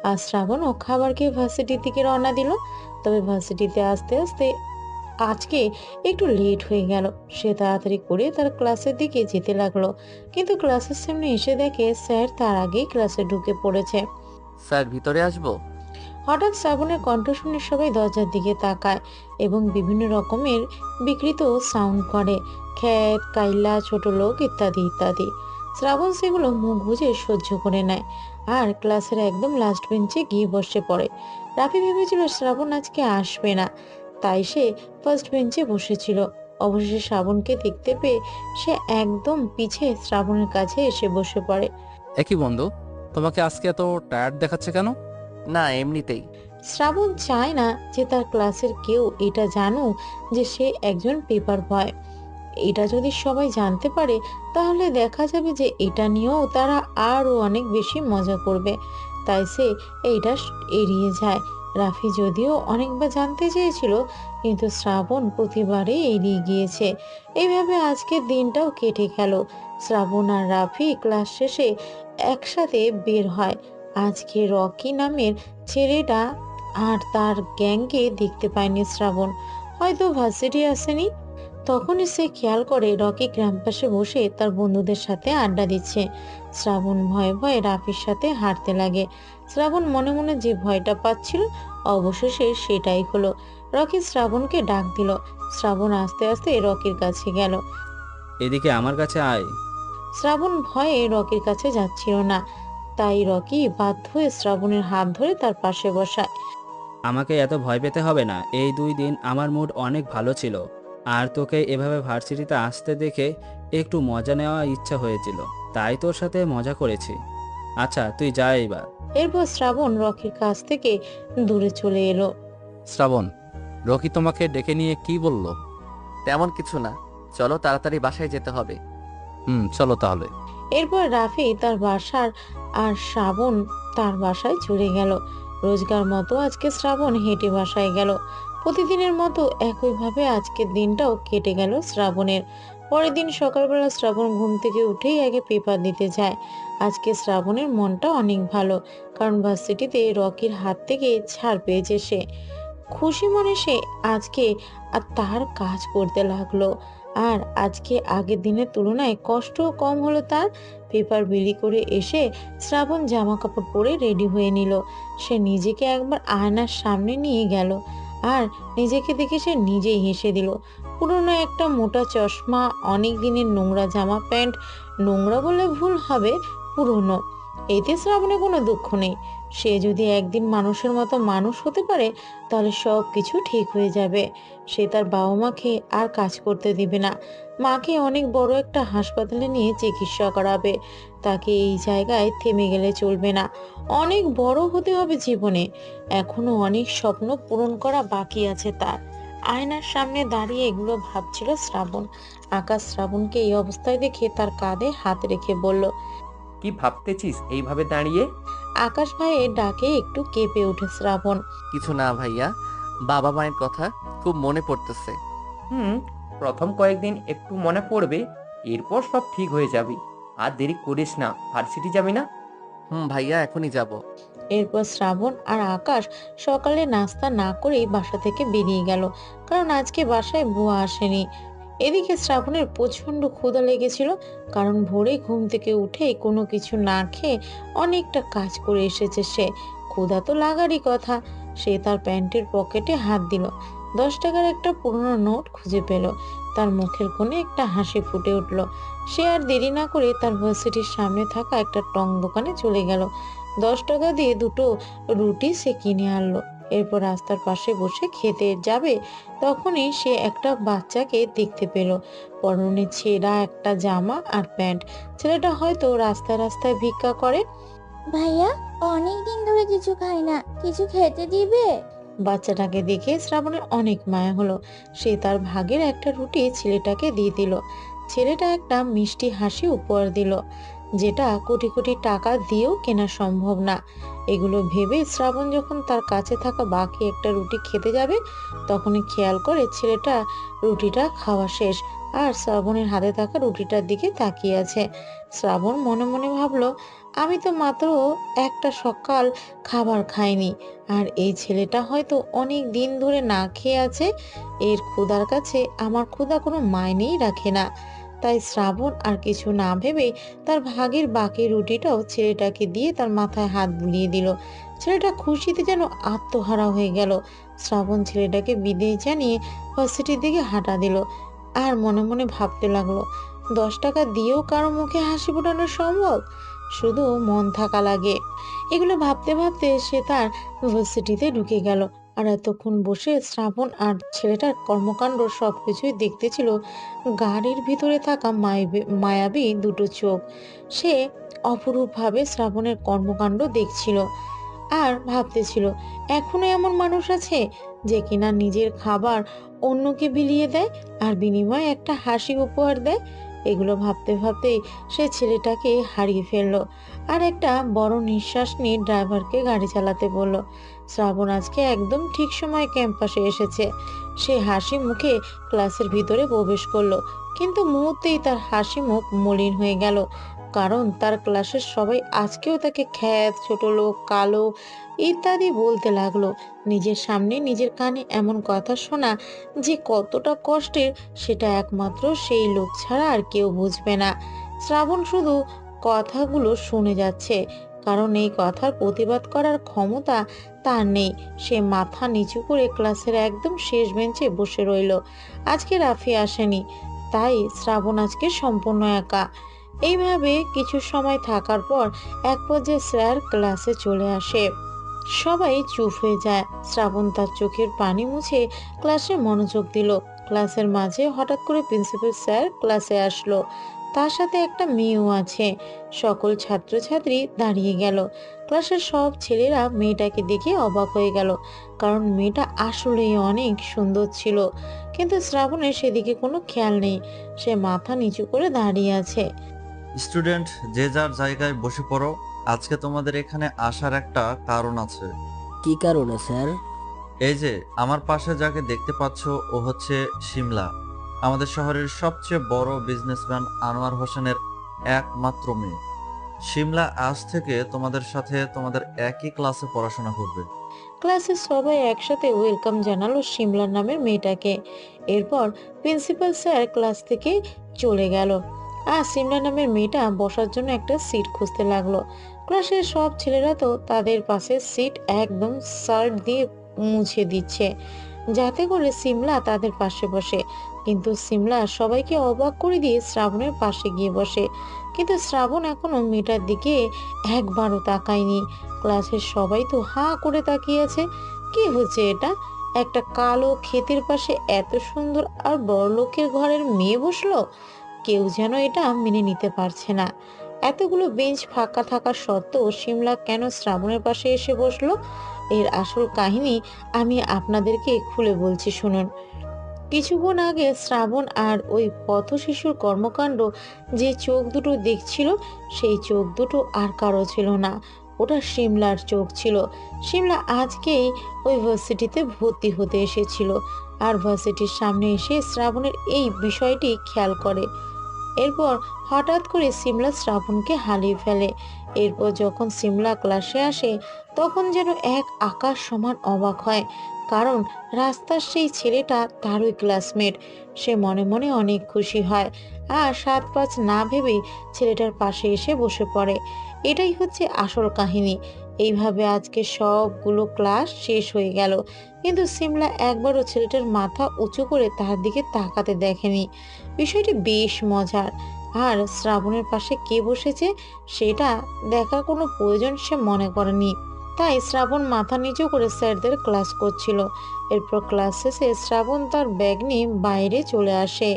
আর শ্রাবণও খাবার খেয়ে ভার্সিটির দিকে রওনা দিল। তবে ভার্সিটিতে আসতে আসতে আজকে একটু লেট হয়ে গেল। সে তাড়াতাড়ি করে তার ক্লাসের দিকে যেতে লাগলো, কিন্তু ক্লাসের সামনে এসে দেখে স্যার তার আগেই ক্লাসে ঢুকে পড়েছে। স্যার, ভিতরে আসবো? হঠাৎ শ্রাবণের কণ্ঠ শুনে সবাই দরজার দিকে তাকায় এবং বিভিন্ন রকমের বিকৃত সাউন্ড করে, খ্যাত, কাইল্লা, ছোট লোক ইত্যাদি ইত্যাদি। শ্রাবণ সেগুলো মুখ বুজে সহ্য করে নেয়। আর ক্লাসের একদম লাস্ট বেঞ্চে গিয়ে বসে পড়ে। রাফি ভেবেছিল শ্রাবণ আজকে আসবে না, তাই সে ফার্স্ট বেঞ্চে বসেছিল। অবশেষে শ্রাবণকে দেখতে পেয়ে সে একদম পিছে শ্রাবণের কাছে এসে বসে পড়ে। একই বন্ধু, তোমাকে আজকে এত টায়ার্ড দেখাচ্ছে কেন? না, এমনিতেই। শ্রাবণ চায় না যে তার ক্লাসের কেউ এটা জানুক যে সে একজন পেপার বয়। এটা যদি সবাই জানতে পারে তাহলে দেখা যাবে যে এটা নিয়েও তারা আরও অনেক বেশি মজা করবে, তাই সে এইটা এড়িয়ে যায়। রাফি যদিও অনেকবার জানতে চেয়েছিল, কিন্তু শ্রাবণ প্রতিবারই এড়িয়ে গিয়েছে। এইভাবে আজকের দিনটাও কেটে গেল। শ্রাবণ আর রাফি ক্লাস শেষে একসাথে বের হয়। আজকে রকি নামের ছেলেটা আর তার গ্যাংকে দেখতে পায়নি শ্রাবণ, হয়তো ভার্সিটি আসেনি। তখনই সে খেয়াল করে রকি ক্যাম্পাসে বসে তার বন্ধুদের সাথে আড্ডা দিচ্ছে। শ্রাবণ ভয়ে ভয়ে রাফির সাথে হাঁটতে লাগে। শ্রাবণ মনে মনে যে ভয়টা পাচ্ছিল অবশেষে সেটাই হলো। রকি শ্রাবণকে ডাক দিল। শ্রাবণ আস্তে আস্তে রকির কাছে গেল। এদিকে আমার কাছে আয়। শ্রাবণ ভয়ে রকির কাছে যাচ্ছিল না, তাই রকি বাধ্য হয়ে শ্রাবণের হাত ধরে তার পাশে বসায়। আমাকে এত ভয় পেতে হবে না। এই 2 দিন আমার মুড অনেক ভালো ছিল, আর তোকে এভাবে ভার্সিটিতে আসতে দেখে একটু মজা নেওয়ার ইচ্ছা হয়েছিল, তাই তোর সাথে মজা করেছি। আচ্ছা, তুই যা এবার। এরপর শ্রাবণ রকির কাছ থেকে দূরে চলে এলো। শ্রাবণ, রকি তোমাকে ডেকে নিয়ে কি বলল? তেমন কিছু না, চলো তাড়াতাড়ি বাসায় যেতে হবে। চলো তাহলে। এরপর রাফি তার বাসার আর শ্রাবণ তার বাসায় চলে গেল। রোজগার মতো আজকে শ্রাবণ হেঁটে বাসায় গেল। প্রতিদিনের মতো একইভাবে আজকের দিনটাও কেটে গেল শ্রাবণের। পরের দিন সকালবেলা শ্রাবণ ঘুম থেকে উঠেই আগে পেপার দিতে যায়। আজকে শ্রাবণের মনটা অনেক ভালো, কারণ ভার্সিটিতে রকির হাত থেকে ছাড় পেয়েছে সে। খুশি মনে সে আজকে আর তার কাজ করতে লাগলো। আর আজকে আগের দিনের তুলনায় কষ্টও কম হলো তার। পেপার বিলি করে এসে শ্রাবণ জামা কাপড় পরে রেডি হয়ে নিল। সে নিজেকে একবার আয়নার সামনে নিয়ে গেল আর নিজেকে দেখে সে নিজেই হেসে দিল। পুরনো একটা মোটা চশমা, অনেক দিনের নোংরা জামা প্যান্ট, নোংরা বলে ভুল হবে, পুরনো। এতে শ্রাবণের কোনো দুঃখ নেই। সে যদি একদিন মানুষের মতো মানুষ হতে পারে তাহলে সব কিছু ঠিক হয়ে যাবে। সে তার বাবা মাকে আর কাজ করতে দিবে না। মাকে অনেক বড় একটা হাসপাতালে নিয়ে চিকিৎসা করাবে। তাকে এই জায়গায় থেমে গেলে চলবে না, অনেক বড় হতে হবে জীবনে। এখনো অনেক স্বপ্ন পূরণ করা বাকি আছে তার। আয়নার সামনে দাঁড়িয়ে এগুলো ভাবছিল শ্রাবণ। আকাশ শ্রাবণকে এই অবস্থায় দেখে তার কাঁধে হাত রেখে বলল, কি ভাবতেছিস এইভাবে দাঁড়িয়ে? আকাশ ভাইয়ের ডাকে একটু কেঁপে ওঠে শ্রাবণ। কিছু না ভাইয়া, বাবা মায়ের কথা খুব মনে পড়তেছে। প্রথম কয়েকদিন একটু মনে পড়বে, এরপর সব ঠিক হয়ে যাবে। আর দেরি করিস না, ভার্সিটি যাবি না? ভাইয়া, এখনই যাব। এরপর শ্রাবণ আর আকাশ সকালে নাস্তা না করেই বাসা থেকে বেরিয়ে গেল, কারণ আজকে বাসায় বুয়া আসেনি। এদিকে শ্রাবণের প্রচন্ড ক্ষুধা লেগেছিল, কারণ ভোরে ঘুম থেকে উঠে কোনো কিছু না খেয়ে অনেকটা কাজ করে এসেছে সে। ক্ষুধা তো লাগারই কথা। সে তার প্যান্টের পকেটে হাত দিল, 10 টাকার একটা পুরনো নোট খুঁজে পেল। তার মুখের কোণে একটা হাসি ফুটে উঠল। সে আর দেরি না করে তার ভার্সিটির সামনে থাকা একটা টং দোকানে চলে গেল। 10 টাকা দিয়ে 2টো রুটি সে কিনে আনলো। এরপর রাস্তার পাশে বসে খেতে যাবে, তখনই সে একটা বাচ্চাকে দেখতে পেল। পরনে ছেঁড়া একটা জামা আর প্যান্ট। ছেলেটা হয়তো রাস্তায় রাস্তায় ভিক্ষা করে। ভাইয়া, অনেক দিন ধরে কিছু খাই না, কিছু খেতে দিবে? বাচ্চাটাকে দেখে শ্রাবণের অনেক মায়া হলো। সে তার ভাগের একটা রুটি ছেলেটাকে দিয়ে দিল। ছেলেটা একটা মিষ্টি হাসি উপহার দিল, যেটা কোটি কোটি টাকা দিয়েও কেনা সম্ভব না। এগুলো ভেবে শ্রাবণ যখন তার কাছে থাকা বাকি একটা রুটি খেতে যাবে, তখনই খেয়াল করে ছেলেটা রুটিটা খাওয়া শেষ আর শ্রাবণের হাতে থাকা রুটিটার দিকে তাকিয়ে আছে। শ্রাবণ মনে মনে ভাবলো, আমি তো মাত্র একটা সকাল খাবার খাইনি, আর এই ছেলেটা হয়তো অনেক দিন ধরে না খেয়ে আছে। এর ক্ষুধার কাছে আমার ক্ষুধা কোনো মাইনেই রাখে না। তাই শ্রাবণ আর কিছু না ভেবে তার ভাগের বাকি রুটিটাও ছেলেটাকে দিয়ে তার মাথায় হাত বুলিয়ে দিল। ছেলেটা খুশিতে যেন আত্মহারা হয়ে গেল। শ্রাবণ ছেলেটাকে বিদায় জানিয়ে ভার্সিটির দিকে হাঁটা দিল আর মনে মনে ভাবতে লাগলো, 10 টাকা দিয়েও কারো মুখে হাসি ফোটানো সম্ভব? শুধু মন থাকা লাগে। এগুলো ভাবতে ভাবতে সে তার ইউনিভার্সিটিতে ঢুকে গেল। আর এতক্ষণ বসে শ্রাবণ আর ছেলেটার কর্মকাণ্ড সবকিছুই দেখতেছিল গাড়ির ভিতরে থাকা মায়াবী দুটো চোখ। সে অপরূপভাবে শ্রাবণের কর্মকাণ্ড দেখছিল আর ভাবতেছিল এখনো এমন মানুষ আছে যে কিনা নিজের খাবার অন্যকে বিলিয়ে দেয় আর বিনিময়ে একটা হাসি উপহার দেয়। এগুলো ভাবতে ভাবতেই সে ছেলেটাকে হারিয়ে ফেললো আর একটা বড় নিঃশ্বাস নিয়ে ড্রাইভারকে গাড়ি চালাতে বলল। শ্রাবণ আজকে একদম ঠিক সময় ক্যাম্পাসে এসেছে। সে হাসি মুখে ক্লাসের ভিতরে প্রবেশ করলো, কিন্তু মুহূর্তেই তার হাসি মুখ মলিন হয়ে গেল, কারণ তার ক্লাসের সবাই আজকেও তাকে খ্যাত, ছোট লোক, কালো ইত্যাদি বলতে লাগলো। নিজের সামনে নিজের কানে এমন কথা শোনা যে কতটা কষ্টের সেটা একমাত্র সেই লোক ছাড়া আর কেউ বুঝবে না। শ্রাবণ শুধু কথাগুলো শুনে যাচ্ছে, কারণ এই কথার প্রতিবাদ করার ক্ষমতা তার নেই। সে মাথা নিচু করে ক্লাসের একদম শেষ বেঞ্চে বসে রইল। আজকে রাফি আসেনি, তাই শ্রাবণ আজকে সম্পূর্ণ একা। এইভাবে কিছু সময় থাকার পর এক পর্যায়ে স্যার ক্লাসে চলে আসে। সবাই চুপ হয়ে যায়। শ্রাবণ তার চোখের পানি মুছে ক্লাসে মনোযোগ দিল। ক্লাসের মাঝে হঠাৎ করে প্রিন্সিপাল স্যার ক্লাসে আসলো। তার সাথে একটা মেয়েও আছে। সকল ছাত্রছাত্রী দাঁড়িয়ে গেল। ক্লাসের সব ছেলেরা মেয়েটাকে দেখে অবাক হয়ে গেল, কারণ মেয়েটা আসলেই অনেক সুন্দর ছিল। কিন্তু শ্রাবণের সেদিকে কোনো খেয়াল নেই। সে মাথা নিচু করে দাঁড়িয়ে আছে। স্টুডেন্ট, যে যার জায়গায় বসে পড়ো। আজকে তোমাদের এখানে আসার একটা কারণ আছে। কি কারণে স্যার? এই যে আমার পাশে যাকে দেখতে পাচ্ছ, ও হচ্ছে শিমলা, আমাদের শহরের সবচেয়ে বড় বিজনেসম্যান আনোয়ার হোসেনের একমাত্র মেয়ে। শিমলা আজ থেকে তোমাদের সাথে তোমাদের একই ক্লাসে পড়াশোনা করবে। ক্লাসের সবাই একসাথে ওয়েলকাম জানালো শিমলা নামের মেয়েটাকে। এরপর প্রিন্সিপাল স্যার ক্লাস থেকে চলে গেল আর শিমলা নামের মেয়েটা বসার জন্য একটা সিট খুঁজতে লাগলো। ক্লাসের সব ছেলেরা তো তাদের পাশে সিট একদম শার্ট দিয়ে মুছে দিচ্ছে যাতে করে শিমলা তাদের পাশে বসে। কিন্তু শিমলা সবাইকে অবাক করে দিয়ে শ্রাবণের পাশে গিয়ে বসে। কিন্তু শ্রাবণ এখনো মেয়েটার দিকে একবারও তাকায়নি। ক্লাসের সবাই তো হাঁ করে তাকিয়ে আছে। কি হচ্ছে এটা? একটা কালো ক্ষেতের পাশে এত সুন্দর আর বড়লোকের ঘরের মেয়ে বসলো। কেউ যেন এটা মেনে নিতে পারছে না। এতগুলো বেঞ্চ ফাঁকা থাকা সত্ত্বেও শিমলা কেন শ্রাবণের পাশে এসে বসলো? এর আসল কাহিনী আমি আপনাদেরকে খুলে বলছি, শুনুন। কিছুক্ষণ আগে শ্রাবণ আর ওই পথ শিশুর কর্মকাণ্ড যে চোখ দুটো দেখছিল, সেই চোখ দুটো আর কারো ছিল না, ওটা শিমলার চোখ ছিল। শিমলা আজকেই ওই ভার্সিটিতে ভর্তি হতে এসেছিল আর ভার্সিটির সামনে এসে শ্রাবণের এই বিষয়টি খেয়াল করে। এরপর হঠাৎ করে শিমলা শ্রাবণকে হারিয়ে ফেলে। এরপর যখন শিমলা ক্লাসে আসে তখন যেন এক আকাশ সমান অবাক হয়, কারণ রাস্তার সেই ছেলেটা তারই ক্লাসমেট। সে মনে মনে অনেক খুশি হয় আর 7-5 না ভেবে ছেলেটার পাশে এসে বসে পড়ে। এটাই হচ্ছে আসল কাহিনী। এইভাবে আজকে সবগুলো ক্লাস শেষ হয়ে গেল, কিন্তু শিমলা একবারও ছেলেটার মাথা উঁচু করে তার দিকে তাকাতে দেখেনি। বিষয়টি বেশ মজার। আর শ্রাবণের পাশে কে বসেছে সেটা দেখার কোনো প্রয়োজন সে মনে করেনি। তাই শ্রাবণ মাথা নিচু করে স্যারদের ক্লাস করছিল। এরপর ক্লাস শেষে শ্রাবণ তার ব্যাগ নিয়ে বাইরে চলে আসে।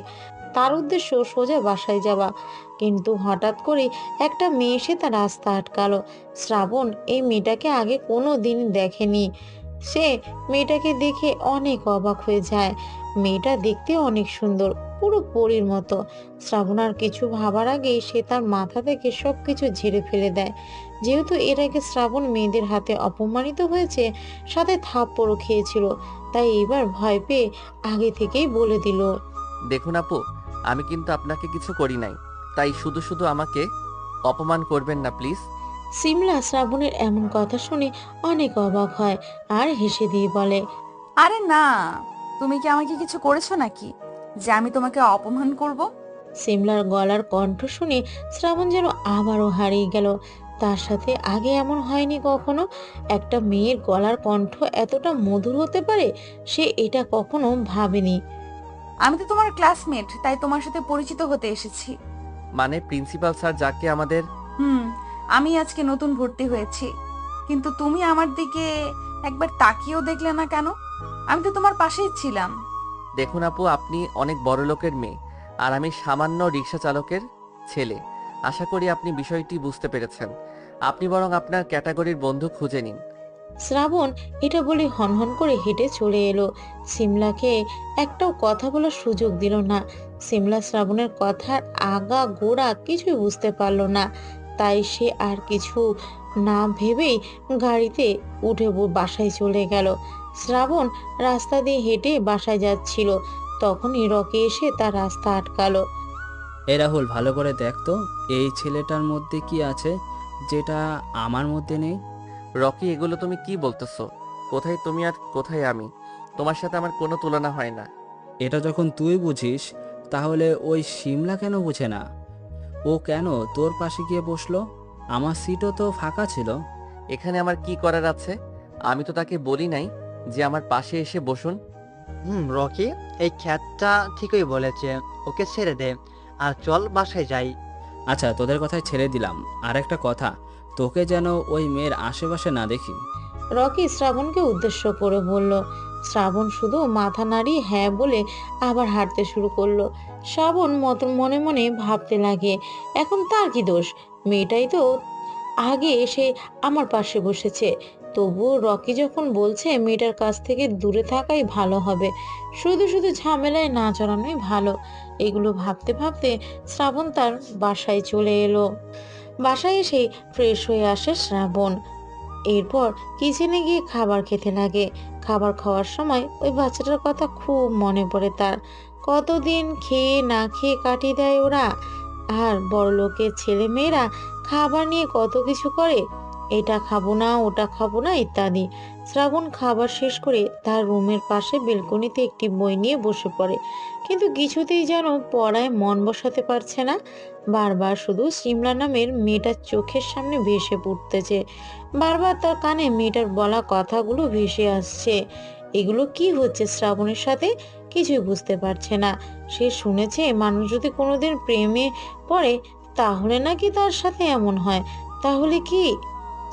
তার উদ্দেশ্য সোজা বাসায় যাওয়া, কিন্তু হঠাৎ করে একটা মেয়ে এসে তার রাস্তা আটকালো। শ্রাবণ এই মেয়েটাকে আগে কোনো দিন দেখেনি। সে মেয়েটাকে দেখে অনেক অবাক হয়ে যায়। মেয়েটা দেখতে অনেক সুন্দর, পুরো পরীর মতো। শ্রাবণ আর কিছু ভাবার আগেই সে তার মাথা থেকে সবকিছু ঝেড়ে ফেলে দেয়। যেহেতু এর আগে শ্রাবণ মেয়েদের হাতে অপমানিত হয়েছে, সাথে থাপ্পড়ও খেয়েছিল, তাই এবার ভয় পেয়ে আগে থেকেই বলে দিল, দেখুন আপু, আমি কিন্তু আপনাকে কিছু করি নাই, তাই শুধু শুধু আমাকে অপমান করবেন না প্লিজ। শিমলা শ্রাবণের এমন কথা শুনে অনেক অবাক হয় আর হেসে দিয়ে বলে, আরে না, তুমি কি আমাকে কিছু করেছো নাকি যে আমি তোমাকে অপমান করব? শিমলার গলার কণ্ঠ শুনে শ্রাবণ যেন আবারও হারিয়ে গেল। তার সাথে আগে এমন হয়নি কখনো। একটা মেয়ের গলার কণ্ঠ এতটা মধুর হতে পারে, সে এটা কখনো ভাবেনি। আমি তো তোমার ক্লাসমেট, তাই তোমার সাথে পরিচিত হতে এসেছি। মানে প্রিন্সিপাল স্যার যাকে আমাদের... আমি আজকে নতুন ভর্তি হয়েছি, কিন্তু তুমি আমার দিকে একবার তাকিয়েও দেখলে না কেন? আমি তো তোমার পাশেই ছিলাম। দেখুন আপু, আপনি অনেক বড় লোকের মেয়ে আর আমি সামান্য রিক্সা চালকের ছেলে। আশা করি আপনি বিষয়টি বুঝতে পেরেছেন। আপনি বরং আপনার ক্যাটাগরির বন্ধু খুঁজে নিন। শ্রাবণ এটা বলে হনহন করে হেঁটে চলে এলো। সিমলাকে একটাও কথা বলার সুযোগ দিল না। সিমলা শ্রাবণের কথার আগা গোড়া কিছুই বুঝতে পারলো না। তাই সে আর কিছু না ভেবেই গাড়িতে উঠে বাসায় চলে গেল। শ্রাবণ রাস্তা দিয়ে হেঁটে বাসায় যাচ্ছিল, তখনই রকি এসে তার রাস্তা আটকালো। এ রাহুল, ভালো করে দেখ তো এই ছেলেটার মধ্যে কি আছে যেটা আমার মধ্যে নেই। রকি, এগুলো তুমি কি বলতেছো? কোথায় তুমি আর কোথায় আমি? তোমার সাথে আমার কোনো তুলনা হয় না। এটা যখন তুই বুঝিস তাহলে ওই শিমলা কেন বুঝে না? ও কেন তোর পাশে গিয়ে বসলো? আমার সিটও তো ফাঁকা ছিল। এখানে আমার কি করার আছে? আমি তো তাকে বলি নাই যে আমার পাশে এসে বসুন। রকি, এই খ্যাতটা ঠিকই বলেছে, ওকে ছেড়ে দে আর চল বাসায় যাই। আচ্ছা, তোদের কথায় ছেড়ে দিলাম। আর একটা কথা, তোকে যেন ওই মেয়ের আশেপাশে না দেখি। রকি শ্রাবণকে উদ্দেশ্য করে বলল। শ্রাবণ শুধু মাথা নাড়িয়ে হ্যাঁ বলে আবার হাঁটতে শুরু করলো। শ্রাবণ মনে মনে ভাবতে লাগে, এখন তার কি দোষ? মেয়েটাই তো আগে এসে আমার পাশে বসেছে। তবুও রকি যখন বলছে মেয়েটার কাছ থেকে দূরে থাকাই ভালো হবে, শুধু শুধু ঝামেলায় না জড়ানোই ভালো। এগুলো ভাবতে ভাবতে শ্রাবণ তার বাসায় চলে এলো। বাসায় এসে ফ্রেশ হয়ে আসে শ্রাবণ। এরপর কিচেনে গিয়ে খাবার খেতে লাগে। খাবার খাওয়ার সময় ওই বাচ্চাটার কথা খুব মনে পড়ে তার। কতদিন খেয়ে না খেয়ে কাটিয়ে দেয় ওরা। আর বড় লোকের ছেলে মেয়েরা খাবার নিয়ে কত কিছু করে, এটা খাবো না ওটা খাবো না ইত্যাদি। শ্রাবণ খাবার শেষ করে তার রুমের পাশে বেলকনিতে একটি বই নিয়ে বসে পড়ে, কিন্তু কিছুতেই যেন পড়ায় মন বসাতে পারছে না। বারবার শুধু সিমলা নামের মেয়েটার চোখের সামনে ভেসে পড়তেছে। বারবার তার কানে মেয়েটার বলা কথাগুলো ভেসে আসছে। এগুলো কি হচ্ছে শ্রাবণের সাথে, কিছুই বুঝতে পারছে না। সে শুনেছে মানুষ যদি কোনোদিন প্রেমে পড়ে তাহলে নাকি তার সাথে এমন হয়। তাহলে কি?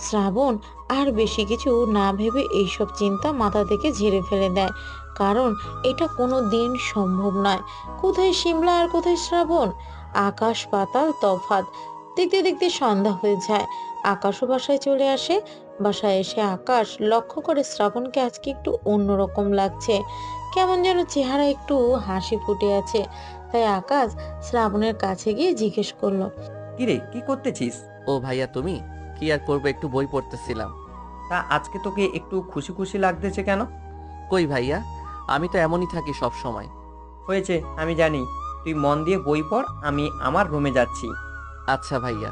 শ্রাবণ আর বেশি কিছু না ভেবে এইসব চিন্তা মাথা থেকে ঝেড়ে ফেলে দেয়, কারণ এটা কোনো দিন সম্ভব নয়। কোথায় সিমলা আর কোথায় শ্রাবণ? আকাশ পাতাল তফাৎ। দেখতে দেখতে সন্ধ্যা হয়ে যায়। আকাশও বাসায় চলে আসে। বাসায় এসে আকাশ লক্ষ্য করে শ্রাবণকে আজকে একটু অন্যরকম লাগছে, কেমন যেন চেহারা একটু হাসি ফুটে আছে। তাই আকাশ শ্রাবণের কাছে গিয়ে জিজ্ঞেস করলো, কিরে, কি করতেছিস? ও ভাইয়া, তুমি? কি আর করবো, একটু বই পড়তেছিলাম। তা আজকে তোকে একটু খুশি খুশি লাগতেছে কেন? কই ভাইয়া, আমি তো এমনই থাকি সব সময়। হয়েছে, আমি জানি। তুই মন দিয়ে বই পড়, আমি আমার রুমে যাচ্ছি। আচ্ছা ভাইয়া।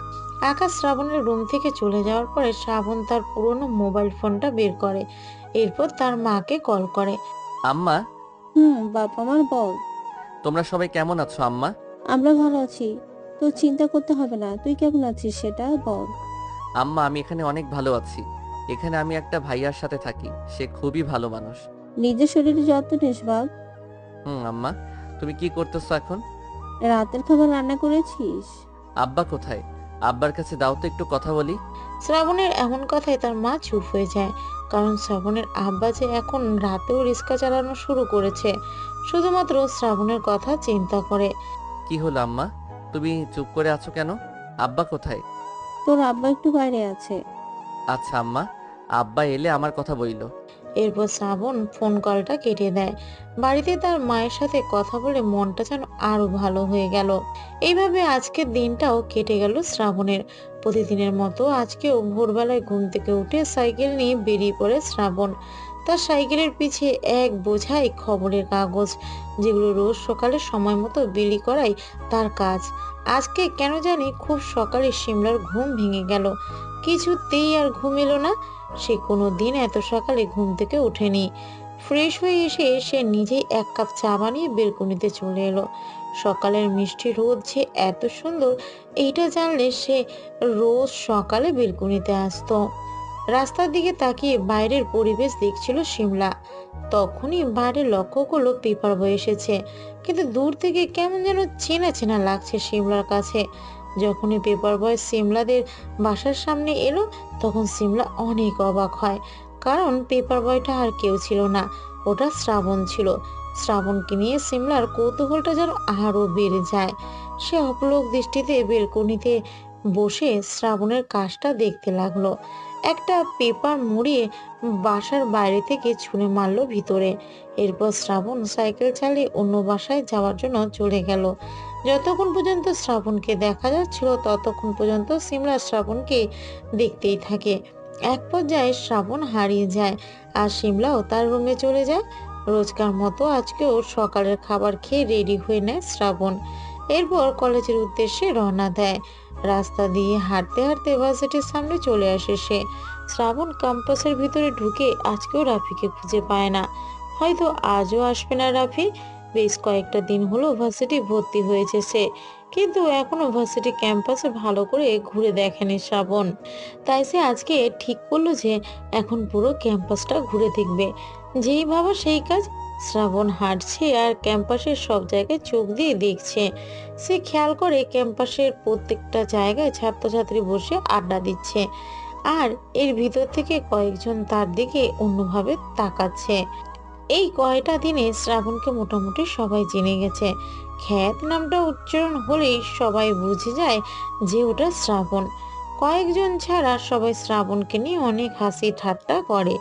আকাশ শ্রাবণের রুম থেকে চলে যাওয়ার পরে শ্রাবণ তার পুরনো মোবাইল ফোনটা বের করে। এরপর তার মাকে কল করে। আম্মা। বাবা আমার বল। তোমরা সবাই কেমন আছো আম্মা? আমরা ভালো আছি, তো চিন্তা করতে হবে না। তুই কেমন আছিস সেটা বল। আম্মা, আমি এখানে অনেক ভালো আছি। এখানে আমি একটা ভাইয়ার সাথে থাকি, সে খুবই ভালো মানুষ। নিজের শরীরে যত্ন নিস বাপ। আম্মা, তুমি কি করতেছো এখন? রাতের খাবার রান্না করেছিস? আব্বা কোথায়? আব্বার কাছে দাও তো, একটু কথা বলি। শ্রাবণের এমন কথায় তার মা চুপ হয়ে যায়, কারণ শ্রাবণের আব্বা যে এখন রাতেও রিক্সা চালানো শুরু করেছে, শুধুমাত্র শ্রাবণের কথা চিন্তা করে। কি হলো আম্মা, তুমি চুপ করে আছো কেন? আব্বা কোথায়? তোর আব্বা একটু বাইরে আছে। আচ্ছা আম্মা, আব্বা এলে আমার কথা বইলো। এরপর শ্রাবণ ফোন কলটা কেটে দেয়। বাড়িতে তার মায়ের সাথে কথা বলে মনটা যেন আরো ভালো হয়ে গেল। এইভাবে আজকের দিনটাও কেটে গেল শ্রাবণের। প্রতিদিনের মতো আজকেও ভোরবেলায় ঘুম থেকে উঠে সাইকেল নিয়ে বেরিয়ে পড়ে শ্রাবণ। তার সাইকেলের পিছে এক বোঝাই খবরের কাগজ, যেগুলো রোজ সকালে সময় মতো বিলি করাই তার কাজ। আজকে কেন জানি খুব সকালে সিমলার ঘুম ভেঙে গেল। কিছুতেই আর ঘুম এলো না। সে কোনো দিন এত সকালে ঘুম থেকে ওঠেনি। ফ্রেশ হয়ে এসে সে নিজেই এক কাপ চা বানিয়ে বেলকনিতে চলে এলো। সকালের মিষ্টি রোদ যে এত সুন্দর, এইটা জানলে সে রোজ সকালে বেলকনিতে আসতো। রাস্তার দিকে তাকিয়ে বাইরের পরিবেশ দেখছিল সিমলা। তখনই বাইরে লক্ষ্য করলো পেপার বয় এসেছে, কিন্তু দূর থেকে কেমন যেন চেনা চেনা লাগছে সিমলার কাছে। যখনই পেপার বয় সিমলাদের বাসার সামনে এলো তখন সিমলা অনেক অবাক হয়, কারণ পেপার বয়টা আর কেউ ছিল না, ওটা শ্রাবণ ছিল। শ্রাবণকে নিয়ে সিমলার কৌতূহলটা যেন আরো বেড়ে যায়। সে অপলক দৃষ্টিতে বেলকনিতে বসে শ্রাবণের কাজটা দেখতে লাগলো। একটা পেপার মুড়িয়ে বাসার বাইরে থেকে ছুঁড়ে মারলো ভিতরে। এরপর শ্রাবণ সাইকেল চালিয়ে অন্য বাসায় যাওয়ার জন্য চলে গেল। যতক্ষণ পর্যন্ত শ্রাবণকে দেখা যাচ্ছিল ততক্ষণ পর্যন্ত সিমলা শ্রাবণকে দেখতেই থাকে। এক পর্যায়ে শ্রাবণ হারিয়ে যায় আর সিমলাও তার রুমে চলে যায়। রোজকার মতো আজকেও সকালের খাবার খেয়ে রেডি হয়ে নেয় শ্রাবণ। এরপর কলেজের উদ্দেশ্যে রওনা দেয়। রাস্তা দিয়ে হাঁটতে হাঁটতে ভার্সিটির সামনে চলে আসে সে। শ্রাবণ ক্যাম্পাসের ভিতরে ঢুকে আজকেও রাফিকে খুঁজে পায় না। হয়তো আজও আসবে না রাফি। বেশ কয়েকটা দিন হলো ভার্সিটি ভর্তি হয়েছে সে, কিন্তু এখনো ভার্সিটি ক্যাম্পাসে ভালো করে ঘুরে দেখেনি শ্রাবণ। তাই সে আজকে ঠিক করলো যে এখন পুরো ক্যাম্পাসটা ঘুরে দেখবে। যেই ভাবা সেই কাজ। শ্রাবণ হাঁটছে আর ক্যাম্পাসের সব জায়গায় চোখ দিয়ে দেখছে। সে খেয়াল করে ক্যাম্পাসের প্রত্যেকটা জায়গায় ছাত্রছাত্রী বসে আড্ডা দিচ্ছে, আর এর ভিতর থেকে কয়েকজন তার দিকে অন্যভাবে তাকাচ্ছে। এই কয়টা দিনে শ্রাবণকে মোটামুটি সবাই চিনে গেছে। খ্যাত নামটা উচ্চারণ হলেই সবাই বুঝে যায় যে ওটা শ্রাবণ। কয়েকজন ছাড়া সবাই শ্রাবণকে নিয়ে অনেক হাসি ঠাট্টা করে।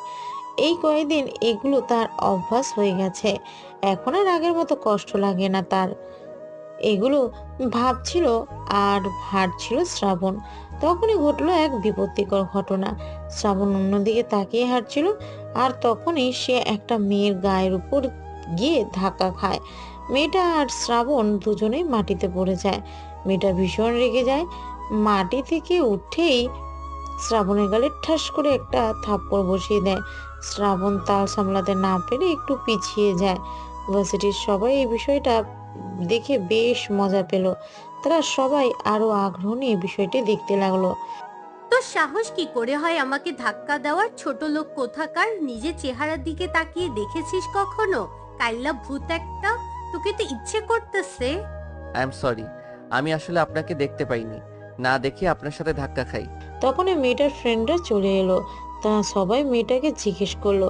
এই কয়েকদিন এগুলো তার অভ্যাস হয়ে গেছে। এখন আর আগের মতো কষ্ট লাগে না তার। এগুলো ভাবছিল আর হাঁটছিল শ্রাবণ। তখনই ঘটলো এক বিপত্তিকর ঘটনা। শ্রাবণ অন্যদিকে তাকিয়ে হাঁটছিল, আর তখনই সে একটা মেয়ের গায়ের উপর গিয়ে ধাক্কা খায়। মেয়েটা আর শ্রাবণ দুজনেই মাটিতে পড়ে যায়। মেয়েটা ভীষণ রেগে যায়। মাটি থেকে উঠেই শ্রাবণের গালে ঠাস করে একটা থাপ্পড় বসিয়ে দেয়। শ্রাবণ তাল সামলাতে না পেরে একটু পিছিয়ে যায়। ভার্সিটির সবাই এই বিষয়টা দেখে বেশ মজা পেল। তারা সবাই আরো আগ্রহ নিয়ে বিষয়টি দেখতে লাগলো। তোর সাহস কি করে হয় আমাকে ধাক্কা দেওয়ার? ছোট লোক কোথাকার, নিজের চেহারার দিকে তাকিয়ে দেখেছিস কখনো? কাইল্লা ভূত একটা, তোকে তো ইচ্ছে করতেছে। আই এম সরি, আমি আসলে আপনাকে দেখতে পাইনি, না দেখে আপনার সাথে ধাক্কা খাই। তখন এই মেয়েটার ফ্রেন্ডরা চলে এলো। তারা সবাই মেয়েটাকে জিজ্ঞেস করলো,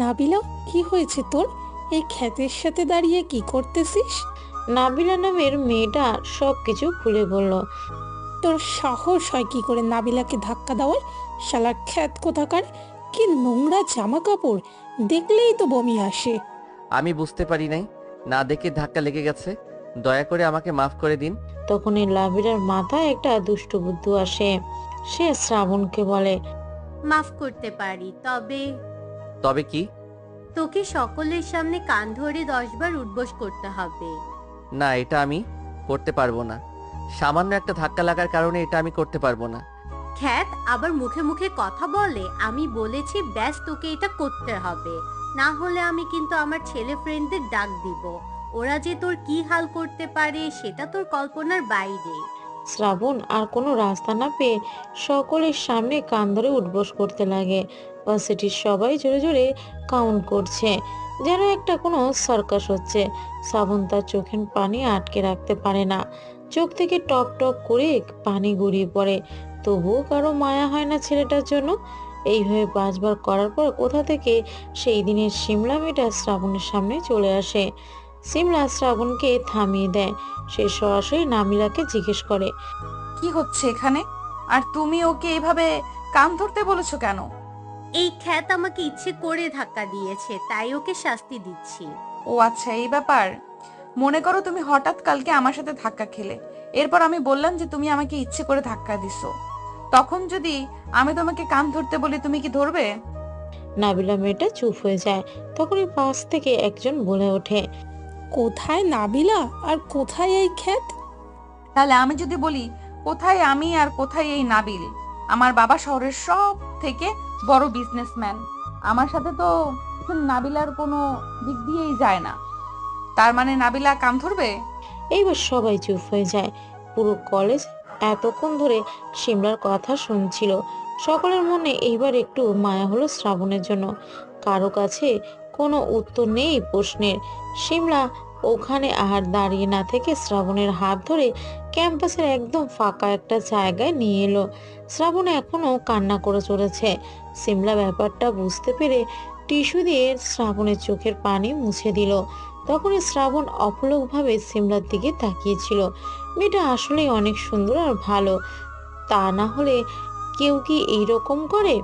নাবিলা কি হয়েছে তোর? এই খ্যাতের সাথে দাঁড়িয়ে কি করতেছিস? নাবিলা নামের মেয়েটা সবকিছু খুলে বলল। তোর সাহস হয় কি করে নাবিলাকে ধাক্কা দেওয়ার? শালার খ্যাত কোথাকার, কি নোংরা জামা কাপড়, দেখলেই তো বমি আসে। আমি বুঝতে পারি নাই, না দেখে ধাক্কা লেগে গেছে, দয়া করে আমাকে মাফ করে দিন। তখন এই লাবিরার মাথায় একটা দুষ্ট বুদ্ধি আসে। সে শ্রাবণকে বলে, মাফ করতে পারি, তবে তবে কি? তোকে সকলের সামনে কান ধরে 10 বার উঠবোস করতে হবে। না, এটা আমি করতে পারবো না। সামান্য একটা ধাক্কা লাগার কারণে এটা আমি করতে পারবো না। খ্যাত আবার মুখে মুখে কথা বলে। আমি বলেছি ব্যাস তোকে এটা করতে হবে, না হলে আমি কিন্তু আমার ছেলে ফ্রেন্ডদের ডাক দিব। ওরা যে তোর কি হাল করতে পারে সেটা তোর কল্পনার বাইরে। শ্রাবণ আর কোনো রাস্তা না পেয়ে সকলের সামনে কান ধরে উঠবোস করতে লাগে। ভার্সিটির সবাই জোরে জোরে কাউন্ট করছে, যেন একটা কোনো সার্কাস হচ্ছে। শ্রাবণ তার চোখের পানি আটকে রাখতে পারে না। চোখ থেকে টপ টপ করে পানি গড়িয়ে পড়ে। তবুও কারো মায়া হয় না ছেলেটার জন্য। এইভাবে 5 বার করার পর কোথা থেকে সেই দিনের সিমলা মেয়েটা শ্রাবণের সামনে চলে আসে। সিমলা শ্রাবণকে থামিয়ে দেয়। সে সরাসরি নামিলাকে জিজ্ঞেস করে, কি হচ্ছে এখানে? আর তুমি ওকে এভাবে কান ধরতে বলেছো কেন? এই খ্যাত আমাকে ইচ্ছে করে ধাক্কা দিয়েছে, তাই ওকে শাস্তি দিচ্ছি। ও আচ্ছা, এই ব্যাপার। মনে করো তুমি হঠাৎ কালকে আমার সাথে ধাক্কা খেলে, এরপর আমি বললাম যে তুমি আমাকে ইচ্ছে করে ধাক্কা দিছো, তখন যদি আমি তোমাকে কান ধরতে বলি তুমি কি ধরবে? নাবিলা মেয়েটা চুপ হয়ে যায়। তখনই পাশ থেকে একজন বলে ওঠে, কোথায় নাবিলা আর কোথায় এই খ্যাত? তাহলে আমি যদি বলি কোথায় আমি আর কোথায় এই নাবিল? আমার বাবা শহরের সব থেকে বড় বিজনেসম্যান, আমার সাথে তো নাবিলার কোনো দিক দিয়েই যায় না, তার মানে নাবিলা কান ধরবে? এইবার সবাই চুপ হয়ে যায়। পুরো কলেজ এতক্ষণ ধরে সিমলার কথা শুনছিল। সকলের মনে এইবার একটু মায়া হলো শ্রাবণের জন্য। কারো কাছে কোনো উত্তর নেই প্রশ্নের। সিমলা ওখানে আর দাঁড়িয়ে না থেকে শ্রাবণের হাত ধরে ক্যাম্পাসের একদম ফাঁকা একটা জায়গায় নিয়ে এলো। শ্রাবণ এখনো কান্না করে চলেছে। সিমলা ব্যাপারটা বুঝতে পেরে টিস্যু দিয়ে শ্রাবণের চোখের পানি মুছে দিল। তখনই শ্রাবণ অপলকভাবে সিমলার দিকে তাকিয়েছিল। মেয়েটা আসলেই অনেক সুন্দর আর ভালো, তা না হলে কেউ কি এইরকম করে?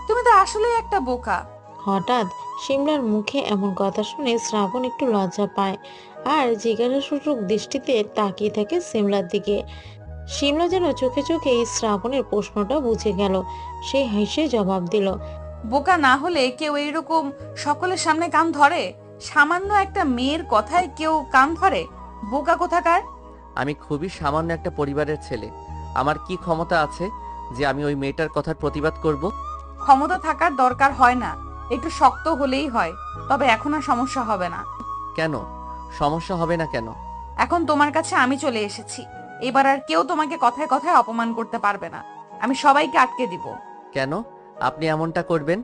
তুমি তো আসলেই একটা বোকা। হঠাৎ সিমলার মুখে এমন কথা শুনে শ্রাবণ একটু লজ্জা পায় আর জিজ্ঞাসাসূচক দৃষ্টিতে তাকিয়ে থাকে সিমলার দিকে। সিমলা যেন চোখে চোখে শ্রাবণের প্রশ্নটা বুঝে গেল। সে হেসে জবাব দিল, বোকা না হলে কেউ এইরকম সকলের সামনে কান ধরে? সামান্য একটা মেয়ের কথায় কেউ কান ধরে? বোকা কোথাকার। আমি খুবই সামান্য একটা পরিবারের ছেলে। আমার কি ক্ষমতা আছে যে আমি ওই মেয়েটার কথার প্রতিবাদ করব? ক্ষমতা থাকার দরকার হয় না, একটু শক্ত হলেই হয়। তবে এখন আর সমস্যা হবে না। কেন সমস্যা হবে না কেন? এখন তোমার কাছে আমি চলে এসেছি, এবার আর কেউ তোমাকে কথায় কথায় অপমান করতে পারবে না। আমি সবাইকে আটকে দিব। কেন আপনি এমনটা করবেন?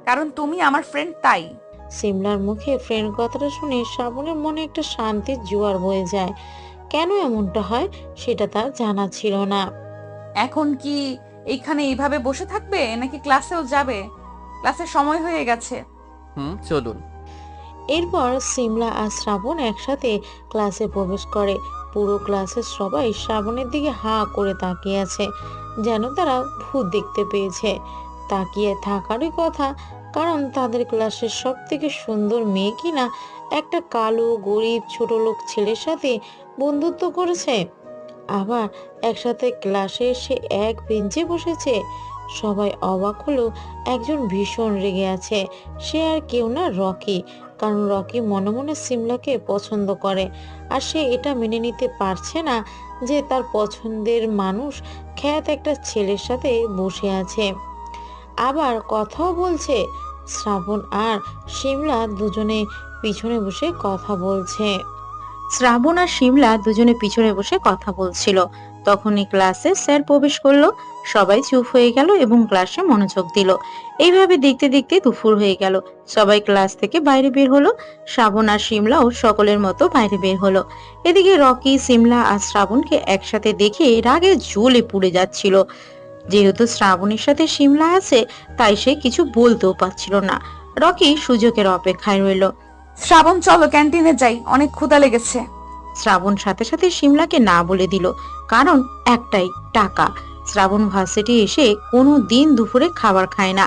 কারণ তুমি আমার ফ্রেন্ড, তাই। সিমলার মুখে ফ্রেন্ড কথাটা শুনে শ্রাবণের মনে একটা শান্তির জোয়ার বয়ে যায়। কেন এমনটা হয় সেটা তার জানা ছিল না। এখন কি এইখানে এইভাবে বসে থাকবে নাকি ক্লাসেও যাবে? ক্লাসের সময় হয়ে গেছে। চলুন। এরপর সিমলা আর শ্রাবণ একসাথে ক্লাসে প্রবেশ করে। পুরো ক্লাসের সবাই শ্রাবণের দিকে হাঁ করে তাকিয়ে আছে, যেন তারা ভূত দেখতে পেয়েছে। তাকিয়ে থাকারই কথা, কারণ তাদের ক্লাসের সব থেকে সুন্দর মেয়ে কিনা একটা কালো গরিব ছোট লোক ছেলের সাথে বন্ধুত্ব করেছে, আবার একসাথে ক্লাসে এসে এক বেঞ্চে বসেছে। সবাই অবাক হলো। একজন ভীষণ রেগে আছে, সে আর কেউ না, রকি। কারণ রকি মনে মনে সিমলাকে পছন্দ করে, আর সে এটা মেনে নিতে পারছে না যে তার পছন্দের মানুষ খ্যাত একটা ছেলের সাথে বসে আছে, আবার কথাও বলছে। শ্রাবণ আর সিমলা দুজনে পিছনে বসে কথা বলছে। শ্রাবণ আর সিমলা দুজনে পিছনে বসে কথা বলছিল। তখনই ক্লাসে স্যার প্রবেশ করলো। সবাই চুপ হয়ে গেল এবং ক্লাসে মনোযোগ দিল। এইভাবে দেখতে দেখতে দুপুর হয়ে গেল। সবাই ক্লাস থেকে বাইরে বের হলো। শ্রাবণ আর সিমলাও সকলের মতো বাইরে বের হলো। এদিকে রকি সিমলা আর শ্রাবণকে একসাথে দেখে রাগে জ্বলে পুড়ে যাচ্ছিল। যেহেতু শ্রাবণের সাথে সিমলা আছে, তাই সে কিছু বলতেও পারছিল না। রকি সুযোগের অপেক্ষায় রইল। শ্রাবণ চলো ক্যান্টিনে যাই, অনেক ক্ষুধা লেগেছে। শ্রাবণ সাথে সাথে সিমলাকে না বলে দিল, কারণ একটাই, টাকা। শ্রাবণ ভার্সিটি এসে কোনো দিন দুপুরে খাবার খায় না।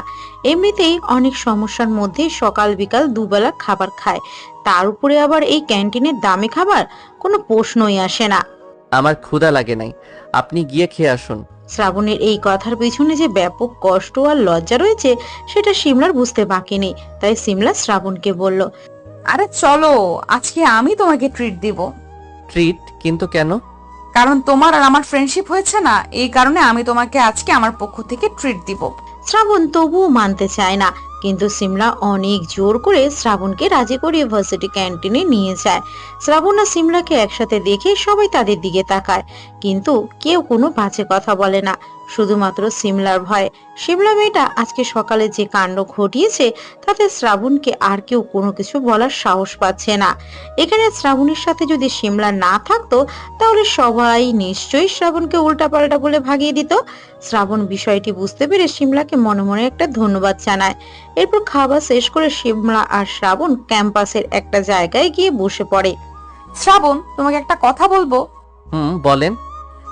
এমনিতেই অনেক সমস্যার মধ্যে সকাল বিকাল দুবেলা খাবার খায়, তার উপরে আবার এই ক্যান্টিনের দামি খাবার, কোনো প্রশ্নই আসে না। আমার ক্ষুধা লাগে নাই, আপনি গিয়ে খেয়ে আসুন। শ্রাবণের এই কথার পিছনে যে ব্যাপক কষ্ট আর লজ্জা রয়েছে সেটা সিমলার বুঝতে বাকি নেই। তাই সিমলা শ্রাবণকে বলল, আরে চলো, আজকে আমি তোমাকে ট্রিট দিব। ট্রিট? কিন্তু কেন? কারণ তোমার আর আমার ফ্রেন্ডশিপ হয়েছে না, এই কারণে আমি তোমাকে আজকে আমার পক্ষ থেকে ট্রিট দিব। শ্রাবণ তবুও মানতে চায় না, কিন্তু সিমলা অনেক জোর করে শ্রাবণকে রাজি করিয়ে ভার্সিটি ক্যান্টিনে নিয়ে যায়। শ্রাবণ আর সিমলাকে একসাথে দেখে সবাই তাদের দিকে তাকায়, কিন্তু কেউ কোনো বাজে কথা বলে না, শুধুমাত্র সিমলার ভয়। সিমলা মেয়েটা আজকে সকালে যে কাণ্ড ঘটিয়েছে তাতে শ্রাবণকে আর কেউ কোনো কিছু বলার সাহস পাচ্ছে না। এখানে শ্রাবণের সাথে যদি সিমলা না থাকতো তাহলে সবাই নিশ্চয়ই শ্রাবণকে উল্টাপাল্টা বলে ভাগিয়ে দিত। শ্রাবণ বিষয়টি বুঝতে পেরে সিমলাকে মনে মনে একটা ধন্যবাদ জানায়। এরপর খাবার শেষ করে সিমলা আর শ্রাবণ ক্যাম্পাসের একটা জায়গায় গিয়ে বসে পড়ে। শ্রাবণ, তোমাকে একটা কথা বলবো। বলেন।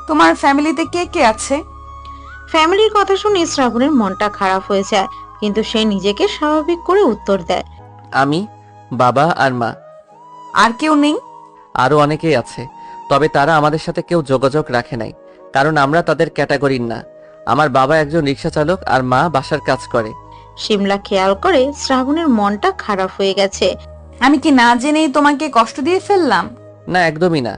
তোমার ফ্যামিলিতে কে কে আছে? ফ্যামিলির কথা শুনে শ্রাবণের মনটা খারাপ হয়ে যায়, কিন্তু সে নিজেকে স্বাভাবিক করে উত্তর দেয়, আমি, বাবা আর মা। আর কেউ নেই? আরো অনেকেই আছে, তবে তারা আমাদের সাথে কেউ যোগাযোগ রাখে নাই, কারণ আমরা তাদের ক্যাটাগরির না। আমার বাবা একজন রিক্সা চালক আর মা বাসার কাজ করে। সিমলা খেয়াল করে শ্রাবণের মনটা খারাপ হয়ে গেছে। আমি কি না জেনেই তোমাকে কষ্ট দিয়ে ফেললাম? না, একদমই না,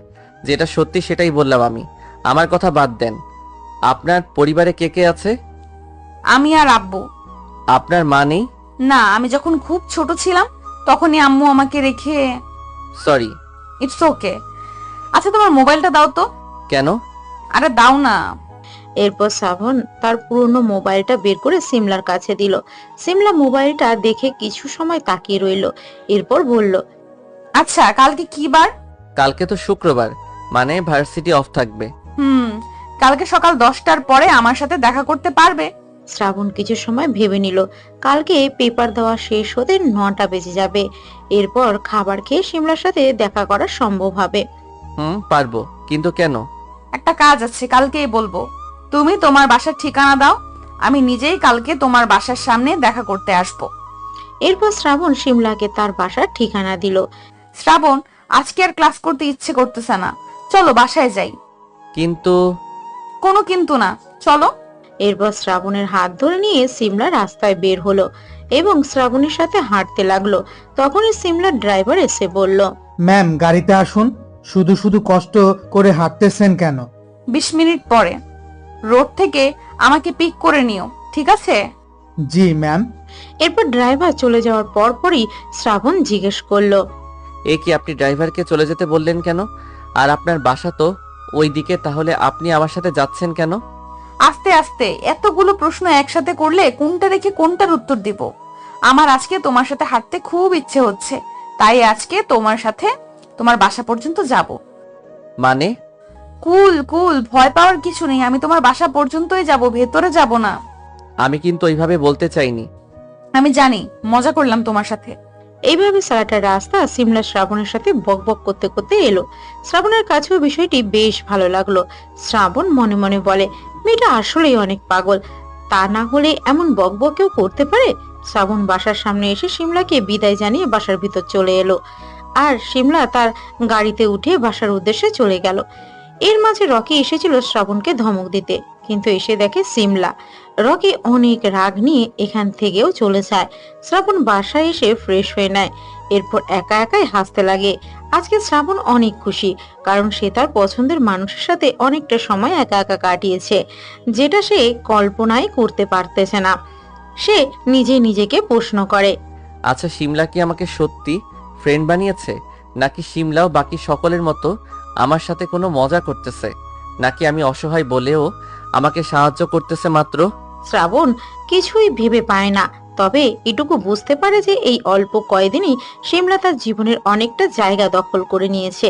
যেটা সত্যি সেটাই বললাম আমি। আমার কথা বাদ দেন, আপনার পরিবারে কে কে আছে? আমি আর আব্বু। আপনার মা নেই? না, আমি যখন খুব ছোট ছিলাম তখনই আম্মু আমাকে রেখে। সরি। It's okay. আচ্ছা, তোমার মোবাইলটা দাও তো। কেন? আরে দাও না। এরপর শ্রাবণ তার পুরনো মোবাইলটা বের করে সিমলার কাছে দিল। সিমলা মোবাইলটা দেখে কিছু সময় তাকিয়ে রইল, এরপর বলল, আচ্ছা কালকে কি বার? কালকে তো শুক্রবার, মানে ভার্সিটি অফ থাকবে। কালকে সকাল 10টার পরে আমার সাথে দেখা করতে পারবে? শ্রাবণ কিছু সময় ভেবে নিল। কালকে পেপার দেওয়া শেষ হতে 9টা বেজে যাবে। এরপর খাবার খেয়ে শিমলার সাথে দেখা করা সম্ভব হবে। পারবো, কিন্তু কেন? একটা কাজ আছে, কালকেই বলবো। তুমি তোমার বাসার ঠিকানা দাও, আমি নিজেই কালকে তোমার বাসার সামনে দেখা করতে আসবো। এরপর শ্রাবণ শিমলাকে তার বাসার ঠিকানা দিল। শ্রাবণ, আজকে আর ক্লাস করতে ইচ্ছে করতেছে না, চলো বাসায় যাই। কিন্তু কোনো কিন্তু না, চলো। এরপর শ্রাবণের হাত ধরে নিয়ে সিমলা রাস্তায় বের হলো এবং শ্রাবণের সাথে হাঁটতে লাগলো। তখনই সিমলার ড্রাইভার এসে বলল, ম্যাম গাড়িতে আসুন, শুধু শুধু কষ্ট করে হাঁটতেছেন কেন? 20 মিনিট পরে রোড থেকে আমাকে পিক করে নিও, ঠিক আছে? জি ম্যাম। এরপর ড্রাইভার চলে যাওয়ার পরপরই শ্রাবণ জিজ্ঞেস করলো, এ কি আপনি ড্রাইভারকে চলে যেতে বললেন কেন? আর আপনার বাসা তো ওই দিকে, তাহলে আপনি আমার সাথে যাচ্ছেন কেন? আস্তে আস্তে এতগুলো প্রশ্ন একসাথে করলে কোনটা রেখে কোনটার উত্তর দিব? আমার আজকে তোমার সাথে হাঁটতে খুব ইচ্ছে হচ্ছে, তাই আজকে তোমার সাথে তোমার বাসা পর্যন্ত যাব। মানে? কুল কুল, ভয় পাওয়ার কিছু নেই, আমি তোমার বাসা পর্যন্তই যাব, ভেতরে যাব না। আমি কিন্তু ওইভাবে বলতে চাইনি। আমি জানি, মজা করলাম তোমার সাথে। এইভাবে সারাটা রাস্তা সিমলা শ্রাবণের সাথে বকবক করতে করতে এলো। শ্রাবণের কাছেও বিষয়টি বেশ ভালো লাগলো। শ্রাবণ মনে মনে বলে, মেয়েটা আসলেই অনেক পাগল, তা না হলে এমন বকবকেও করতে পারে। শ্রাবণ বাসার সামনে এসে সিমলাকে বিদায় জানিয়ে বাসার ভিতর চলে এলো, আর সিমলা তার গাড়িতে উঠে বাসার উদ্দেশ্যে চলে গেল। এর মাঝে রকি এসেছিল শ্রাবণকে ধমক দিতে, কিন্তু এসে দেখে সিমলা। রকি অনেক রাগ নিয়ে এখান থেকেও চলে যায়। শ্রাবণ বাসায় এসে ফ্রেশ হয়ে নেয়, এরপর একা একাই হাসতে লাগে। আজকে শ্রাবণ অনেক খুশি, কারণ সে তার পছন্দের মানুষের সাথে অনেকটা সময় একা একা কাটিয়েছে, যেটা সে কল্পনাই করতে পারতেছে না। সে নিজে নিজেকে প্রশ্ন করে, আচ্ছা শিমলা কি আমাকে সত্যি ফ্রেন্ড বানিয়েছে, নাকি শিমলাও বাকি সকলের মতো আমার সাথে কোনো মজা করতেছে, নাকি আমি অসহায় বলেও আমাকে সাহায্য করতেছে মাত্র? শ্রাবণ কিছুই ভেবে পায় না, তবে এটুকু বুঝতে পারে যে এই অল্প কয়েকদিনই শিমলা তার জীবনের অনেকটা জায়গা দখল করে নিয়েছে।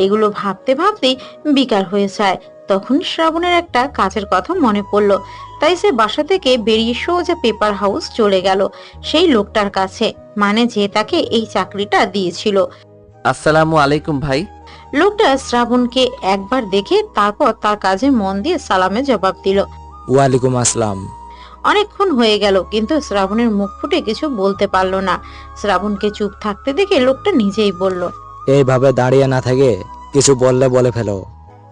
এগুলো ভাবতে ভাবতেই বিকাল হয়ে যায়। তখন শ্রাবণের একটা কাজের কথা মনে পড়লো, তাই সে বাসা থেকে বেরিয়ে সোজা পেপার হাউস চলে গেল সেই লোকটার কাছে, মানে যে তাকে এই চাকরিটা দিয়েছিল। আসসালামু আলাইকুম ভাই। লোকটা শ্রাবণকে একবার দেখে তারপর তার কাজে মন দিয়ে সালামে জবাব দিল। ওয়ালাইকুম আসসালাম। অনেকক্ষণ হয়ে গেল, কিন্তু শ্রাবণের মুখ ফুটে কিছু বলতে পারলো না। শ্রাবণকে চুপ থাকতে দেখে লোকটা নিজেই বলল, এইভাবে দাঁড়িয়ে না থেকে কিছু বললে বলে ফেলো।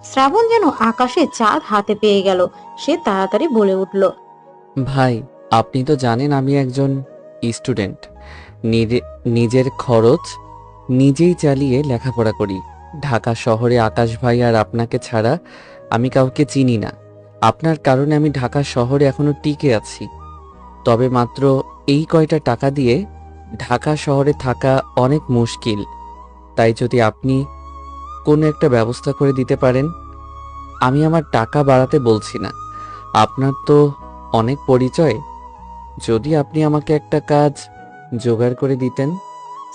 শ্রাবণ যেন আকাশে চাঁদ হাতে পেয়ে গেল। সে তাড়াতাড়ি বলে উঠল, ভাই আপনি তো জানেন আমি একজন স্টুডেন্ট, নিজের খরচ নিজেই চালিয়ে লেখাপড়া করি। ঢাকা শহরে আকাশ ভাই আর আপনাকে ছাড়া আমি কাউকে চিনি না। আপনার কারণে আমি ঢাকা শহরে এখনো টিকে আছি, তবে মাত্র এই কয়টা টাকা দিয়ে ঢাকা শহরে থাকা অনেক মুশকিল। তাই যদি আপনি কোনো একটা ব্যবস্থা করে দিতে পারেন। আমি আমার টাকা বাড়াতে বলছি না, আপনার তো অনেক পরিচয়, যদি আপনি আমাকে একটা কাজ জোগাড় করে দিতেন।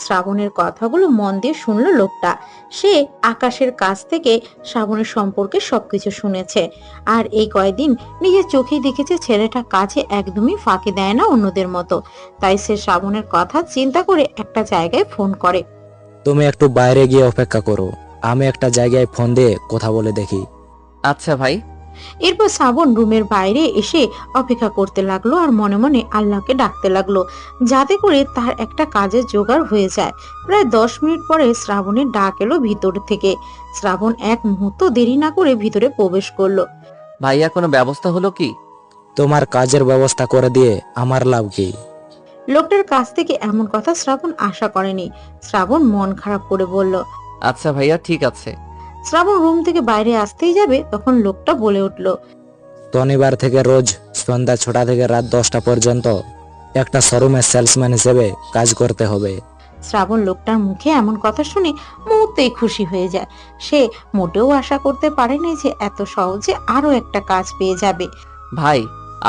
শ্রাবণের কথাগুলো মন দিয়ে শুনলো লোকটা। সে আকাশের কাছ থেকে শ্রাবণের সম্পর্কে সবকিছু শুনেছে, আর এই কয়েকদিন নিজের চোখেই দেখেছে ছেলেটা কাজে একদমই ফাঁকি দেয় না অন্যদের মতো। তাই সে শ্রাবণের কথা চিন্তা করে একটা জায়গায় ফোন করে। তুমি একটু বাইরে গিয়ে অপেক্ষা করো, আমি একটা জায়গায় ফোন দিয়ে কথা বলে দেখি। আচ্ছা ভাই। এরপর শ্রাবণ রুমের বাইরে এসে অপেক্ষা করতে লাগলো আর মনে মনে আল্লাহকে ডাকতে লাগলো, যাতে করে তার একটা কাজের জোগাড় হয়ে যায়। প্রায় 10 মিনিট পরে শ্রাবণের ডাক এলো ভিতর থেকে। শ্রাবণ এক মুহূর্ত দেরি না করে ভিতরে প্রবেশ করলো। ভাইয়া কোনো ব্যবস্থা হলো কি? তোমার কাজের ব্যবস্থা করে দিয়ে আমার লাভ কি? লোকটার কাছ থেকে এমন কথা শ্রাবণ আশা করেনি। শ্রাবণ মন খারাপ করে বলল, আচ্ছা ভাইয়া ঠিক আছে। শ্রাবণ রুম থেকে বাইরে আসতেই যাবে, তখন লোকটা বলে উঠল, শনিবার থেকে রোজ সন্ধ্যা 6টা থেকে রাত 10টা পর্যন্ত একটা শোরুমের সেলসম্যান হিসেবে কাজ করতে হবে। শ্রাবণ লোকটার মুখে এমন কথা শুনে মুহূর্তেই খুশি হয়ে যায়। সে মোটেও আশা করতে পারেনি যে এত সহজে আরো একটা কাজ পেয়ে যাবে। ভাই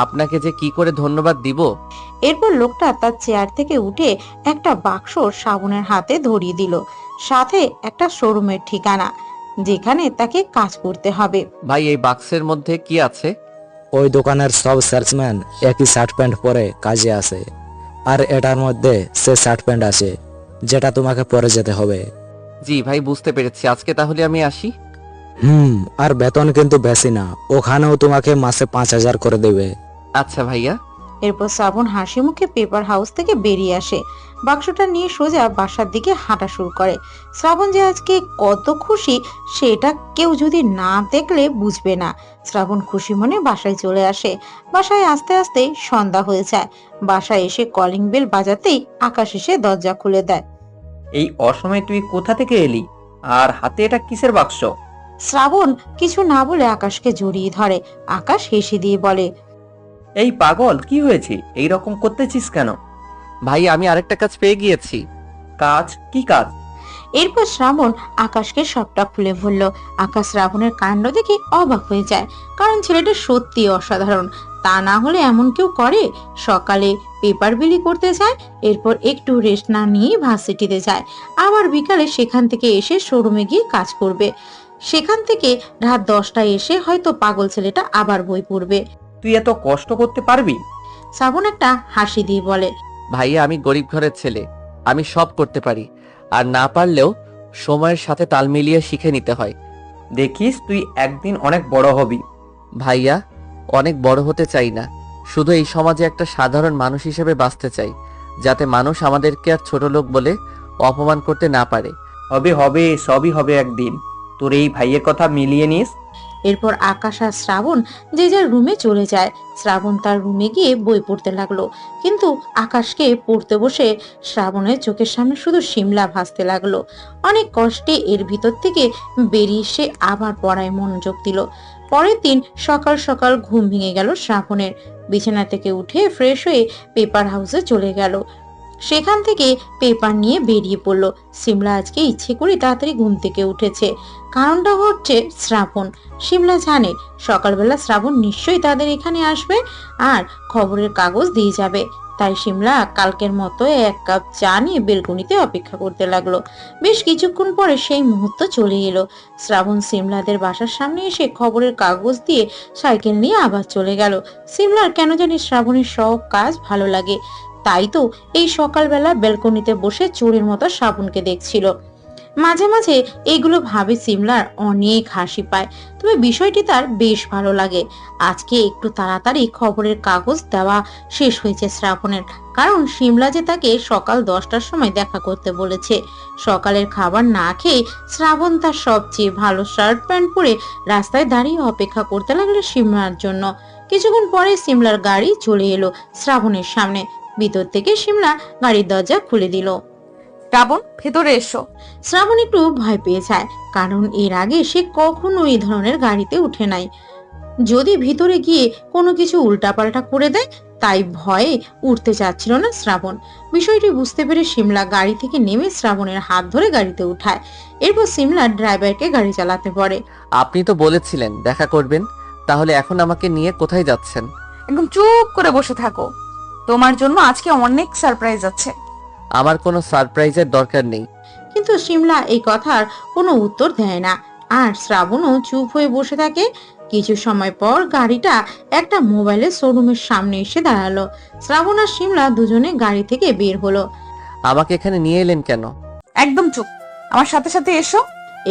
আপনাকে যে কি করে ধন্যবাদ দিব। এরপর লোকটা তার চেয়ার থেকে উঠে একটা বাক্স শ্রাবণের হাতে ধরিয়ে দিল, সাথে একটা শোরুমের ঠিকানা যেখানে তাকে কাজ করতে হবে। ভাই এই বাক্সের মধ্যে কি আছে? ওই দোকানের সব সেলসম্যান একই শার্ট প্যান্ট পরে কাজে আসে, আর এটার মধ্যে সে শার্ট প্যান্ট আছে যেটা তোমাকে পরে যেতে হবে। জি ভাই, বুঝতে পেরেছি। আজকে তাহলে আমি আসি। আর বেতন কিন্তু বেশি না, ওখানেও তোমাকে মাসে 5,000 করে দেবে। আচ্ছা ভাইয়া। এরপর শ্রাবণ হাসি মুখে পেপার হাউস থেকে বেরিয়ে আসে, বাক্সটা নিয়ে সোজা বাসার দিকে হাঁটা শুরু করে। শ্রাবণ যে আজকে কত খুশি সেটা কেউ যদি না দেখলে বুঝবে না। শ্রাবণ খুশি মনে বাসায় চলে আসে। বাসায় আস্তে আস্তে সন্ধ্যা হয়ে যায়। বাসায় এসে কলিং বেল বাজাতেই আকাশ এসে দরজা খুলে দেয়। এই অসময়ে তুই কোথা থেকে এলি, আর হাতে এটা কিসের বাক্স? শ্রাবণ কিছু না বলে আকাশকে জড়িয়ে ধরে। আকাশ হেসে দিয়ে বলে, এই পাগল, কি হয়েছে? এই রকম করতেছিস কেন? ভাই আমি আরেকটা কাজ পেয়ে গিয়েছি। কাজ? কি কাজ? এরপর শ্রাবণ আকাশকে সবটা খুলে বলল। আকাশ শ্রাবণের কাণ্ড দেখে অবাক হয়ে যায়, কারণ ছেলেটা সত্যি অসাধারণ। তা না হলে এমন কেউ করে? সকালে পেপার বিলি করতে যায়, এরপর একটু রেস্ট না নিয়ে ভার্সিটিতে যায়, আবার বিকালে সেখান থেকে এসে শোরুমে গিয়ে কাজ করবে। সেখান থেকে রাত 10টায় এসে হয়তো পাগল ছেলেটা আবার বই পড়বে। তুই এত কষ্ট করতে পারবি? শ্রাবণ একটা হাসি দিয়ে বলে, ভাইয়া আমি গরিব ঘরের ছেলে, আমি সব করতে পারি, আর না পারলেও সময়ের সাথে তাল মিলিয়ে শিখে নিতে হয়। দেখিস তুই একদিন অনেক বড় হবি। ভাইয়া অনেক বড় হতে চাই না, শুধু এই সমাজে একটা সাধারণ মানুষ হিসেবে বাঁচতে চাই, যাতে মানুষ আমাদেরকে আর ছোট লোক বলে অপমান করতে না পারে। হবে হবে, সবই হবে একদিন। তোর এই ভাইয়ের কথা মিলিয়ে নিস। এরপর আকাশ আর শ্রাবণ যে যার রুমে চলে যায়। শ্রাবণ তার রুমে গিয়ে বই পড়তে লাগলো, কিন্তু আকাশকে পড়তে বসে শ্রাবণের চোখের সামনে শুধু শিমলা ভাসতে লাগলো। অনেক কষ্টে এর ভিতর থেকে বেরিয়ে সে আবার পড়ায় মনোযোগ দিল। পরের দিন সকাল সকাল ঘুম ভেঙে গেল শ্রাবণের। বিছানা থেকে উঠে ফ্রেশ হয়ে পেপার হাউসে চলে গেল। সেখান থেকে পেপার নিয়ে বেরিয়ে পড়লো। শিমলা আজকে ইচ্ছে করে তাড়াতাড়ি ঘুম থেকে উঠেছে, কারণটা হচ্ছে শ্রাবণ। শিমলা জানে সকালবেলা শ্রাবণ নিশ্চয়ই তাদের এখানে আসবে আর খবরের কাগজ দিয়ে যাবে, তাই শিমলা কালকের মতো 1 কাপ চা নিয়ে বেলকনিতে অপেক্ষা করতে লাগলো। বেশ কিছুক্ষণ পরে সেই মুহূর্ত চলে এলো। শ্রাবণ শিমলাদের বাসার সামনে এসে খবরের কাগজ দিয়ে সাইকেল নিয়ে আবার চলে গেল। শিমলার কেন জানি শ্রাবণের সব কাজ ভালো লাগে, তাই তো এই সকালবেলা বেলকনিতে বসে চোরের মতো শ্রাবণকে দেখছিল। মাঝে মাঝে এগুলো ভাবে শিমলার অনেক হাসি পায়, তবে বিষয়টি তার বেশ ভালো লাগে। আজকে একটু তাড়াতাড়ি খবরের কাগজ দেওয়া শেষ হয়েছে শ্রাবণের, কারণ শিমলা যে তাকে সকাল 10টার সময় দেখা করতে বলেছে। সকালের খাবার না খেয়ে শ্রাবণ তার সবচেয়ে ভালো শার্ট প্যান্ট পরে রাস্তায় দাঁড়িয়ে অপেক্ষা করতে লাগলো শিমলার জন্য। কিছুক্ষণ পরে শিমলার গাড়ি চলে এলো শ্রাবণের সামনে। ভিতর থেকে শিমলা গাড়ির দরজা খুলে দিল। শ্রাবণ, ভেতরে এসো। শ্রাবণ একটু ভয় পেয়ে যায়, কারণ এর আগে সে কখনো এই ধরনের গাড়িতে উঠে নাই। যদি ভিতরে গিয়ে কোনো কিছু উল্টাপাল্টা করে দেয়, তাই ভয়ে উঠতে চাচ্ছিল না শ্রাবণ। বিষয়টি বুঝতে পেরে শিমলা গাড়ি থেকে নেমে শ্রাবণের হাত ধরে গাড়িতে উঠায়। এরপর শিমলা ড্রাইভারকে গাড়ি চালাতে বলে। আপনি তো বলেছিলেন দেখা করবেন, তাহলে এখন আমাকে নিয়ে কোথায় যাচ্ছেন? একদম চুপ করে বসে থাকো, তোমার জন্য আজকে অনেক সারপ্রাইজ আছে। আমার কোনো সারপ্রাইজের দরকার নেই। কিন্তু শিমলা এই কথার কোনো উত্তর দেয় না, আর শ্রাবণও চুপ হয়ে বসে থাকে। কিছু সময় পর গাড়িটা একটা মোবাইলের শোরুমের সামনে এসে দাঁড়ালো। শ্রাবণ আর শিমলা দুজনে গাড়ি থেকে বের হলো। আমাকে এখানে নিয়ে এলেন কেন? একদম চুপ, আমার সাথে সাথে এসো।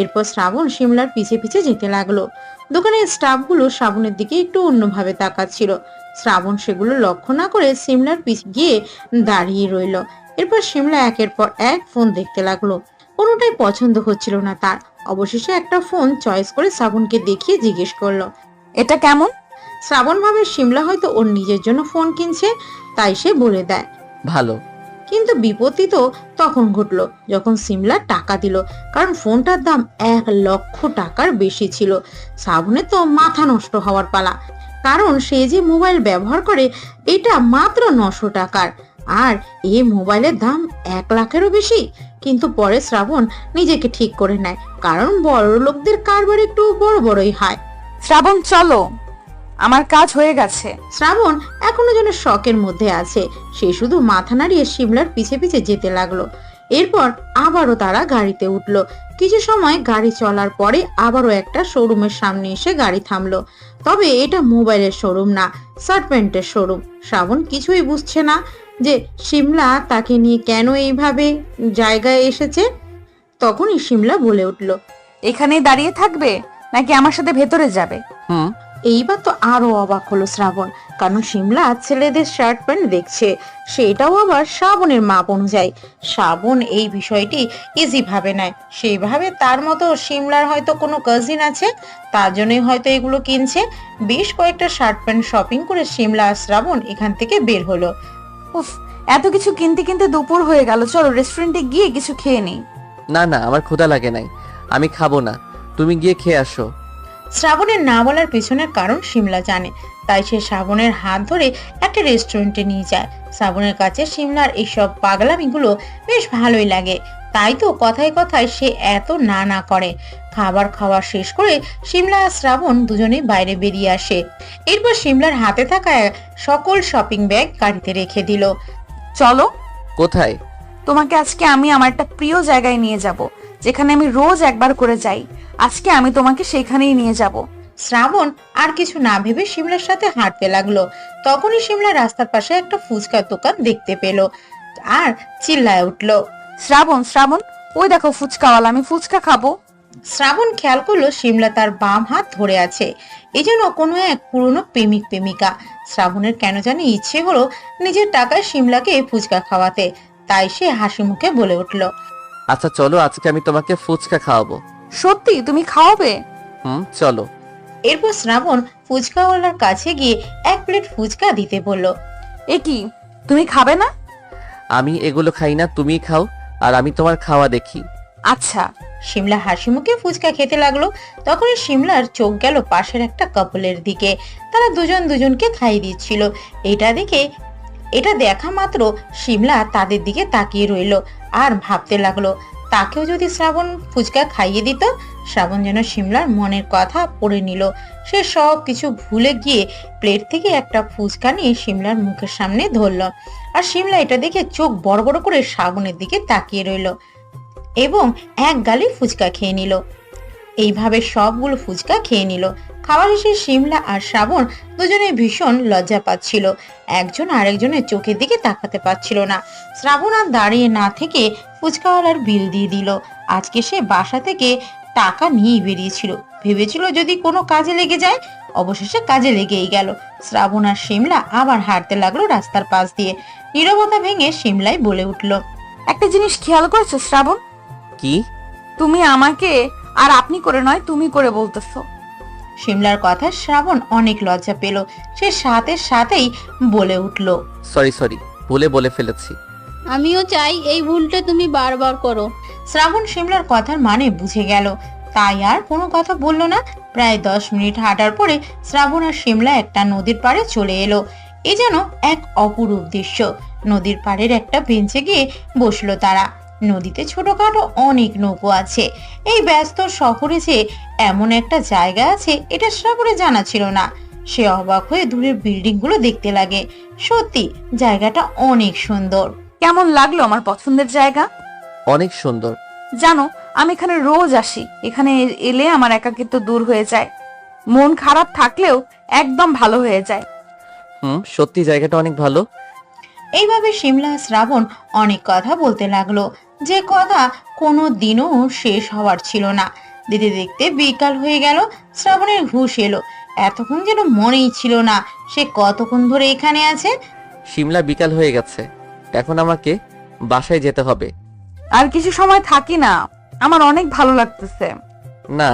এরপর শ্রাবণ শিমলার পিছে পিছে যেতে লাগলো। দোকানের স্টাফগুলো শ্রাবণের দিকে একটু অন্যভাবে তাকাচ্ছিল। শ্রাবণ সেগুলো লক্ষ্য না করে শিমলার পিছে গিয়ে দাঁড়িয়ে রইল। এরপর শিমলা একের পর এক ফোন দেখতে লাগলো। কোনোটাই পছন্দ হচ্ছিল না তার। অবশেষে একটা ফোন চয়েস করে শ্রাবণকে দেখিয়ে জিজ্ঞেস করলো, এটা কেমন? শ্রাবণ ভাবে শিমলা হয়তো ওর নিজের জন্য ফোন কিনছে, তাই সে বলে দেয়, ভালো। কিন্তু বিপত্তি তো তখন ঘটলো যখন শিমলা টাকা দিল, কারণ ফোনটার দাম 1 লক্ষ টাকার বেশি ছিল। শ্রাবণের তো মাথা নষ্ট হওয়ার পালা, কারণ সে যে মোবাইল ব্যবহার করে এটা মাত্র 900 টাকার, আর এই মোবাইলের দাম 1 লাখেরও বেশি। কিন্তু পরে শ্রাবণ নিজেকে ঠিক করে নেয়, কারণ বড় লোকদের কারবার একটু বড় বড়ই হয়। শ্রাবণ চলো, আমার কাজ হয়ে গেছে। শ্রাবণ এখনো যেন শকের মধ্যে আছে। সে শুধু মাথা নাড়িয়ে শিমলার পিছে পিছে যেতে লাগলো। এরপর আবারও তারা গাড়িতে উঠলো। কিছু সময় গাড়ি চলার পরে আবারও একটা শোরুমের সামনে এসে গাড়ি থামলো। তবে এটা মোবাইলের শোরুম না, শার্ট প্যান্টের শোরুম। শ্রাবণ কিছুই বুঝছে না যে শিমলা তাকে নিয়ে কেন এইভাবে জায়গায় এসেছে। তখনই শিমলা বলে উঠলো, এখানেই দাঁড়িয়ে থাকবে নাকি আমার সাথে ভেতরে যাবে? এইবার তো আরো অবাক হলো শ্রাবণ, কারণ শিমলা ছেলেদের শার্ট প্যান্ট দেখছে, সেটাও আবার শ্রাবণের মাপ অনুযায়ী। শ্রাবণ এই বিষয়টি ইজি ভাবে নেয়। সেইভাবে তার মতো শিমলার হয়তো কোনো কাজিন আছে, তার জন্যই হয়তো এগুলো কিনছে। বেশ কয়েকটা শার্ট প্যান্ট শপিং করে শিমলা আর শ্রাবণ এখান থেকে বের হলো। উফ, এত কিছু কিনতে কিনতে দুপুর হয়ে গেল। চলো রেস্টুরেন্টে গিয়ে কিছু খেয়ে নিই। না না, আমার ক্ষুধা লাগে নাই, আমি খাবো না, তুমি গিয়ে খেয়ে আসো। শ্রাবণের না বলার পেছনের কারণ শিমলা জানে, তাই সে শ্রাবণের হাত ধরে একটা রেস্টুরেন্টে নিয়ে যায়। শ্রাবণের কাছে শিমলার এইসব পাগলামিগুলো বেশ ভালোই লাগে, তাই তো কথায় কথায় সে এত না না করে। খাবার খাওয়া শেষ করে শিমলা আর শ্রাবণ দুজনেই বাইরে বেরিয়ে আসে। এরপর শিমলার হাতে থাকা সকল শপিং ব্যাগ গাড়িতে রেখে দিল। চলো। কোথায়? তোমাকে আজকে আমি আমার একটা প্রিয় জায়গায় নিয়ে যাব, যেখানে আমি রোজ একবার করে যাই। আজকে আমি তোমাকে সেখানেই নিয়ে যাব। শ্রাবণ আর কিছু না ভেবে শিমলার সাথে হাঁটতে লাগলো। তখনই শিমলা রাস্তার পাশে একটা ফুচকার দোকান দেখতে পেল আর চিল্লায় উঠলো, শ্রাবণ শ্রাবণ, ওই দেখো ফুচকাওয়ালা, আমি ফুচকা খাবো। শ্রাবণ খেয়াল করলো শিমলা তার বাম হাত ধরে আছে, এই যেন কোনো এক পুরনো প্রেমিক প্রেমিকা। শ্রাবণের কেন জানি ইচ্ছে হলো নিজের টাকায় শিমলাকে ফুচকা খাওয়াতে, তাই সে হাসি মুখে বলে উঠলো, আচ্ছা চলো, আজকে আমি তোমাকে ফুচকা খাওয়াবো। সত্যি তুমি খাওয়াবে? চলো। এরপর শ্রাবণ ফুচকাওয়ালার কাছে গিয়ে এক প্লেট ফুচকা দিতে বলল। এ কি, তুমি খাবে না? আমি এগুলো খাই না, তুমি খাও আর আমি তোমার খাওয়া দেখি। আচ্ছা। শিমলা হাসি মুখে ফুচকা খেতে লাগলো। তখনই শিমলার চোখ গেল পাশের একটা কাপলের দিকে। তারা দুজন দুজনকে খাইয়ে দিচ্ছিল। এটা দেখা মাত্র শিমলা তাদের দিকে তাকিয়ে রইল আর ভাবতে লাগলো, তাকেও যদি শ্রাবণ ফুচকা খাইয়ে দিত। শ্রাবণ যেন শিমলার মনের কথা পড়ে নিল। সে সব কিছু ভুলে গিয়ে প্লেট থেকে একটা ফুচকা নিয়ে শিমলার মুখের সামনে ধরল। আর শিমলা এটা দেখে চোখ বড় বড় করে শ্রাবণের দিকে তাকিয়ে রইল এবং এক গালে ফুচকা খেয়ে নিল। এইভাবে সবগুলো ফুচকা খেয়ে নিল। খাওয়া শেষে শিমলা আর শ্রাবণ দুজনে ভীষণ লজ্জা পাচ্ছিল। একজন আরেকজনের চোখের দিকে তাকাতে পারছিল না। শ্রাবণ আর দাঁড়িয়ে না থেকে ফুচকাওয়ালার বিল দিয়ে দিল। আজকে সে বাসা থেকে টাকা নিয়েই বেরিয়েছিল, ভেবেছিল যদি কোনো কাজে লেগে যায়। অবশেষে কাজে লেগেই গেল। শ্রাবণ আর শিমলা আবার হাঁটতে লাগলো রাস্তার পাশ দিয়ে। নীরবতা ভেঙে শিমলাই বলে উঠল, একটা জিনিস খেয়াল করেছো শ্রাবণ? কি? তুমি আমাকে আর আপনি করে নয়, তুমি করে বলতেছো। শিমলার কথা শ্রাবণ অনেক লজ্জা পেল। সে সাথেই বলে উঠল, সরি, ভুলে বলে ফেলেছি। আমিও চাই এই ভুলটা তুমি বারবার করো। শ্রাবণ শিমলার কথার মানে বুঝে গেল, তাই আর কোনো কথা বলল না। প্রায় 10 মিনিট হাঁটার পরে শ্রাবণ আর শিমলা একটা নদীর পাড়ে চলে এলো। এ যেন এক অপরূপ দৃশ্য। নদীর পাড়ের একটা বেঞ্চে গিয়ে বসলো তারা। নদীতে ছোটখাটো অনেক নৌকো আছে। এই ব্যস্ত শহরে যে এমন একটা জায়গা আছে এটা শ্রাবণের জানা ছিল না। সে অবাক হয়ে দূরের বিল্ডিং গুলো দেখতে লাগে। সত্যি জায়গাটা অনেক সুন্দর। কেমন লাগলো আমার পছন্দের জায়গা? অনেক সুন্দর। জানো, আমি এখানে রোজ আসি। এখানে এলে আমার একাকিত্ব দূর হয়ে যায়। মন খারাপ থাকলেও একদম ভালো হয়ে যায়। সত্যি জায়গাটা অনেক ভালো। এইভাবে শিমলা শ্রাবণ অনেক কথা বলতে লাগলো, যে কথা কোনো দিনও শেষ হওয়ার ছিল না। দেখতে দেখতে বিকাল হয়ে গেল। শ্রাবণের হুঁশ এলো। এতক্ষণ যেন মনেই ছিল না সে কতক্ষণ ধরে এখানে আছে। শিমলা, বিকাল হয়ে গেছে, এখন আমাকে বাসায় যেতে হবে। আর কিছু সময় থাকি না, আমার অনেক ভালো লাগতেছে। না,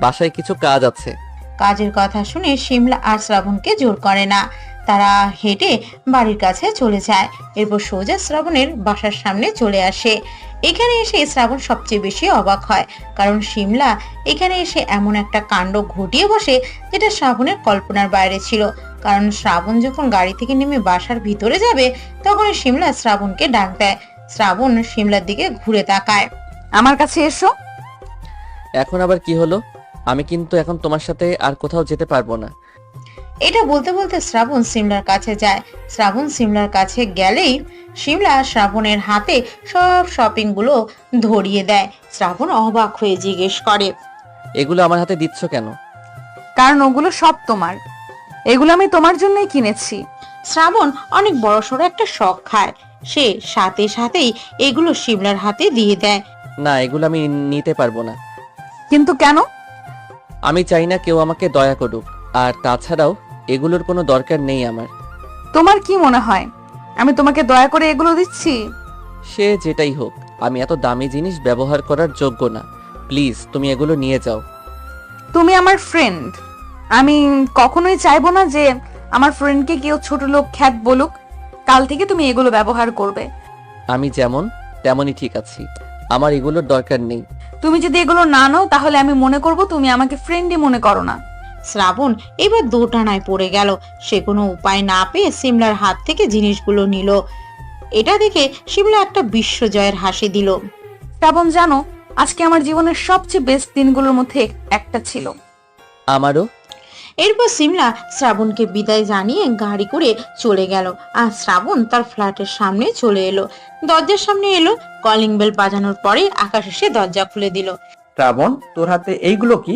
বাসায় কিছু কাজ আছে। কাজের কথা শুনে শিমলা আর শ্রাবণকে জোর করে না। তারা হেঁটে বাড়ির কাছে চলে যায়। এরপর সোজা শ্রাবণের বাসার সামনে চলে আসে। এখানে এসে শ্রাবণ সবচেয়ে বেশি অবাক হয়, কারণ শিমলা এখানে এসে এমন একটা কাণ্ড ঘটিয়ে বসে যেটা শ্রাবণের কল্পনার বাইরে ছিল। কারণ শ্রাবণ যখন গাড়ি থেকে নেমে বাসার ভিতরে যাবে তখন শিমলা শ্রাবণকে ডাক দেয়। শ্রাবণ শিমলার দিকে ঘুরে তাকায়। আমার কাছে এসো। এখন আবার কি হলো? আমি কিন্তু এখন তোমার সাথে আর কোথাও যেতে পারবো না। এটা বলতে বলতে শ্রাবণ সিমলার কাছে যায়। শ্রাবণ সিমলার কাছে গেলেই সিমলা শ্রাবণের হাতে সব শপিং গুলো ধরিয়ে দেয়। শ্রাবণ অবাক হয়ে জিজ্ঞেস করে, এগুলো আমার হাতে দিচ্ছ কেন? কারণ ওগুলো সব তোমার, এগুলো আমি তোমার জন্যই কিনেছি। শ্রাবণ অনেক বড়সড় একটা শখ খায়। সে সাথে সাথেই এগুলো সিমলার হাতে দিয়ে দেয়। না, এগুলো আমি নিতে পারবো না। কিন্তু কেন? আমি চাই না কেউ আমাকে দয়া করুক, আর তাছাড়াও এগুলোর কোনো দরকার নেই আমার। তোমার কি মনে হয় আমি তোমাকে দয়া করে এগুলো দিচ্ছি? সে যেটাই হোক, আমি এত দামি জিনিস ব্যবহার করার যোগ্য না। প্লিজ তুমি এগুলো নিয়ে যাও। তুমি আমার ফ্রেন্ড, আমি কখনোই চাইবো না যে আমার ফ্রেন্ডকে কেউ ছোট লোক খ্যাত বলুক। কাল থেকে তুমি এগুলো ব্যবহার করবে। আমি যেমন তেমনই ঠিক আছি, আমার এগুলোর দরকার নেই। তুমি যদি এগুলো না নাও তাহলে আমি মনে করব তুমি আমাকে ফ্রেন্ডই মনে করো না। শ্রাবণ এবার দোটানায় পড়ে গেল। সে কোনো উপায় না পেয়ে সিমলার হাত থেকে জিনিসগুলো নিল। এটা দেখে সিমলা একটা বিশ্বজয়ের হাসি দিল। শ্রাবণ, জানো আজকে আমার জীবনের সবচেয়ে বেস্ট দিনগুলোর মধ্যে একটা ছিল। আমারও। এরপর সিমলা শ্রাবণকে বিদায় জানিয়ে গাড়ি করে চলে গেল। আর শ্রাবণ তার ফ্ল্যাটের সামনে চলে এলো। দরজার সামনে এলো, কলিং বেল বাজানোর পরে আকাশ এসে দরজা খুলে দিল। শ্রাবণ, তোর হাতে এইগুলো কি?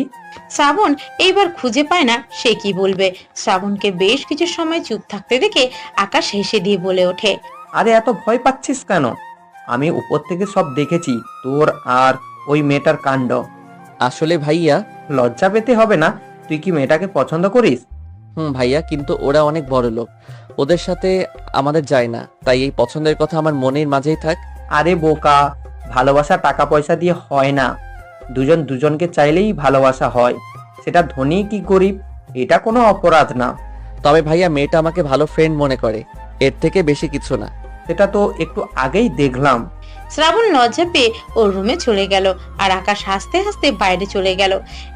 শ্রাবণ এইবার খুঁজে পায় না সে কি বলবে। শ্রাবণকে বেশ কিছু সময় চুপ থাকতে দেখে আকাশ হেসে দিয়ে বলে ওঠে, আরে এত ভয় পাচ্ছিস কেন? আমি উপর থেকে সব দেখেছি, তোর আর ওই মেয়েটার কাণ্ড। আসলে ভাইয়া, লজ্জা পেতে হবে না। তুই কি মেয়েটাকে পছন্দ করিস? ভাইয়া, কিন্তু ওরা অনেক বড় লোক, ওদের সাথে আমাদের যায় না। তাই এই পছন্দের কথা আমার মনের মাঝেই থাক। আরে বোকা, ভালোবাসা টাকা পয়সা দিয়ে হয় না। দুজন দুজনকে চাইলেই ভালোবাসা হয়, সেটা ধনী কি গরিব এটা কোনো অপরাধ না। তবে ভাইয়া, মেয়েটা আমাকে ভালো ফ্রেন্ড মনে করে, এর থেকে বেশি কিছু না। সেটা তো একটু আগেই দেখলাম। শ্রাবণ লজ্জা পেয়ে ওর রুমে চলে গেল আর আকাশ হাসতে হাসতে বাইরে চলে গেল।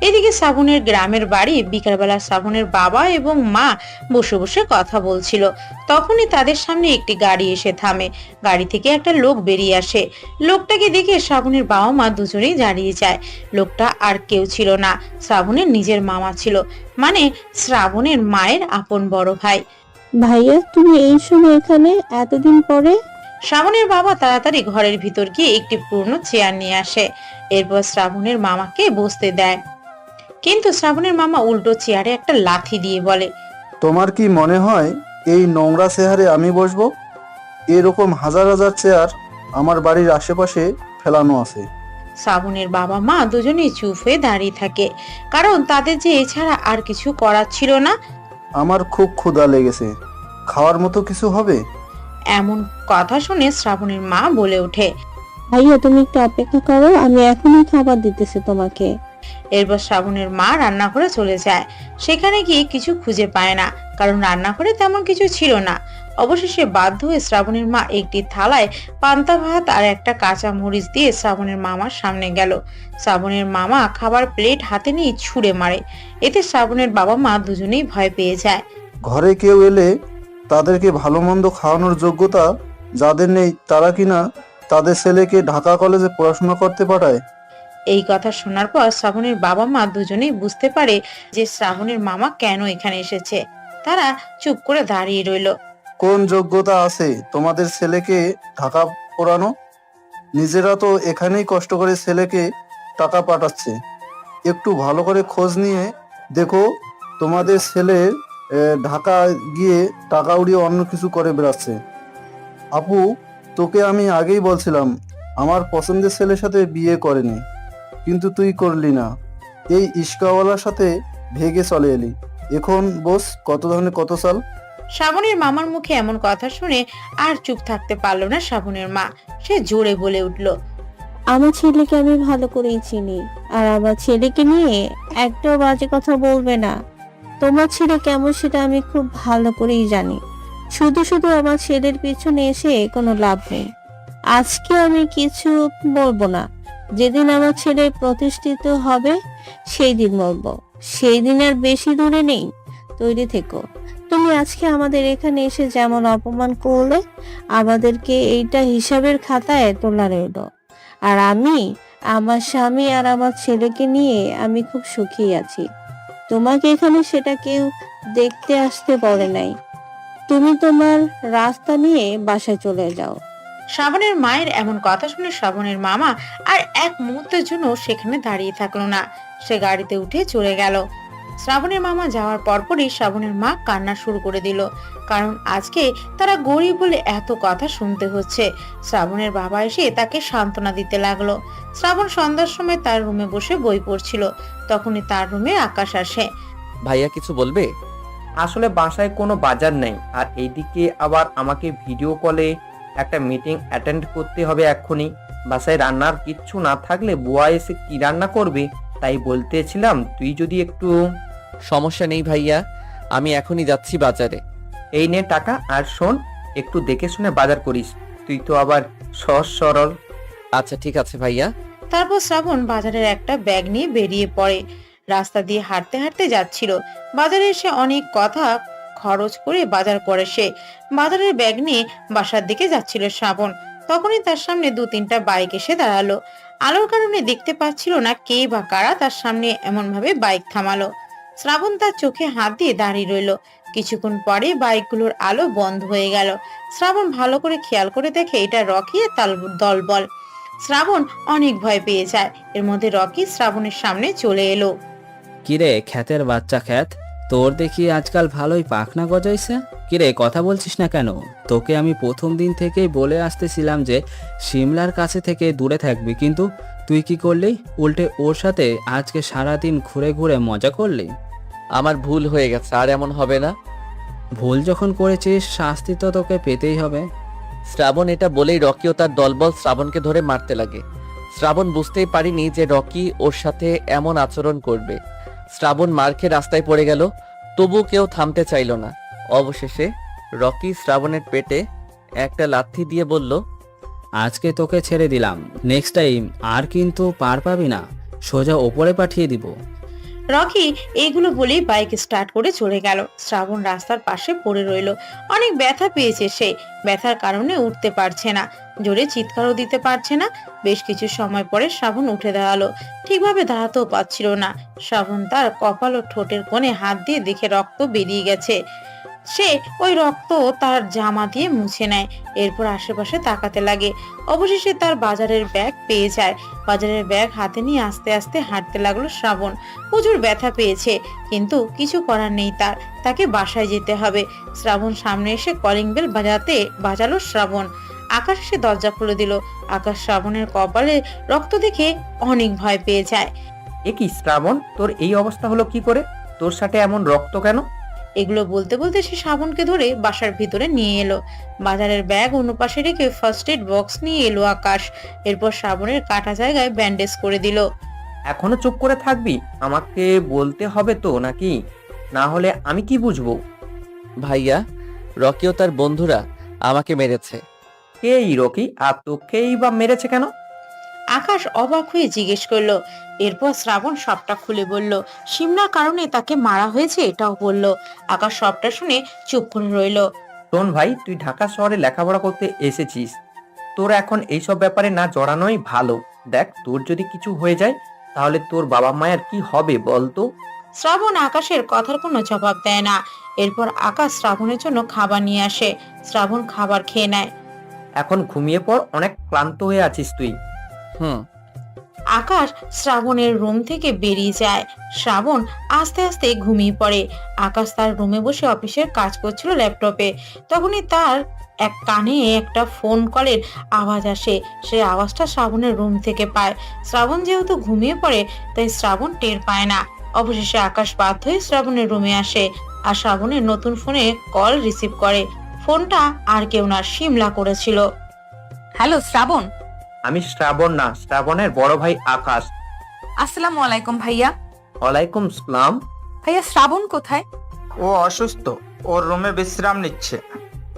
এদিকে শ্রাবণের গ্রামের বাড়ি। বিকালবেলা শ্রাবণের বাবা এবং মা বসে বসে কথা বলছিল। তখনই তাদের সামনে একটি গাড়ি এসে থামে। গাড়ি থেকে একটা লোক বেরিয়ে আসে। লোকটাকে দেখে শ্রাবণের বাবা মা দুজনেই দাঁড়িয়ে যায়। লোকটা আর কেউ ছিল না, শ্রাবণের নিজের মামা ছিল, মানে শ্রাবণের মায়ের আপন বড় ভাই। ভাইয়া, তুমি এই সময় এখানে এতদিন পরে? শ্রাবণের বাবা তাড়াতাড়ি ঘরের ভিতর গিয়ে একটি পুরনো চেয়ার নিয়ে আসে। এরপর শ্রাবণের মামাকে বসতে দেয়, কিন্তু শ্রাবণের মামা উল্টো চেয়ারে একটা লাথি দিয়ে বলে, তোমার কি মনে হয় এই নোংরা চেয়ারে আমি বসবো? এরকম হাজার হাজার চেয়ার আমার বাড়ির আশেপাশে ফেলানো আছে। শ্রাবণের বাবা মা দুজনেই চুপ হয়ে দাঁড়িয়ে থাকে, কারণ তাদের যে এছাড়া আর কিছু করার ছিল না। আমার খুব ক্ষুধা লেগেছে, খাওয়ার মতো কিছু হবে? এমন কথা শুনে শ্রাবণের মা বলে ওঠে, ভাইয়া তুমি একটু অপেক্ষা করো, আমি এখনই খাবার দিতেছি তোমাকে। এরপর শ্রাবণের মা রান্নাঘরে চলে যায়। সেখানে গিয়ে কিছু খুঁজে পায় না, কারণ রান্নাঘরে তেমন কিছু ছিল না। অবশেষে বাধ্য হয়ে শ্রাবণের মা একটি থালায় পান্তা ভাত আর একটা কাঁচা মরিচ দিয়ে শ্রাবণের মামার সামনে গেল। শ্রাবণের মামা খাবার প্লেট হাতে নিয়ে ছুঁড়ে মারে। এতে শ্রাবণের বাবা মা দুজনেই ভয় পেয়ে যায়। ঘরে কেউ এলে তাদেরকে ভালো মন্দ খাওয়ানোর যোগ্যতা যাদের নেই, তারা কিনা তাদের ছেলেকে ঢাকা কলেজে পড়াশোনা করতে পাঠায়। এই কথা শোনার পর শ্রাবণের বাবা মা দুজনেই বুঝতে পারে যে শ্রাবণের মামা কেন এখানে এসেছে। তারা চুপ করে দাঁড়িয়ে রইল। কোন যোগ্যতা আছে তোমাদের ছেলেকে ঢাকা পড়ানো? নিজেরা তো এখানেই কষ্ট করে ছেলেকে টাকা পাঠাচ্ছে। একটু ভালো করে খোঁজ নিয়ে দেখো, তোমাদের ছেলের ঢাকা গিয়ে টাকা উড়িয়ে অন্য কিছু করে বেড়াচ্ছে। আপু, তোকে আমি আগেই বলছিলাম আমার পছন্দের ছেলের সাথে বিয়ে করেনি, কিন্তু তুই করলি না। এই ইস্কাওয়ালার সাথে ভেগে চলে এলি। এখন বস, কত ধরনের কত সাল। শ্রাবণের মামার মুখে এমন কথা শুনে আর চুপ থাকতে পারলো না শ্রাবণের মা। সে জোরে বলে উঠল, আমার ছেলেকে আমি ভালো করেই চিনি, আর আমার ছেলেকে নিয়ে একটাও বাজে কথা বলবে না। তোমার ছেলে কেমন সেটা আমি খুব ভালো করেই জানি। শুধু শুধু আমার ছেলের পিছনে এসে কোনো লাভ নেই। আজকে আমি কিছু বলবো না, যেদিন আমার ছেলে প্রতিষ্ঠিত হবে সেই দিন বলবো। সেই দিন আর বেশি দূরে নেই, তৈরি থেকো। তুমি আজকে আমাদের এখানে এসে যেমন অপমান করলে, আমাদেরকে এইটা হিসাবের খাতায় তোলা রইল। আর আমি আমার স্বামী আর আমার ছেলেকে নিয়ে আমি খুব সুখী আছি। তোমাকে এখানে সেটা কেউ দেখতে আসতে বলে নাই। তুমি তোমার রাস্তা নিয়ে বাসায় চলে যাও। শ্রাবণের মায়ের এমন কথা শুনে শ্রাবণের মামা আর এক মুহূর্তের জন্য সেখানে দাঁড়িয়ে থাকলো না। সে গাড়িতে উঠে চলে গেল। শ্রাবণের মামা যাওয়ার পরপরই শ্রাবণের মা কান্না শুরু করে দিল, কারণ আজকে তারা গরিব বলে এত কথা শুনতে হচ্ছে। শ্রাবণের বাবা এসে তাকে সান্ত্বনা দিতে লাগলো। শ্রাবণ সন্ধ্যার সময় তার রুমে বসে বই পড়ছিল, তখনই তার রুমে আকাশ আসে। ভাইয়া কিছু বলবে? আসলে বাসায় কোনো বাজার নেই, আর এইদিকে আবার আমাকে ভিডিও কলে একটা মিটিং অ্যাটেন্ড করতে হবে এক্ষুনি। বাসায় রান্নার কিচ্ছু না থাকলে বুয়া এসে কি রান্না করবে, তাই বলতেছিলাম তুই যদি একটু। সমস্যা নেই ভাইয়া, আমি এখনই যাচ্ছি বাজারে। এই নে টাকা, আর শোন একটু দেখে শুনে বাজার করিস, তুই তো আবার সহজ সরল। আচ্ছা ঠিক আছে ভাইয়া। তারপর শ্রাবণ বাজারের একটা ব্যাগ নিয়ে বেরিয়ে পড়ে। রাস্তা দিয়ে হাঁটতে হাঁটতে যাচ্ছিল। বাজারে এসে অনেক কথা খরচ করে বাজার করে সে। বাজারের ব্যাগ নিয়ে বাসার দিকে যাচ্ছিল শ্রাবণ, তখনই তার সামনে 2-3টা বাইক এসে দাঁড়ালো। আলোর কারণে দেখতে পাচ্ছিল না কে বা কারা তার সামনে এমন ভাবে বাইক থামালো। শ্রাবণ তার চোখে হাত দিয়ে দাঁড়িয়ে রইল। কিছুক্ষণ পরে বাইকগুলোর আলো বন্ধ হয়ে গেল। শ্রাবণ ভালো করে খেয়াল করে দেখে এটা রকি আর তার দলবল। শ্রাবণ অনেক ভয় পেয়ে যায়। এর মধ্যে রকি শ্রাবণের সামনে চলে এলো। কিরে খ্যাতের বাচ্চা খ্যাত, তোর দেখি আজকাল ভালোই পাখনা গজাইছে। কিরে কথা বলছিস না কেন? তোকে আমি প্রথম দিন থেকেই বলে আসতেছিলাম যে সিমলার কাছে থেকে দূরে থাকবি, কিন্তু তুই কি করলি? উল্টে ওর সাথে আজকে সারাদিন ঘুরে ঘুরে মজা করলি। আমার ভুল হয়ে গেছে, আর এমন হবে না। ভুল যখন করেছিস শাস্তি তো তোকে পেতেই হবে। শ্রাবণ এটা বলেই রকি ও তার দলবল শ্রাবণকে ধরে মারতে লাগে। শ্রাবণ বুঝতেই পারিনি যে রকি ওর সাথে এমন আচরণ করবে। শ্রাবণ মার খেয়ে রাস্তায় পড়ে গেল, তবু কেউ থামতে চাইল না। অবশেষে রকি শ্রাবণের পেটে একটা লাথি দিয়ে বলল, আজকে তোকে ছেড়ে দিলাম, নেক্সট টাইম আর কিন্তু পার পাবি না, সোজা ওপরে পাঠিয়ে দিব। রকি এইগুলো বলেই বাইক স্টার্ট করে চলে গেল। শ্রাবণ রাস্তার পাশে পড়ে রইল। অনেক ব্যথা পেয়েছে সে। ব্যথার কারণে উঠতে পারছে না, জোরে চিৎকারও দিতে পারছে না। বেশ কিছু সময় পরে শ্রাবণ উঠে দাঁড়ালো। ঠিকভাবে দাঁড়াতেও পারছিল না। শ্রাবণ তার কপাল ও ঠোঁটের কোণে হাত দিয়ে দেখে রক্ত বেরিয়ে গেছে। সে ওই রক্ত তার জামা দিয়ে মুছে নেয়। এরপর আশেপাশে তাকাতে লাগে। অবশেষে তার বাজারের ব্যাগ পেয়ে যায়। বাজারের ব্যাগ হাতে নিয়ে আস্তে আস্তে হাঁটতে লাগলো শ্রাবণ। প্রচুর ব্যথা পেয়েছে, কিন্তু কিছু করার নেই তার। তাকে বাসায় যেতে হবে। শ্রাবণ সামনে এসে কলিং বেল বাজালো শ্রাবণ। আকাশ এসে দরজা খুলে দিল। আকাশ শ্রাবণের কপালে রক্ত দেখে অনেক ভয় পেয়ে যায়। এ কি শ্রাবণ, তোর এই অবস্থা হলো কি করে? তোর সাথে এমন রক্ত কেন? এগুলো বলতে বলতে সে শ্রাবণকে ধরে বাসার ভিতরে নিয়ে এলো। বাজারের ব্যাগ অন্য পাশে রেখে ফার্স্ট এড বক্স নিয়ে এলো আকাশ। এরপর শ্রাবণের কাটা জায়গায় ব্যান্ডেজ করে দিল। এখনো চুপ করে থাকবি? আমাকে বলতে হবে তো নাকি? না হলে আমি কি বুঝবো? ভাইয়া, রকি ও তার বন্ধুরা আমাকে মেরেছে। এই রকি, আর তোকেই বা মেরেছে কেন? আকাশ অবাক হয়ে জিজ্ঞেস করলো। এরপর শ্রাবণ সবটা খুলে বলল। সিমলার কারণে তাকে মারা হয়েছে এটাও বলল। আকাশ সবটা শুনে চুপ করে রইল। শোন ভাই, তুই ঢাকা শহরে লেখাপড়া করতে এসেছিস, তোর এখন এইসব ব্যাপারে না জড়ানোই ভালো। দেখ, তোর যদি কিছু হয়ে যায় তাহলে তোর বাবা মায়ের কি হবে বলতো? শ্রাবণ আকাশের কথার কোনো জবাব দেয় না। এরপর আকাশ শ্রাবণের জন্য খাবার নিয়ে আসে। শ্রাবণ খাবার খেয়ে নেয়। এখন ঘুমিয়ে পড়, অনেক ক্লান্ত হয়ে আছিস তুই। আকাশ শ্রাবণের রুম থেকে বেরিয়ে যায়। শ্রাবণ আস্তে আস্তে ঘুমিয়ে পড়ে। আকাশ তার রুমে বসে অফিসের কাজ করছিল ল্যাপটপে। তখনই তার এক কানে একটা ফোন কলের আওয়াজ আসে। সেই আওয়াজটা শ্রাবণের রুম থেকে পায়। শ্রাবণ যেহেতু ঘুমিয়ে পড়ে, তাই শ্রাবণ টের পায় না। অবশেষে আকাশ বাধ্য হয়ে শ্রাবণের রুমে আসে আর শ্রাবণের নতুন ফোনে কল রিসিভ করে। ফোনটা আর কেউ না, শিমলা করেছিল। হ্যালো শ্রাবণ। আমি শ্রাবণ না, শ্রাবণের বড় ভাই আকাশ। আসসালামু আলাইকুম ভাইয়া। ওয়ালাইকুম সালাম। ভাইয়া শ্রাবণ কোথায়? ও অসুস্থ, ওর রুমে বিশ্রাম নিচ্ছে।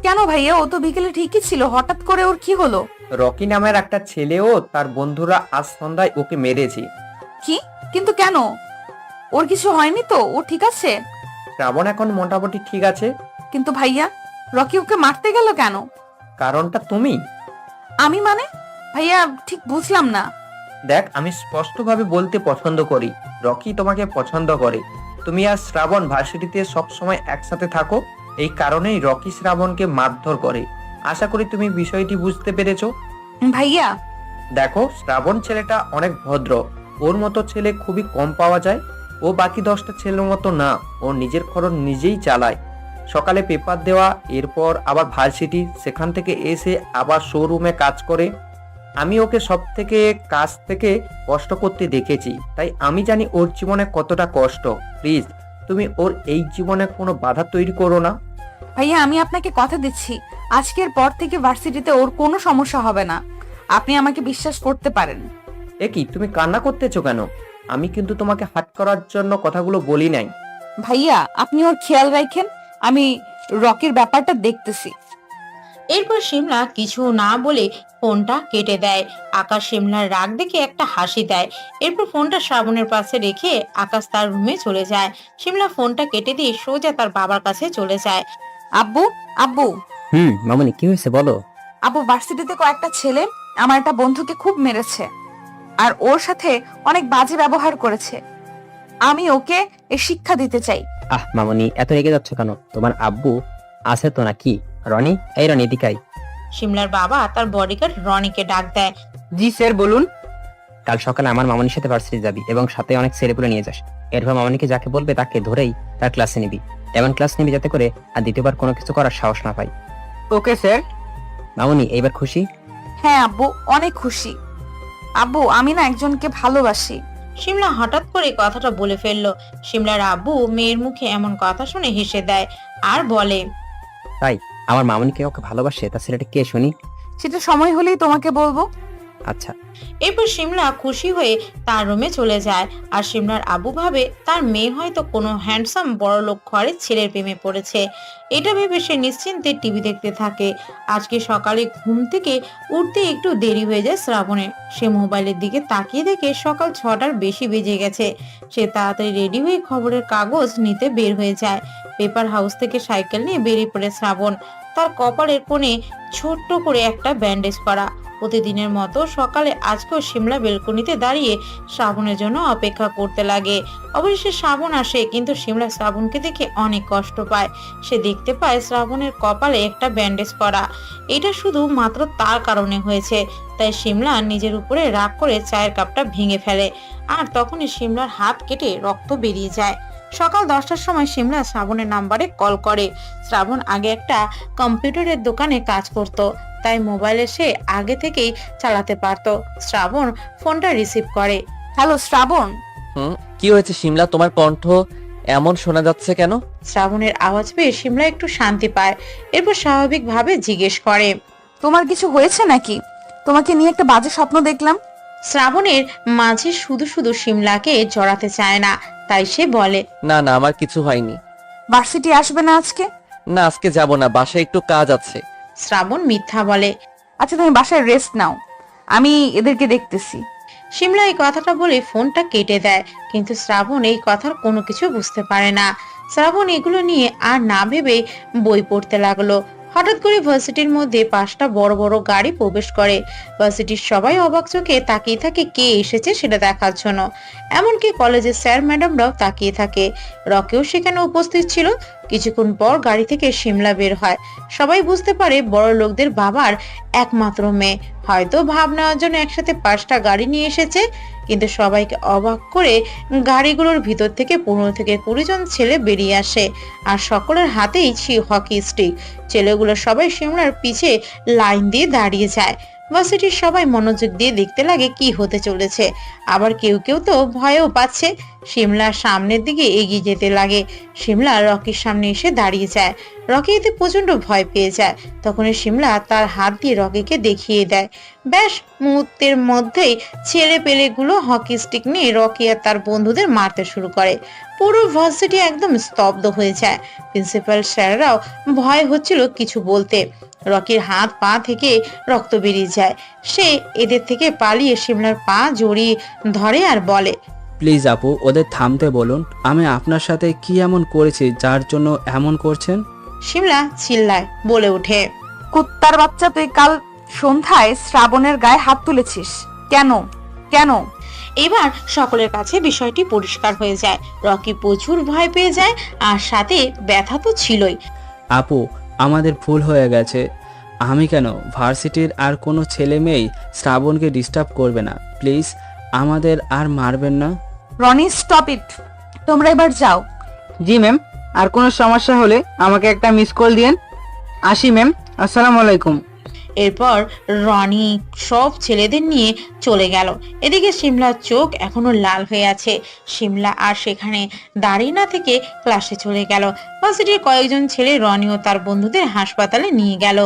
কেন ভাইয়া? ও তো বিকেলে ঠিকই ছিল, হঠাৎ করে ওর কি হলো? রকি নামের একটা ছেলেও তার বন্ধুরা আজ সন্ধ্যায় ওকে মেরেছে। কি? কিন্তু কেন? ওর কিছু হয়নি তো? ও ঠিক আছে? শ্রাবণ এখন মোটামুটি ঠিক আছে। কিন্তু ভাইয়া, রকি ওকে মারতে গেল কেন? কারণটা তুমি? আমি মানে? ভাইয়া ঠিক বুঝলাম না। দেখ, আমি স্পষ্টভাবে বলতে পছন্দ করি, রকি তোমাকে পছন্দ করে। তুমি আর শ্রাবণ ভার্সিটিতে সবসময় একসাথে থাকো, এই কারণেই রকি শ্রাবণকে মারধর করে। আশা করি তুমি বিষয়টি বুঝতে পেরেছো। ভাইয়া দেখো, শ্রাবণ ছেলেটা অনেক ভদ্র, ওর মতো ছেলে খুবই কম পাওয়া যায়। ও বাকি 10টা ছেলের মতো না, ও নিজের খরচ নিজেই চালায়। সকালে পেপার দেওয়া, এরপর আবার ভার্সিটি, সেখান থেকে এসে আবার শোরুমে কাজ করে। আমি ওকে সব থেকে কাজ থেকে কষ্ট করতে দেখেছি, তাই আমি জানি ওর জীবনে কতটা কষ্ট। প্লিজ তুমি ওর এই জীবনে কোনো বাধা তৈরি করো না। ভাইয়া আমি আপনাকে কথা দিচ্ছি, আজকের পর থেকে ভার্সিটিতে ওর কোনো সমস্যা হবে না, আপনি আমাকে বিশ্বাস করতে পারেন। এ কি, তুমি কান্না করতেছো কেন? আমি কিন্তু তোমাকে হাত করার জন্য কথাগুলো বলি নাই। ভাইয়া আপনি ওর খেয়াল রাখেন, আমি রকির ব্যাপারটা দেখতেছি। এরপর শিমলা কিছু না বলে ফোনটা কেটে দেয়। আকাশ শিমলার রাগ দেখে একটা হাসি দেয়। এরপর ফোনটা শ্রাবণের পাশে রেখে আকাশ তার রুমে চলে যায়। শিমলা ফোনটা কেটে দিয়ে সোজা তার বাবার কাছে চলে যায়। আব্বু আব্বু মামনি কি হয়েছে বলো। আব্বু, ভার্সিটিতে কয়েকটা ছেলে আমার একটা বন্ধুকে খুব মেরেছে আর ওর সাথে অনেক বাজে ব্যবহার করেছে। আমি ওকে এ শিক্ষা দিতে চাই। মামনি এত রেগে যাচ্ছ কেন? তোমার আব্বু আছে তো নাকি? রনি, এই রনি এদিকাই। শিমলার বাবা তার বডিগার্ড রনিকে ডাক দেয়। জি স্যার বলুন। কাল সকালে আমার মামনির সাথে ভার্সিটি যাবি এবং সাথে অনেক ছেলেপুলে নিয়ে যাস। এরপর মামনিকে যাকে বলবে তাকে ধরেই তার ক্লাসে নিবি, এমন ক্লাস নিবি যাতে করে আর দ্বিতীয়বার কোনো কিছু করার সাহস না পাই। Okay sir. মামনি এইবার খুশি? হ্যাঁ আব্বু, অনেক খুশি। আব্বু আমি না একজনকে ভালোবাসি। শিমলা হঠাৎ করে কথাটা বলে ফেললো। শিমলার আব্বু মেয়ের মুখে এমন কথা শুনে হেসে দেয় আর বলে, তাই আমার মামনিকে ওকে ভালোবাসে, তা ছেলেটা কে শুনি? সেটা সময় হলেই তোমাকে বলবো। আচ্ছা। এরপর শিমলা খুশি হয়ে তার রুমে চলে যায়। আর শিমলার আব্বু ভাবে তার মেয়ে হয়তো কোনো হ্যান্ডসাম বড় লোক ঘরের ছেলের প্রেমে পড়েছে। এটা ভেবে সে নিশ্চিন্তে টিভি দেখতে থাকে। আজকে সকালে ঘুম থেকে উঠতে একটু দেরি হয়ে যায় শ্রাবণের। সে মোবাইলের দিকে তাকিয়ে দেখে সকাল 6টার বেশি বেজে গেছে। সে তাড়াতাড়ি রেডি হয়ে খবরের কাগজ নিতে বের হয়ে যায়। পেপার হাউস থেকে সাইকেল নিয়ে বেরিয়ে পড়ে শ্রাবণ। তার কপালের কোণে ছোট্ট করে একটা ব্যান্ডেজ করা। প্রতিদিনের মতো সকালে আজকেও শিমলা বেলকনিতে দাঁড়িয়ে শ্রাবণের জন্য অপেক্ষা করতে লাগে। অবশেষে শ্রাবণ আসে, কিন্তু শিমলা শ্রাবণকে দেখে অনেক কষ্ট পায়। সে দেখতে পায় শ্রাবণের কপালে একটা ব্যান্ডেজ করা। এটা শুধু মাত্র তার কারণে হয়েছে। তাই শিমলা নিজের উপরে রাগ করে চায়ের কাপটা ভেঙে ফেলে। আর তখনই শিমলার হাত কেটে রক্ত বেরিয়ে যায়। সকাল 10টার সময় শিমলা শ্রাবণের নাম্বারে কল করে। শ্রাবণ আগে একটা কম্পিউটারের দোকানে কাজ করত, তাই মোবাইলে সে আগে থেকেই চালাতে পারতো। শ্রাবণ ফোনটা রিসিভ করে। হ্যালো শ্রাবণ। কি হয়েছে শিমলা, তোমার কণ্ঠ এমন শোনা যাচ্ছে কেন? শ্রাবণের আওয়াজ পেয়ে শিমলা একটু শান্তি পায়। এরপর স্বাভাবিকভাবে জিজ্ঞেস করে, তোমার কিছু হয়েছে নাকি? তোমাকে নিয়ে একটা বাজে স্বপ্ন দেখলাম। শ্রাবণের মাঝে শুধু শুধু শিমলাকে জড়াতে চায় না, তাই সে বলে, না না, আমার কিছু হয়নি। ভার্সিটি আসবে না আজকে? না, আজকে যাব না, বাসায় একটু কাজ আছে। শ্রাবণ মিথ্যা বলে। আচ্ছা তুমি বাসায় রেস্ট নাও, আমি এদেরকে দেখতেছি। শিমলা এই কথাটা বলে ফোনটা কেটে দেয়। কিন্তু শ্রাবণ এই কথার কোনো কিছু বুঝতে পারে না। শ্রাবণ এগুলো নিয়ে আর না ভেবে বই পড়তে লাগলো। হঠাৎ করে ভার্সিটির মধ্যে 5টা বড় বড় গাড়ি প্রবেশ করে। ভার্সিটির সবাই অবাক চোখে তাকিয়ে থাকে কে এসেছে সেটা দেখার জন্য। এমনকি কলেজের স্যার ম্যাডামরাও তাকিয়ে থাকে। রকিও সেখানে উপস্থিত ছিল। কিছুক্ষণ পর গাড়ি থেকে শিমলা বের হয়। সবাই বুঝতে পারে বড় লোকদের বাবার একমাত্র মেয়ে। হয়তো ভাব নেওয়ার জন্য একসাথে 5টা গাড়ি নিয়ে এসেছে। কিন্তু সবাইকে অবাক করে গাড়িগুলোর ভিতর থেকে 15 থেকে 20 জন ছেলে বেরিয়ে আসে। আর সকলের হাতেই হকি স্টিক। ছেলেগুলো সবাই শিমলার পিছে লাইন দিয়ে দাঁড়িয়ে যায়। ভার্সিটির সবাই মনোযোগ দিয়ে দেখতে লাগে কি হতে চলেছে। আবার কেউ কেউ তো ভয়ও পাচ্ছে। শিমলার সামনের দিকে এগিয়ে যেতে লাগে। শিমলা রকির সামনে এসে দাঁড়িয়ে যায়। রকি এতে প্রচন্ড ভয় পেয়ে যায়। তখন শিমলা তার হাত দিয়ে রকিকে দেখিয়ে দেয়। ব্যাস মুহূর্তের মধ্যেই ছেলে পেলেগুলো হকি স্টিক নিয়ে রকি আর তার বন্ধুদের মারতে শুরু করে। পুরো ভার্সিটি একদম স্তব্ধ হয়ে যায়। প্রিন্সিপাল স্যাররাও ভয় হচ্ছিল কিছু বলতে। রকির হাত পা থেকে রক্ত বেরিয়ে যায়। সে এদের থেকে পালিয়ে শিমলার পা জড়িয়ে ধরে আর বলে, প্লিজ আপু, ওদের থামতে বলুন। আমি আপনার সাথে কি এমন করেছি যার জন্য এমন করছেন? শিমলা চিল্লায় বলে ওঠে, কুত্তার বাচ্চা, তুই কাল সন্ধ্যায় শ্রাবণের গায়ে হাত তুলেছিস কেন? কেন? এবার সকলের কাছে বিষয়টি পরিষ্কার হয়ে যায়। রকি প্রচুর ভয় পেয়ে যায় আর সাথে ব্যথা তো ছিলই। আপু, আমাদের ভুল হয়ে গেছে। আমি কেন, ভার্সিটির আর কোনো ছেলে মেয়েই শ্রাবণকে ডিস্টার্ব করবে না। প্লিজ আমাদের আর মারবেন না। Roni, stop it. তোমরা এবার যাও। জি ম্যাম, আর কোনো সমস্যা হলে আমাকে একটা মিস কল দিয়েন। আসি ম্যাম, আসসালামু আলাইকুম। এরপর রনি সব ছেলেদের নিয়ে চলে গেল। এদিকে শিমলার চোখ এখনো লাল হয়ে আছে। শিমলা আর সেখানে দাঁড়িয়ে না থেকে ক্লাসে চলে গেল। ভার্সিটির কয়েকজন ছেলে রনি ও তার বন্ধুদের হাসপাতালে নিয়ে গেল।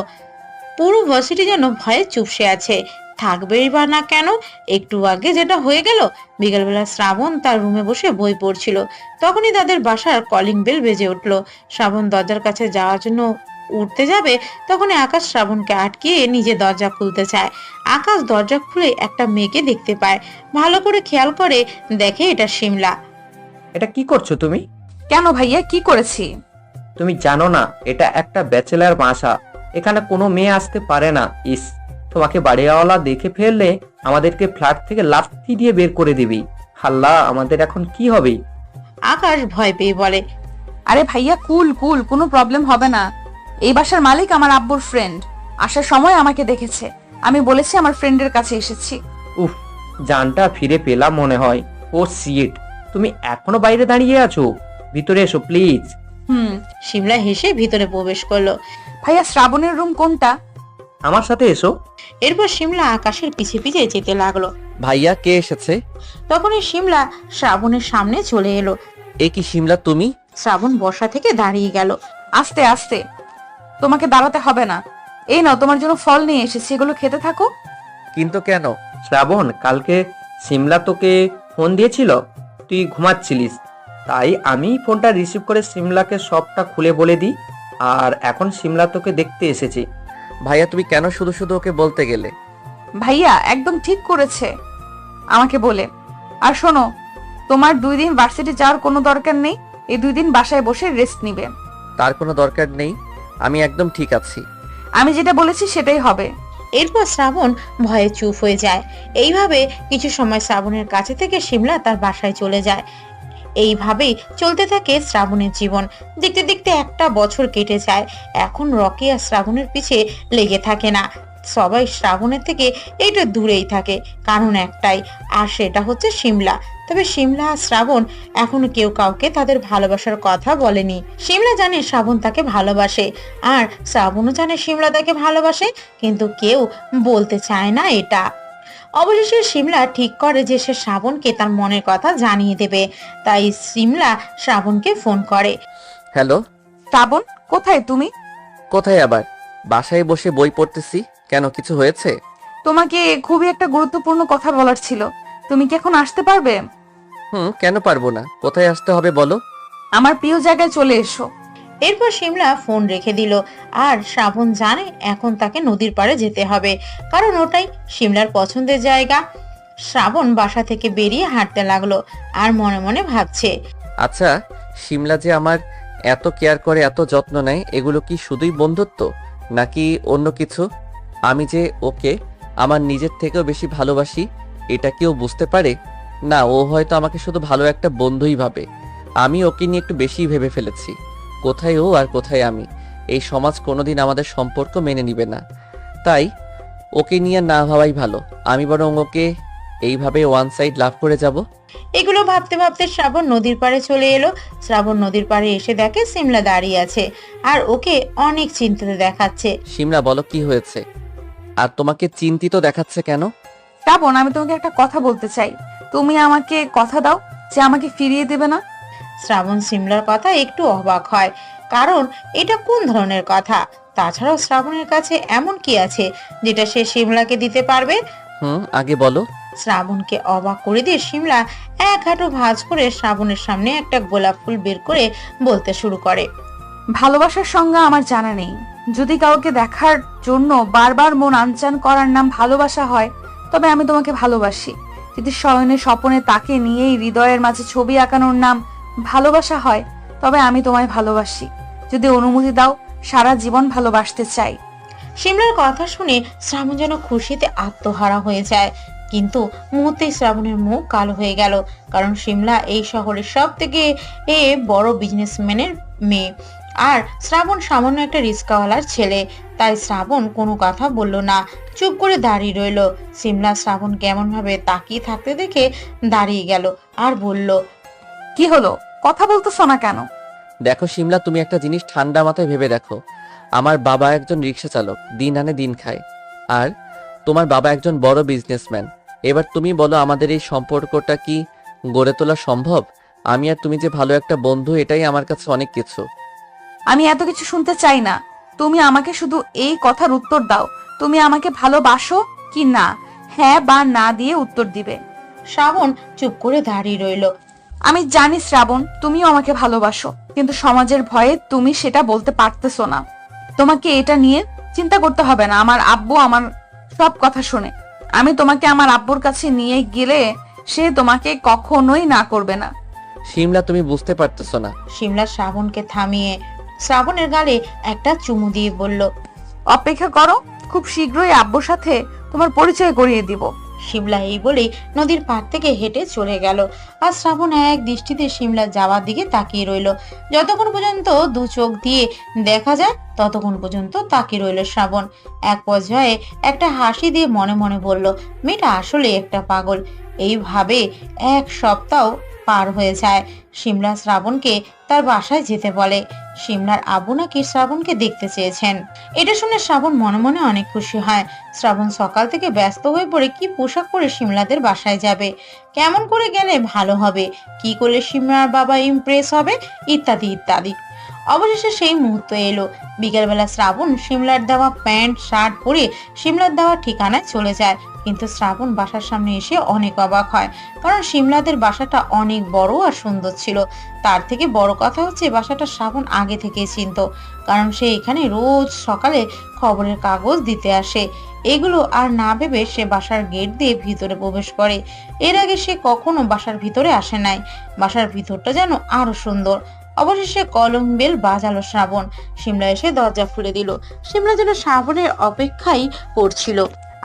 পুরো ভার্সিটি যেন ভয়ে চুপসে আছে। থাকবেই বা না কেন, একটু আগে যেটা হয়ে গেল। বিকেলবেলা শ্রাবণ তার রুমে বসে বই পড়ছিল, তখনই তাদের বাসার কলিং বেল বেজে উঠলো। শ্রাবণ দরজার কাছে যাওয়ার জন্য উঠতে যাবে, তখনই আকাশ শ্রাবণকে আটকিয়ে নিজে দরজা খুলতে চায়। আকাশ দরজা খুলে একটা মেয়েকে দেখতে পায়। ভালো করে খেয়াল করে দেখে এটা শিমলা। এটা কি করছো তুমি? কেন ভাইয়া, কি করেছি? তুমি জানো না এটা একটা ব্যাচেলার বাসা, এখানে কোনো মেয়ে আসতে পারে না। ইস, তোমাকে বাড়িওয়ালা দেখে ফেললে আমাদেরকে ফ্ল্যাট থেকে লাথি দিয়ে বের করে দিবি। হাল্লা, আমাদের এখন কি হবে? আকাশ ভয় পেয়ে বলে, আরে ভাইয়া, কুল কুল, কোনো প্রবলেম হবে না। এই বাসার মালিক আমার আব্বুর ফ্রেন্ড। আসার সময় আমাকে দেখেছে, আমি বলেছি আমার ফ্রেন্ডের কাছে এসেছি। উফ, জানটা ফিরে পেলাম মনে হয়। ও সিট, তুমি এখনো বাইরে দাঁড়িয়ে আছো? ভিতরে এসো প্লিজ। শিমলা হেসে ভিতরে প্রবেশ করলো। ভাইয়া, শ্রাবণের রুম কোনটা? আমার সাথে এসো। এরপর শিমলা আকাশের পিছে পিছে যেতে লাগলো। ভাইয়া, কে এসেছে? তখনই শিমলা শ্রাবণের সামনে চলে এলো। এ কি শিমলা, তুমি? শ্রাবণ বসা থেকে দাঁড়িয়ে গেল। আস্তে আস্তে, তোমাকে দাঁড়াতে হবে না। এই নাও, তোমার জন্য ফল নিয়ে এসেছি, এগুলো খেতে থাকো। কিন্তু কেন? শ্রাবণ, কালকে শিমলা তোকে ফোন দিয়েছিল, তুই ঘুমাচ্ছিলিস, তাই আমি ফোনটা রিসিভ করে শিমলাকে সবটা খুলে বলে দিই। আর এখন শিমলা তোকে দেখতে এসেছি। ভাইয়া, তুমি কেন শুধু শুধু ওকে বলতে গেলে? ভাইয়া একদম ঠিক করেছে আমাকে বলে। আর শোনো, তোমার 2 দিন ভার্সিটি যাওয়ার কোনো দরকার নেই। এই 2 দিন বাসায় বসে রেস্ট নিবে। তার কোনো দরকার নেই, আমি একদম ঠিক আছি। আমি যেটা বলেছি সেটাই হবে। এরপর শ্রাবণ ভয়ে চুপ হয়ে যায়। এইভাবে কিছু সময় শ্রাবণের কাছে থেকে শিমলা তার বাসায় চলে যায়। এইভাবেই চলতে থাকে শ্রাবণের জীবন। দেখতে দেখতে একটা বছর কেটে যায়। এখন রকি আর শ্রাবণের পিছে লেগে থাকে না। সবাই শ্রাবণের থেকে একটু দূরেই থাকে, কারণ একটাই, আর সেটা হচ্ছে শিমলা। তবে শিমলা আর শ্রাবণ এখনো কেউ কাউকে তাদের ভালোবাসার কথা বলেনি। শিমলা জানে শ্রাবণ তাকে ভালোবাসে, আর শ্রাবণও জানে শিমলা তাকে ভালোবাসে, কিন্তু কেউ বলতে চায় না এটা। অবশেষে শিমলা ঠিক করে যে সে শ্রাবণকে তার মনের কথা জানিয়ে দেবে। তাই শিমলা শ্রাবণকে ফোন করে। হ্যালো শ্রাবণ, কোথায় তুমি? কোথায় আবার? বাসায় বসে বই পড়তেছি। কেন, কিছু হয়েছে? তোমাকে খুবই একটা গুরুত্বপূর্ণ কথা বলার ছিল। তুমি কি এখন আসতে পারবে? কেন পারবো না? কোথায় আসতে হবে বলো? আমার প্রিয় জায়গায় চলে এসো। এরপর শিমলা ফোন রেখে দিল। আর শ্রাবণ জানে এখন তাকে নদীর পাড়ে যেতে হবে, কারণ ওটাই শিমলার পছন্দের জায়গা। শ্রাবণ বাসা থেকে বেরিয়ে হাঁটতে লাগলো আর মনে মনে ভাবছে, আচ্ছা, শিমলা যে আমার এত কেয়ার করে, এত যত্ন নেয়, এগুলো কি শুধুই বন্ধুত্ব নাকি অন্য কিছু? আমি যে ওকে আমার নিজের থেকেও বেশি ভালোবাসি, এটা কি ও বুঝতে পারে? না, ও হয়তো আমাকে শুধু ভালো একটা বন্ধুই ভাবে। আমি ওকে নিয়ে একটু বেশি ভেবে ফেলেছি। কোথায় ও আর কোথায় আমি? এই সমাজ কোনোদিন আমাদের সম্পর্ক মেনে নিবে না, তাই ওকে নিয়ে না ভাবাই ভালো। আমি বরং ওকে এইভাবে ওয়ান সাইড লাভ করে যাব। এগুলো ভাবতে ভাবতে শ্রাবণ নদীর পাড়ে চলে এলো। শ্রাবণ নদীর পাড়ে এসে দেখে শিমলা দাঁড়িয়ে আছে আর ওকে অনেক চিন্তিত দেখাচ্ছে। শিমলা, বলো কি হয়েছে? আর তোমাকে চিন্তিত দেখাচ্ছে কেন? শ্রাবণ, আমি তোমাকে একটা কথা বলতে চাই। তুমি আমাকে কথা দাও যে আমাকে ফিরিয়ে দেবে না? শ্রাবণ শিমলার কথা একটু অবাক হয়, কারণ এটা কোন ধরনের কথা? তাছাড়াও শ্রাবণের কাছে এমন কি আছে যেটা সে শিমলাকে দিতে পারবে? আগে বলো। শ্রাবণকে অবাক করে দিয়ে শিমলা এক হাঁটু ভাঁজ করে শ্রাবণের সামনে একটা গোলাপ ফুল বের করে বলতে শুরু করে, ভালোবাসার সংজ্ঞা আমার জানা নেই। যদি কাউকে দেখার জন্য বারবার মন আনচান করার নাম ভালোবাসা হয়, তবে আমি তোমাকে ভালোবাসি। যদি শয়নে স্বপনে তাকে নিয়েই হৃদয়ের মাঝে ছবি আঁকানোর নাম ভালোবাসা হয়, তবে আমি তোমায় ভালোবাসি। যদি অনুমতি দাও, সারা জীবন ভালোবাসতে চাই। শিমলার কথা শুনে শ্রাবণ যেন খুশিতে আত্মহারা হয়ে যায়। কিন্তু মুহূর্তেই শ্রাবণের মুখ কালো হয়ে গেল, কারণ শিমলা এই শহরের সব থেকে বড় বিজনেসম্যানের মেয়ে, আর শ্রাবণ সামান্য একটা রিস্কাওয়ালার ছেলে। তাই শ্রাবণ কোনো কথা বলল না, চুপ করে দাঁড়িয়ে রইল। শিমলা শ্রাবণ কেমন ভাবে তাকিয়ে থাকতে দেখে দাঁড়িয়ে গেল আর বলল, কি হলো, কথা বলতেছো না কেন? দেখো শিমলা, তুমি একটা জিনিস ঠান্ডা মাথায় ভেবে দেখো। আমার বাবা একজন রিক্সা চালক, দিন আনে দিন খায়, আর তোমার বাবা একজন বড় বিজনেসম্যান। এবার তুমি বলো, আমাদের এই সম্পর্কটা কি গড়ে তোলা সম্ভব? আমি আর তুমি যে ভালো একটা বন্ধু, এটাই আমার কাছে অনেক কিছু। আমি এত কিছু শুনতে চাই না, তুমি আমাকে শুধু এই কথার উত্তর দাও, তুমি আমাকে ভালোবাসো কি না? হ্যাঁ বা না দিয়ে উত্তর দিবে। শ্রাবণ চুপ করে দাঁড়িয়ে রইল। আমি জানি শ্রাবণ, তুমিও আমাকে ভালোবাসো, কিন্তু সমাজের ভয়ে তুমি সেটা বলতে পারতেছো না। তোমাকে এটা নিয়ে চিন্তা করতে হবে না, আমার আব্বু আমার সব কথা শুনে। আমি তোমাকে আমার আব্বুর কাছে নিয়ে গেলে সে তোমাকে কখনোই না করবে না। শিমলা, তুমি বুঝতে পারতেছো না। শিমলা শ্রাবণকে থামিয়ে শ্রাবণের গালে একটা চুমু দিয়ে বলল, অপেক্ষা করো, খুব শীঘ্রই আব্বুর সাথে তোমার পরিচয় করিয়ে দিব। শিমলা এই বলেই নদীর পাড় থেকে হেঁটে চলে গেল, আর শ্রাবণ এক দৃষ্টিতে শিমলা যাওয়ার দিকে তাকিয়ে রইল। যতক্ষণ পর্যন্ত দু চোখ দিয়ে দেখা যায় ততক্ষণ পর্যন্ত তাকিয়ে রইল শ্রাবণ। এক পর্যায়ে একটা হাসি দিয়ে মনে মনে বলল, মেয়েটা আসলে একটা পাগল। এইভাবে এক সপ্তাহ পার হয়ে যায়। শিমলা শ্রাবণকে তার বাসায় যেতে বলে। শিমলার আব্বু নাকি শ্রাবণকে দেখতে চেয়েছেন। এটা শুনে শ্রাবণ মনে মনে অনেক খুশি হয়। শ্রাবণ সকাল থেকে ব্যস্ত হয়ে পড়ে কি পোশাক পরে শিমলাদের বাসায় যাবে, কেমন করে গেলে ভালো হবে, কি করলে শিমলার বাবা ইমপ্রেস হবে, ইত্যাদি ইত্যাদি। অবশেষে সেই মুহূর্ত এলো। বিকেলবেলা শ্রাবণ শিমলার দেওয়া প্যান্ট শার্ট পরে শিমলার দেওয়া ঠিকানায় চলে যায়। কিন্তু শ্রাবণ বাসার সামনে এসে অনেক অবাক হয়, কারণ শিমলাদের বাসাটা অনেক বড় আর সুন্দর ছিল। তার থেকে বড় কথা হচ্ছে বাসাটা শ্রাবণ আগে থেকে চিনত, কারণ সে এখানে রোজ সকালে খবরের কাগজ দিতে আসে। এগুলো আর না ভেবে সে বাসার গেট দিয়ে ভিতরে প্রবেশ করে। এর আগে সে কখনো বাসার ভিতরে আসে নাই। বাসার ভিতরটা যেন আরো সুন্দর। অবশেষে কলিং বেল বাজালো শ্রাবণ। শিমলা এসে দরজা খুলে দিল। শিমলা যেন শ্রাবণের অপেক্ষাই করছিল।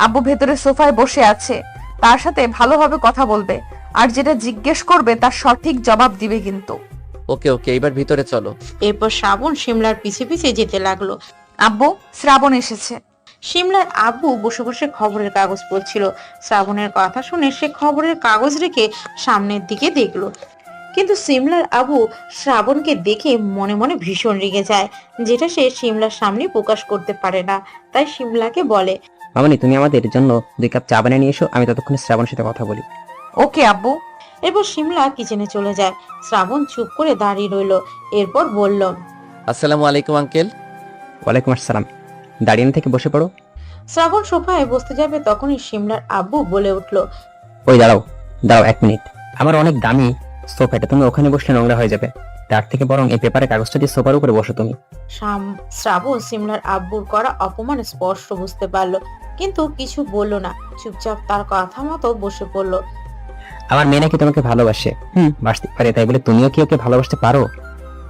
আব্বু ভেতরে সোফায় বসে আছে, তার সাথে ভালোভাবে কথা বলবে, আর যেটা জিজ্ঞেস করবে তার সঠিক জবাব দিবে কিন্তু। ওকে ওকে, এবার ভিতরে চলো। এরপর শ্রাবণ শিমলার পিছে পিছে যেতে লাগলো। আব্বু, শ্রাবণ এসেছে। শিমলার আব্বু বসে বসে খবরের কাগজ পড়ছিল। শ্রাবণের কথা শুনে সে খবরের কাগজ রেখে সামনের দিকে দেখলো, কিন্তু শিমলার আব্বু শ্রাবণকে দেখে মনে মনে ভীষণ রেগে যায়, যেটা সে শিমলার সামনে প্রকাশ করতে পারে না। তাই শিমলাকে বলে, মামনি, তুমি আমাদের জন্য 2 কাপ চা বানিয়ে নিয়ে এসো, আমি ততক্ষণে শ্রাবণের সাথে কথা বলি। ওকে আব্বু। এরপর শিমলা কিচেনে চলে যায়। শ্রাবণ চুপ করে দাঁড়িয়ে রইল। এরপর বলল, আসসালামু আলাইকুম আঙ্কেল। ওয়ালাইকুম আসসালাম। দাঁড়িয়ে থেকে বসে পড়ো। শ্রাবণ সোফায় বসতে যাবে তখনই শিমলার আব্বু বলে উঠল, ওই দাঁড়াও দাঁড়াও 1 মিনিট। আমার অনেক দামি সোফাটা, তুমি ওখানে বসলে নোংরা হয়ে যাবে। তার থেকে বরং এই পেপারে কাগজটা দিয়ে সোফার উপরে বসো তুমি। শ্রাবণ সিমলার আব্বুর করা অপমান স্পষ্ট বুঝতে পারলো, কিন্তু কিছু বলল না। চুপচাপ তার কথা মতো বসে পড়লো। আমার মেয়ে নাকি তোমাকে ভালোবাসে। বাসতে পারে, তাই বলে তুমিও কি ওকে ভালোবাসতে পারো?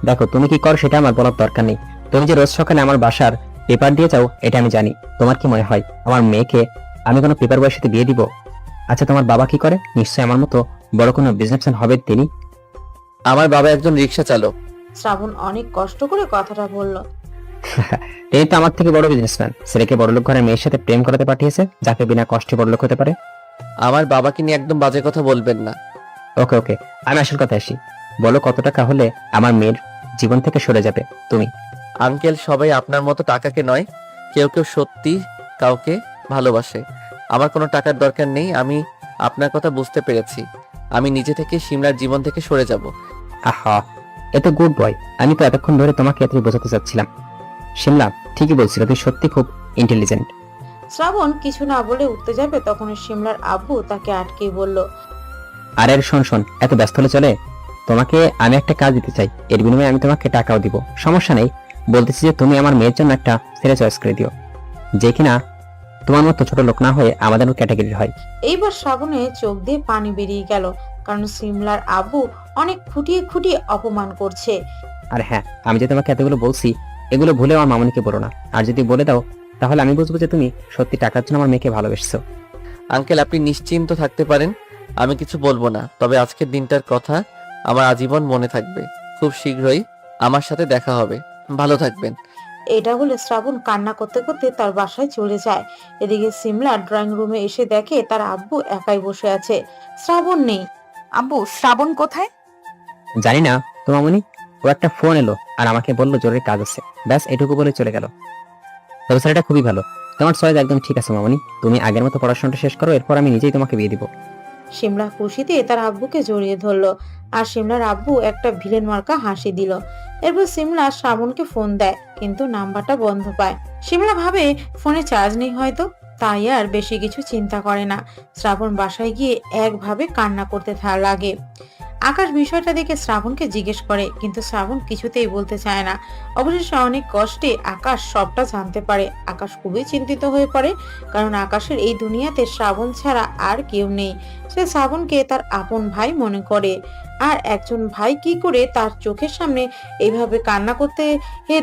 দেখো, তুমি কি করো সেটা আমার বলার দরকার নেই। তুমি যে রোজ সকালে আমার বাসার পেপার দিয়ে যাও, এটা আমি জানি। তোমার কি মনে হয় আমার মেয়েকে আমি কোনো পেপার বয়ের সাথে বিয়ে দিব? আচ্ছা, তোমার বাবা কি করে? নিশ্চয়ই আমার মতো বড় কোনো বিজনেসম্যান হবে তিনি। আমার বাবা একজন রিক্সা চালক। শ্রাবণ অনেক কষ্ট করে কথাটা বলল। তিনি তো আমার থেকে বড় বিজনেসম্যান। ছেলেকে বড়লোক ঘরের মেয়ের সাথে প্রেম করাতে পাঠিয়েছে, যাকে বিনা কষ্টে বড়লোক হতে পারে। আমার বাবাকে নিয়ে একদম বাজে কথা বলবেন না। ওকে ওকে, আমি আসল কথা আসি। বলো, কত টাকা হলে আমার মেয়ের জীবন থেকে সরে যাবে তুমি? আঙ্কেল, সবাই আপনার মতো টাকাকে নয়, কেউ কেউ সত্যি কাউকে ভালোবাসে। আমার কোনো টাকার দরকার নেই। আমি আপনার কথা বুঝতে পেরেছি। আমি নিজে থেকে শিমলার জীবন থেকে সরে যাব। আহা, এত গুড বয়। আমি তো এতক্ষণ ধরে তোমাকে এতই বোঝাতে চাচ্ছিলাম। শিমলা ঠিকই বলছিল, তুই সত্যি খুব ইন্টেলিজেন্ট। শ্রাবণ কিছু না বলে উঠতে যাবে তখন শিমলার আব্বু তাকে আটকে বলল, আরে শোন শোন, এত ব্যস্ত হলে চলে? তোমাকে আমি একটা কাজ দিতে চাই, এর বিনিময়ে আমি তোমাকে টাকাও দিব। সমস্যা নেই। বলতেছি যে তুমি আমার মেয়ের জন্য একটা ছেলে চয়েস করে দিও, যে কিনা তোমার মতো ছোট লোক না হয়ে আমাদের ক্যাটাগরির হয়। এইবার শ্রাবণে চোখ দিয়ে পানি বেরিয়ে গেল, কারণ শিমলার আব্বু অনেক খুঁটিয়ে খুঁটিয়ে অপমান করছে। আর হ্যাঁ, আমি যে তোমাকে এতগুলো বলছি, এগুলো ভুলে আমার মামনিকে বলো না। আর যদি বলে দাও তাহলে আমি বুঝবো যে তুমি সত্যি টাকার জন্য আমার মেয়েকে ভালোবেসছো। আঙ্কেল, আপনি নিশ্চিন্ত থাকতে পারেন, আমি কিছু বলবো না। তবে আজকের দিনটার কথা আমার আজীবন মনে থাকবে। খুব শীঘ্রই আমার সাথে দেখা হবে। ভালো থাকবেন। এটা বলে শ্রাবণ কান্না করতে করতে তার বাসায় চলে যায়। এদিকে সিমলা ড্রয়িং রুমে এসে দেখে তার আব্বু একাই বসে আছে, শ্রাবণ নেই। আব্বু, শ্রাবণ কোথায়? জানি না তো মামুনি, ও একটা ফোন এলো আর আমাকে বললো জরুরি কাজ আছে, ব্যাস এটুকু বলে চলে গেল। তবে ছেলেটা খুবই ভালো। তোমার চয়েস একদম ঠিক আছে মামুনি, তুমি আগের মতো পড়াশোনাটা শেষ করো, এরপর আমি নিজেই তোমাকে বিয়ে দিব। সিমলা খুশিতে তার আব্বুকে জড়িয়ে ধরলো আর সিমলার আব্বু একটা ভিলেন মার্কা হাসি দিল। এরপর সিমলা শ্রাবণকে ফোন দেয়, কিন্তু নাম্বারটা বন্ধ পায়। সিমলা ভাবে ফোনে চার্জ নেই হয়তো, তাই আর বেশি কিছু চিন্তা করে না। শ্রাবণ বাসায় গিয়ে একভাবে কান্না করতে লাগে। আকাশ বিষয়টা দেখে শ্রাবণকে জিজ্ঞেস করে, কিন্তু শ্রাবণ কিছুতেই বলতে চায় না। অবশেষে অনেক কষ্টে আকাশ সবটা জানতে পারে। আকাশ খুবই চিন্তিত হয়ে পড়ে, কারণ আকাশের এই দুনিয়াতে শ্রাবণ ছাড়া আর কেউ নেই। সে শ্রাবণকে তার আপন ভাই মনে করে, আর একজন ভাই কি করে তার চোখের সামনে এইভাবে কান্না করতে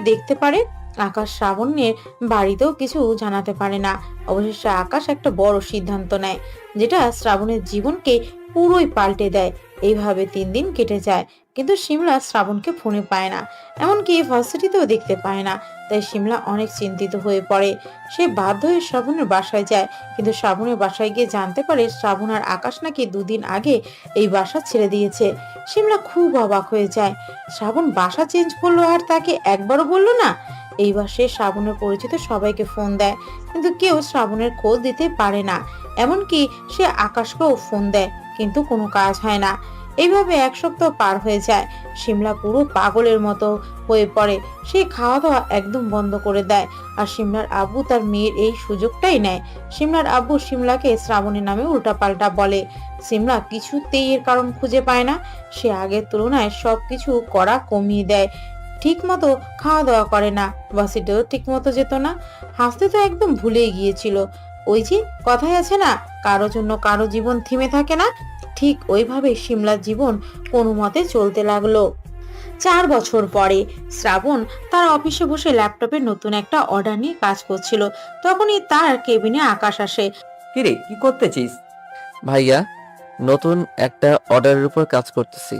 দেখতে পারে। আকাশ শ্রাবণের বাড়িতেও কিছু জানাতে পারে না। অবশেষে আকাশ একটা বড় সিদ্ধান্ত নেয়, যেটা শ্রাবণের জীবনকে পুরোই পাল্টে দেয়। এইভাবে 3 দিন কেটে যায়, কিন্তু সিমলা শ্রাবণকে ফোনে পায় না, এমনকি ভার্সিটিতেও দেখতে পায় না। তাই সিমলা অনেক চিন্তিত হয়ে পড়ে। সে বাধ্য হয়ে শ্রাবণের বাসায় যায়, কিন্তু শ্রাবণের বাসায় গিয়ে জানতে পারে শ্রাবণ আর আকাশ নাকি 2 দিন আগে এই বাসা ছেড়ে দিয়েছে। সিমলা খুব অবাক হয়ে যায়। শ্রাবণ বাসা চেঞ্জ করলো আর তাকে একবারও বললো না। এইবার সে শ্রাবণের পরিচিত সবাইকে ফোন দেয়, কিন্তু কেউ শ্রাবণের খোঁজ দিতে পারে না। এমনকি সে আকাশকেও ফোন দেয়, কিন্তু কোনো কাজ হয় না। এইভাবে 1 সপ্তাহ পার হয়ে যায়। সিমলা পুরো পাগলের মতো হয়ে পড়ে। সে খাওয়া দাওয়া একদম বন্ধ করে দেয়, আর সিমলার আব্বু তার মেয়ের এই সুযোগটাই নেয়। সিমলার আব্বু সিমলাকে শ্রাবণের নামে উল্টাপাল্টা বলে। সিমলা কিছুতেই এর কারণ খুঁজে পায় না। সে আগের তুলনায় সবকিছু করা কমিয়ে দেয়, ঠিক মতো খাওয়া দাওয়া করে না, বাসিতেও ঠিক মতো যেত না, হাসতে তো একদম ভুলেই গিয়েছিল। ওই যে কথাই আছে না, কারো জন্য কারো জীবন থেমে থাকে না, ঠিক ওইভাবে সিমলার জীবন কোনো মতে চলতে লাগলো। 4 বছর পরে শ্রাবণ তার অফিসে বসে ল্যাপটপে নতুন একটা অর্ডার নিয়ে কাজ করছিল। তখনই তার কেবিনে আকাশ আসে। কিরে, কি করতেছিস? ভাইয়া, নতুন একটা অর্ডারের উপর কাজ করতেছি।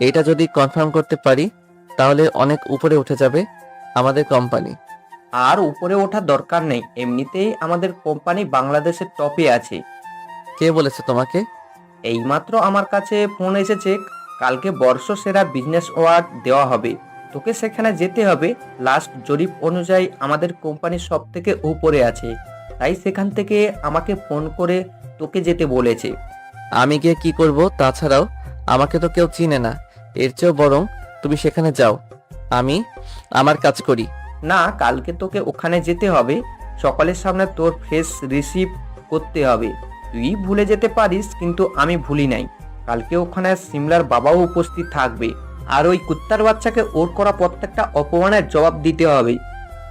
এটা যদি কনফার্ম করতে পারি তাহলে অনেক উপরে উঠে যাবে আমাদের কোম্পানি। আর উপরে ওঠার দরকার নেই, এমনিতেই আমাদের কোম্পানি বাংলাদেশের টপে আছে। কে বলেছে তোমাকে? এইমাত্র আমার কাছে ফোন এসেছে, কালকে বর্ষসেরা বিজনেস অ্যাওয়ার্ড দেওয়া হবে, তোকে সেখানে যেতে হবে। লাস্ট জরিপ অনুযায়ী আমাদের কোম্পানি সব থেকে উপরে আছে, তাই সেখান থেকে আমাকে ফোন করে তোকে যেতে বলেছে। আমি গিয়ে কি করব? তাছাড়াও আমাকে তো কেউ চিনে না। এর চেয়েও বরং তুমি সেখানে যাও, আমি আমার কাজ করি। না, কালকে তোকে ওখানে যেতে হবে, সকলের সামনে তোর ফেস রিসিভ করতে হবে। তুই ভুলে যেতে পারিস, কিন্তু আমি ভুলি নাই। কালকে ওখানে সিমলার বাবাও উপস্থিত থাকবে, আর ওই কুত্তার বাচ্চাকে ওর করা প্রত্যেকটা অপমানের জবাব দিতে হবে।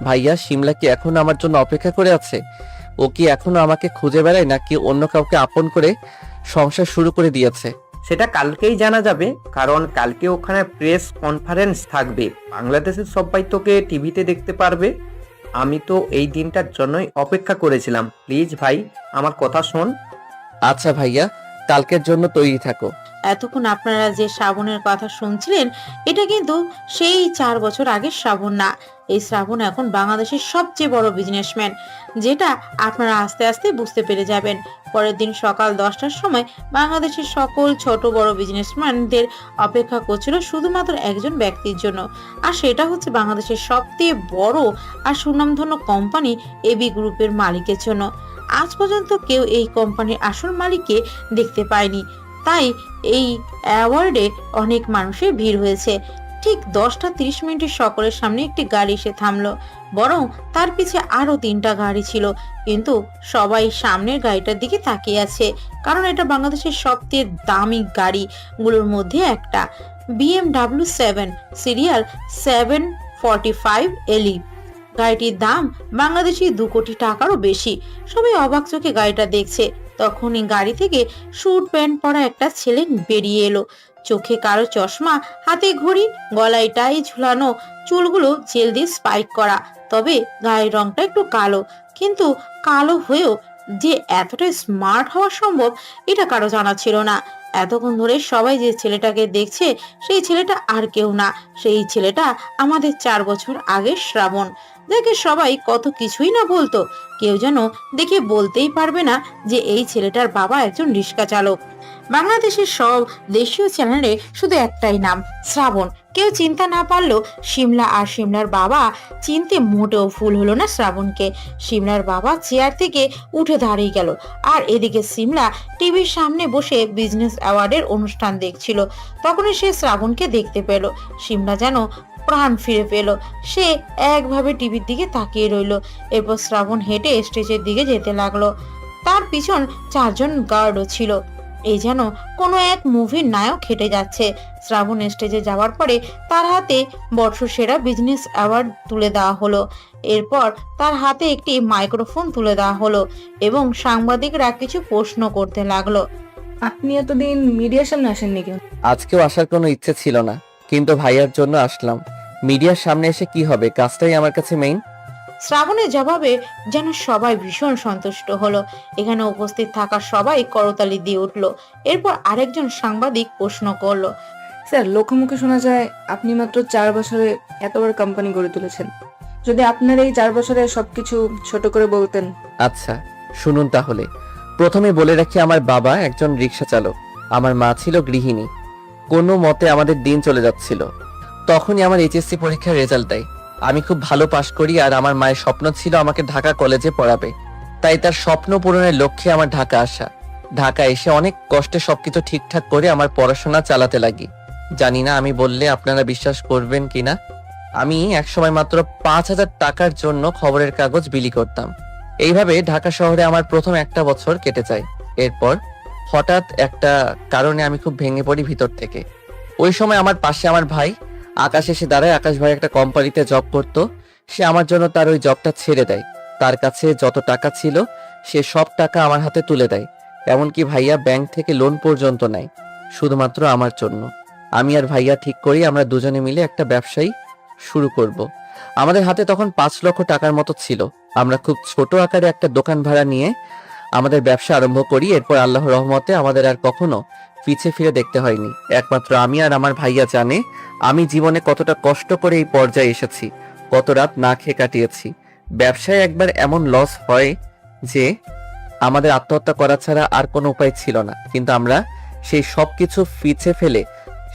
ভাইয়া, সিমলা কি এখনো আমার জন্য অপেক্ষা করে আছে? ও কি এখনো আমাকে খুঁজে বেড়ায়, নাকি অন্য কাউকে আপন করে সংসার শুরু করে দিয়েছে? সেটা কালকেই জানা যাবে, কারণ কালকে ওখানে প্রেস কনফারেন্স থাকবে, বাংলাদেশের সবাই তোকে টিভিতে দেখতে পারবে। আমি তো এই দিনটার জন্যই অপেক্ষা করেছিলাম। প্লিজ ভাই, আমার কথা শোন। আচ্ছা ভাইয়া, কালকের জন্য তৈরি থাকো। এতক্ষণ আপনারা যে শ্রাবণের কথা শুনছিলেন, এটা কিন্তু সেই 4 বছর আগের শ্রাবণ না। এই শ্রাবণ এখন বাংলাদেশের সবচেয়ে বড় বিজনেসম্যান, যেটা আপনারা আস্তে আস্তে বুঝতে পেরে যাবেন। পরের দিন সকাল 10টার সময় বাংলাদেশের সকল ছোট বড় বিজনেসম্যানদের অপেক্ষা করছিল শুধুমাত্র একজন ব্যক্তির জন্য, আর সেটা হচ্ছে বাংলাদেশের সবচেয়ে বড় আর সুনামধন্য কোম্পানি এবি গ্রুপের মালিকের জন্য। আজ পর্যন্ত কেউ এই কোম্পানির আসল মালিককে দেখতে পায়নি, তাই এই অ্যাওয়ার্ডে অনেক মানুষের ভিড় হয়েছে। ঠিক 10:30 সকলের সামনে একটি গাড়ি এসে থামলো, বরং তার পিছে আরো 3টা গাড়ি ছিল, কিন্তু সবাই সামনের গাড়িটার দিকে তাকিয়ে আছে, কারণ এটা বাংলাদেশের সবচেয়ে দামি গাড়িগুলোর মধ্যে একটা। BMW 7 serial 745 LE। গাড়িটির দাম বাংলাদেশি 2 কোটি টাকারও বেশি। সবাই অবাক চোখে গাড়িটা দেখছে। তখনই গাড়ি থেকে স্যুট প্যান্ট পরা একটা ছেলে বেরিয়ে এলো। চোখে কালো চশমা, হাতে ঘড়ি, গলায় টাই ঝুলানো, চুলগুলো জেল দিয়ে স্পাইক করা। তবে গায়ের রংটা একটু কালো, কিন্তু কালো হয়েও যে এতটা স্মার্ট হওয়া সম্ভব এটা কারো জানা ছিল না। এতক্ষণ ধরে সবাই যে ছেলেটাকে দেখছে সেই ছেলেটা আর কেউ না, সেই ছেলেটা আমাদের 4 বছর আগে শ্রাবণ, যাকে সবাই কত কিছুই না বলতো। কেউ যেন দেখে বলতেই পারবে না যে এই ছেলেটার বাবা একজন রিক্সা চালক। বাংলাদেশের সব দেশীয় চ্যানেলে শুধু একটাই নাম, শ্রাবণ। কেউ চিন্তা না পারলেও শিমলা আর শিমলার বাবা চিনতে মোটেও ভুল হলো না শ্রাবণকে। শিমলার বাবা চেয়ার থেকে উঠে দাঁড়িয়ে গেল, আর এদিকে শিমলা টিভির সামনে বসে বিজনেস অ্যাওয়ার্ডের অনুষ্ঠান দেখছিল। তখনই সে শ্রাবণকে দেখতে পেল। শিমলা যেন প্রাণ ফিরে পেল। সে একভাবে টিভির দিকে তাকিয়ে রইল। এরপর শ্রাবণ হেঁটে স্টেজের দিকে যেতে লাগলো। তার পিছন 4 জন গার্ডও ছিল। এই যেন কোনো এক মুভির নায়ক হেঁটে যাচ্ছে। শ্রাবণ স্টেজে যাওয়ার পরে তার হাতে বর্ষসেরা বিজনেস অ্যাওয়ার্ড তুলে দেওয়া হলো। এরপর তার হাতে একটি মাইক্রোফোন তুলে দেওয়া হলো এবং সাংবাদিকরা কিছু প্রশ্ন করতে লাগলো। আপনি এতদিন মিডিয়ার সামনে আসেননি কেন? আজকেও আসার কোনো ইচ্ছে ছিল না, কিন্তু ভাইয়ার জন্য আসলাম। মিডিয়ার সামনে এসে কি হবে, কাজটাই আমার কাছে মেইন। শ্রাবণের জবাবে যেন সবাই ভীষণ সন্তুষ্ট হলো। এখানে উপস্থিত থাকা সবাই করতালি দিয়ে উঠলো। এরপর আরেকজন সাংবাদিক প্রশ্ন করলো, স্যার, লোকমুখে শোনা যায় আপনি মাত্র 4 বছরে এত বড় কোম্পানি গড়ে তুলেছেন। যদি আপনার এই 4 বছরে সবকিছু ছোট করে বলতেন। আচ্ছা শুনুন তাহলে। প্রথমে বলে রাখি, আমার বাবা একজন রিক্সা চালক, আমার মা ছিল গৃহিণী। কোনো মতে আমাদের দিন চলে যাচ্ছিল। তখনই আমার এইচএসসি পরীক্ষার রেজাল্ট দেয়। আমি খুব ভালো পাশ করি, আর আমার মায়ের স্বপ্ন ছিল আমাকে ঢাকা কলেজে পড়াবে। তাই তার স্বপ্ন পূরণের লক্ষ্যে আমার ঢাকা আসা। ঢাকা এসে অনেক কষ্টে সবকিছু ঠিকঠাক করে আমার পড়াশোনা চালাতে লাগি। জানি না আমি বললে আপনারা বিশ্বাস করবেন কিনা, আমি একসময় মাত্র 5,000 টাকার জন্য খবরের কাগজ বিলি করতাম। এইভাবে ঢাকা শহরে আমার প্রথম 1 বছর কেটে যায়। এরপর হঠাৎ একটা কারণে আমি খুব ভেঙে পড়ি ভিতর থেকে। ওই সময় আমার পাশে আমার ভাই আকাশ এসে দাঁড়ায়। আকাশ ভাই একটা কোম্পানিতে জব করত। সে আমার জন্য তার ওই জবটা ছেড়ে দেয়। তার কাছে যত টাকা ছিল সে সব টাকা আমার হাতে তুলে দেয়। এমনকি ভাইয়া ব্যাংক থেকে লোন পর্যন্ত নেয় শুধুমাত্র আমার জন্য। আমি আর ভাইয়া ঠিক করি আমরা দুজনে মিলে একটা ব্যবসায়ী শুরু করব। আমাদের হাতে তখন 5 লক্ষ টাকার মতো ছিল। আমরা খুব ছোট আকারে একটা দোকান ভাড়া নিয়ে আমাদের ব্যবসা আরম্ভ করি। এরপর আল্লাহর রহমতে আমাদের আর কখনো পিছে ফিরে দেখতে হয়নি। একমাত্র আমি আর আমার ভাইয়া জানে আমি জীবনে কতটা কষ্ট করে এই পর্যায়ে এসেছি, কত রাত না খেয়ে কাটিয়েছি। ব্যবসায় একবার এমন লস হয় যে আমাদের আত্মহত্যা করা ছাড়া আর কোনো উপায় ছিল না, কিন্তু আমরা সেই সবকিছু পিছে ফেলে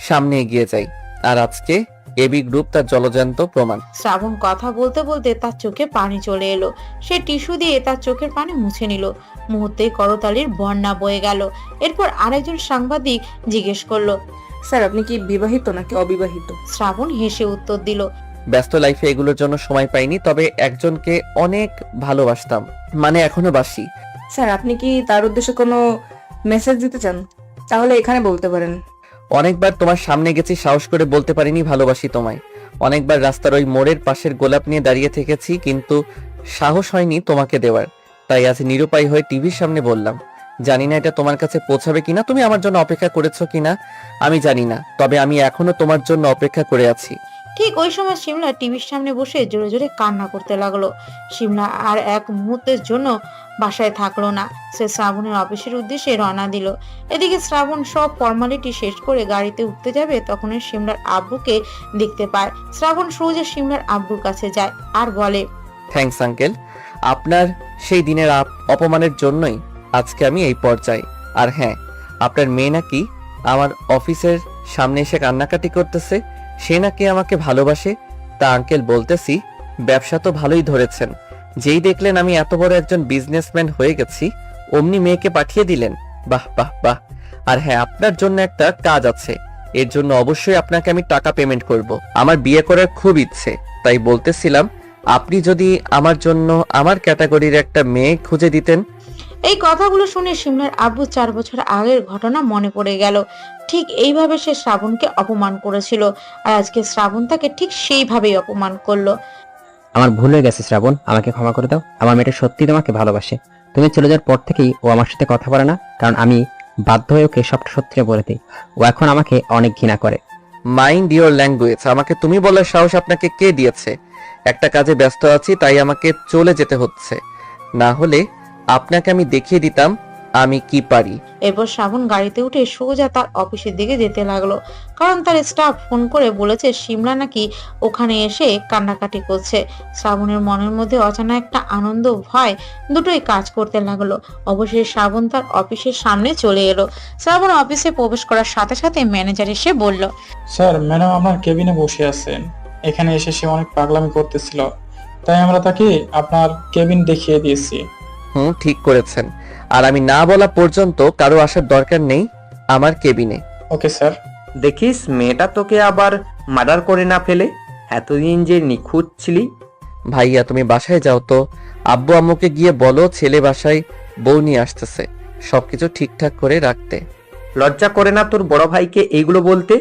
সামনে এগিয়ে যাই। আর আজকে এবি গ্রুপ তার জলজান্ত প্রমাণ। শ্রাবণ কথা বলতে বলতে তার চোখে পানি চলে এলো। সে টিস্যু দিয়ে তার চোখের পানি মুছে নিল। মুহূর্তেই করতালির বন্যা বয়ে গেল। এরপর আরেকজন সাংবাদিক জিজ্ঞেস করলো, স্যার, আপনি কি বিবাহিত নাকি অবিবাহিত? শ্রাবণ হেসে উত্তর দিল, ব্যস্ত লাইফে এগুলোর জন্য সময় পাইনি, তবে একজনকে অনেক ভালোবাসতাম, মানে এখনো বাসি। স্যার, আপনি কি তার উদ্দেশ্যে কোনো মেসেজ দিতে চান? তাহলে এখানে বলতে পারেন। অনেকবার তোমার সামনে গেছি, সাহস করে বলতে পারিনি ভালোবাসি তোমায়। অনেকবার রাস্তার ওই মোড়ের পাশের গোলাপ নিয়ে দাঁড়িয়ে থেকেছি, কিন্তু সাহস হয়নি তোমাকে দেওয়ার। তাই আজ নিরুপায় হয়ে টিভির সামনে বললাম। জানি না এটা তোমার কাছে পৌঁছাবে কিনা, তুমি আমার জন্য অপেক্ষা করেছো কিনা আমি জানি না, তবে আমি এখনো তোমার জন্য অপেক্ষা করে আছি। ঠিক ওই সময় শিমলা টিভির সামনে বসে জোরে জোরে কান্না করতে লাগলো। শিমলা আর এক মুহূর্তের জন্য বাসায় থাকলো না। সে শ্রাবণের অফিসের উদ্দেশ্যে রওনা দিল। এদিকে শ্রাবণ সব ফর্মালিটি শেষ করে গাড়িতে উঠতে যাবে, তখনই শিমলার আব্বুকে দেখতে পায়। শ্রাবণ সোজা শিমলার আব্বুর কাছে যায় আর বলে, থ্যাঙ্কস আঙ্কেল, আপনার সেই দিনের অপমানের জন্যই আজকে আমি এই পর্যায়ে। আর হ্যাঁ, আপনার মেয়ে নাকি আমার অফিসের সামনে এসে কান্নাকাটি করতেছে, সে নাকি আমাকে ভালোবাসে। তা আঙ্কেল বলতেছি, ব্যবসা তো ভালোই ধরেছেন। যেই দেখলেন আমি এত বড় একজন বিজনেসম্যান হয়ে গেছি, অমনি মেয়েকে পাঠিয়ে দিলেন। বাহ বাহ বাহ। আর হ্যাঁ, আপনার জন্য একটা কাজ আছে, এর জন্য অবশ্যই আপনাকে আমি টাকা পেমেন্ট করব। আমার বিয়ে করার খুব ইচ্ছে, তাই বলতেছিলাম আপনি যদি আমার জন্য আমার ক্যাটাগরির একটা মেয়ে খুঁজে দিতেন। এই কথাগুলো শুনে শিমলার আব্বু 4 বছর আগের ঘটনা মনে পড়ে গেল। ঠিক এইভাবে সে শ্রাবণকে অপমান করেছিল, আর আজকে শ্রাবণ তাকে ঠিক সেইভাবেই অপমান করলো। আমার ভুল হয়ে গেছে শ্রাবণ, আমাকে ক্ষমা করে দাও। আমার মেয়েটা সত্যি তোমাকে ভালোবাসে। তুমি চলে যাওয়ার পর থেকেই ও আমার সাথে কথা বলে না, কারণ আমি বাধ্য হয়ে ওকে সবটা সত্যি বলে দিই। ও এখন আমাকে অনেক ঘৃণা করে। Mind your language. আমাকে তুমি বলার সাহস আপনাকে কে দিয়েছে? একটা কাজে ব্যস্ত আছি, তাই আমাকে চলে যেতে হচ্ছে, না হলে আপনাকে আমি দেখিয়ে দিতাম আমি কি পারি। এরপর শ্রাবণ গাড়িতে উঠে সোজা তার অফিসের দিকে যেতে লাগলো, কারণ তার স্টাফ ফোন করে বলেছে সিমলা নাকি ওখানে এসে কান্নাকাটি করছে। শ্রাবণের মনের মধ্যে অজানা একটা আনন্দ ভয় দুটোই কাজ করতে লাগলো। অবশেষে শ্রাবণ তার অফিসের সামনে চলে এলো। শ্রাবণ অফিসে প্রবেশ করার সাথে সাথে ম্যানেজার এসে বলল, স্যার ম্যাডাম আপনার কেবিনে বসে আছেন। এখানে এসে সে অনেক পাগলামি করতেছিল, তাই আমরা তাকে আপনার কেবিন দেখিয়ে দিয়েছি। ঠিক করেছেন, আর আমি না বলা পর্যন্ত কারো আসার দরকার নেই আমার কেবিনে। Okay sir. দেখিস মেয়েটা তোকে আবার মার্ডার করে না ফেলে। এতদিন যে নিখুঁত ছিলি। ভাইয়া তুমি বাসায় যাও তো, আব্বু আম্মুকে গিয়ে বলো ছেলে বাসায় বউ নিয়ে আসতেছে, সবকিছু ঠিকঠাক করে রাখতে। লজ্জা করে না তোর বড় ভাইকে এইগুলো বলতে?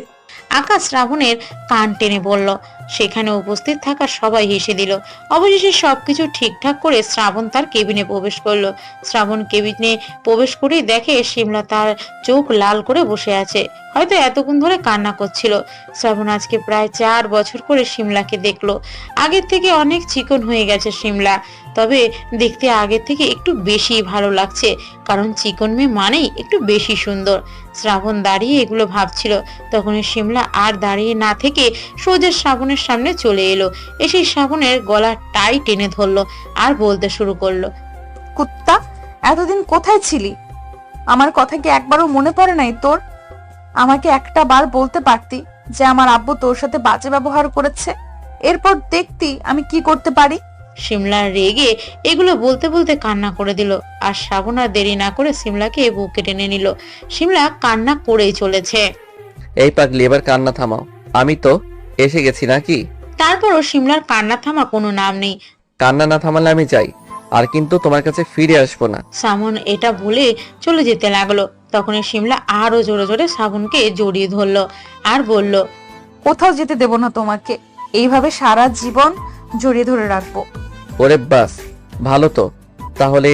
আকাশ শ্রাবণের কান টেনে বলল। সেখানে উপস্থিত থাকা সবাই হেসে দিল। অবশেষে সবকিছু ঠিকঠাক করে শ্রাবণ তার কেবিনে প্রবেশ করলো। শ্রাবণ কেবিনে প্রবেশ করেই দেখে সিমলা তার চোখ লাল করে বসে আছে, হয়তো এতক্ষণ ধরে কান্না করছিল। শ্রাবণ আজকে প্রায় 4 বছর করে সিমলাকে দেখলো। আগের থেকে অনেক চিকন হয়ে গেছে সিমলা, তবে দেখতে আগের থেকে একটু বেশি ভালো লাগছে, কারণ চিকন মেয়ে মানেই একটু বেশি সুন্দর। শ্রাবণ দাঁড়িয়ে এগুলো ভাবছিল, তখন সিমলা আর দাঁড়িয়ে না থেকে সোজা শ্রাবণের সামনে চলে এলো। এসে শ্রাবণের গলা টাই টেনে ধরলো আর বলতে শুরু করলো, কুত্তা, এতদিন কোথায় ছিলি? আমার কথা কি একবারও মনে পড়ে নাই তোর? আমাকে একটা বার বলতে পারতি যে আমার আব্বু তোর সাথে বাজে ব্যবহার করেছে, এরপর দেখতি আমি কি করতে পারি। সিমলা রেগে এগুলো বলতে বলতে কান্না করে দিল। আর শ্রাবণ আর দেরি না করে সিমলাকে বুকে টেনে নিল। সিমলা কান্না করেই চলেছে। এই পাগলি, এবার কান্না থামাও, আমি তো এসে গেছি নাকি? তারপরও সিমলার কান্না থামার কোনো নাম নেই। কান্না না থামালে আমি যাই, আর কিন্তু তোমার কাছে ফিরে আসবো না। শ্রাবণ এটা বলে চলে যেতে লাগলো। তখন সিমলা আরো জোরে জোরে শ্রাবণকে জড়িয়ে ধরলো আর বলল, কোথাও যেতে দেব না তোমাকে, এইভাবে সারা জীবন জড়িয়ে ধরে রাখবো। ওরে বাস, ভালো তো, তাহলে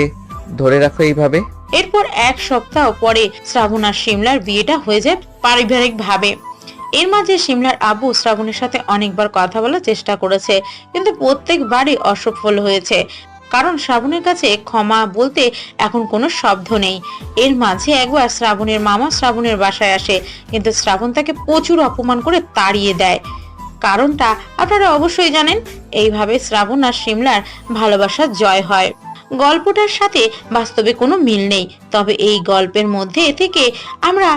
ধরে রাখো এইভাবে। এরপর 1 সপ্তাহ পরে শ্রাবণ আর সিমলার বিয়েটা হয়ে যায় পারিবারিক ভাবে। এর মাঝে সিমলার আব্বু শ্রাবণের সাথে অনেকবার কথা বলার চেষ্টা করেছে, কিন্তু প্রত্যেকবারই অসফল হয়েছে, কারণ শ্রাবণের কাছে ক্ষমা বলতে এখন কোনো শব্দ নেই। এর মাঝে একবার শ্রাবণের মামা শ্রাবণের বাসায় আসে, কিন্তু শ্রাবণ তাকে প্রচুর অপমান করে তাড়িয়ে দেয়। কারণটা আপনারা অবশ্যই জানেন। এইভাবে শ্রাবণ আর সিমলার ভালোবাসার জয় হয়। গল্পটার সাথে বাস্তবে কোনো মিল নেই, তবে এই গল্পের মধ্যে থেকে আমরা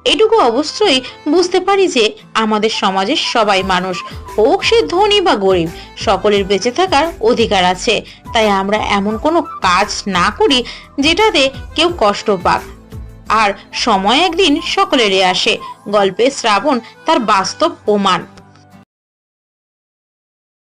এটুকু অবশ্যই বুঝতে পারি যে আমাদের সমাজের সবাই মানুষ, হোক সে ধনী বা গরিব, সকলের বেঁচে থাকার অধিকার আছে। তাই আমরা এমন কোনো কাজ না করি যেটাতে কেউ কষ্ট পাক। আর সময় একদিন সকলেরই আসে। গল্পে শ্রাবণ তার বাস্তব প্রমাণ।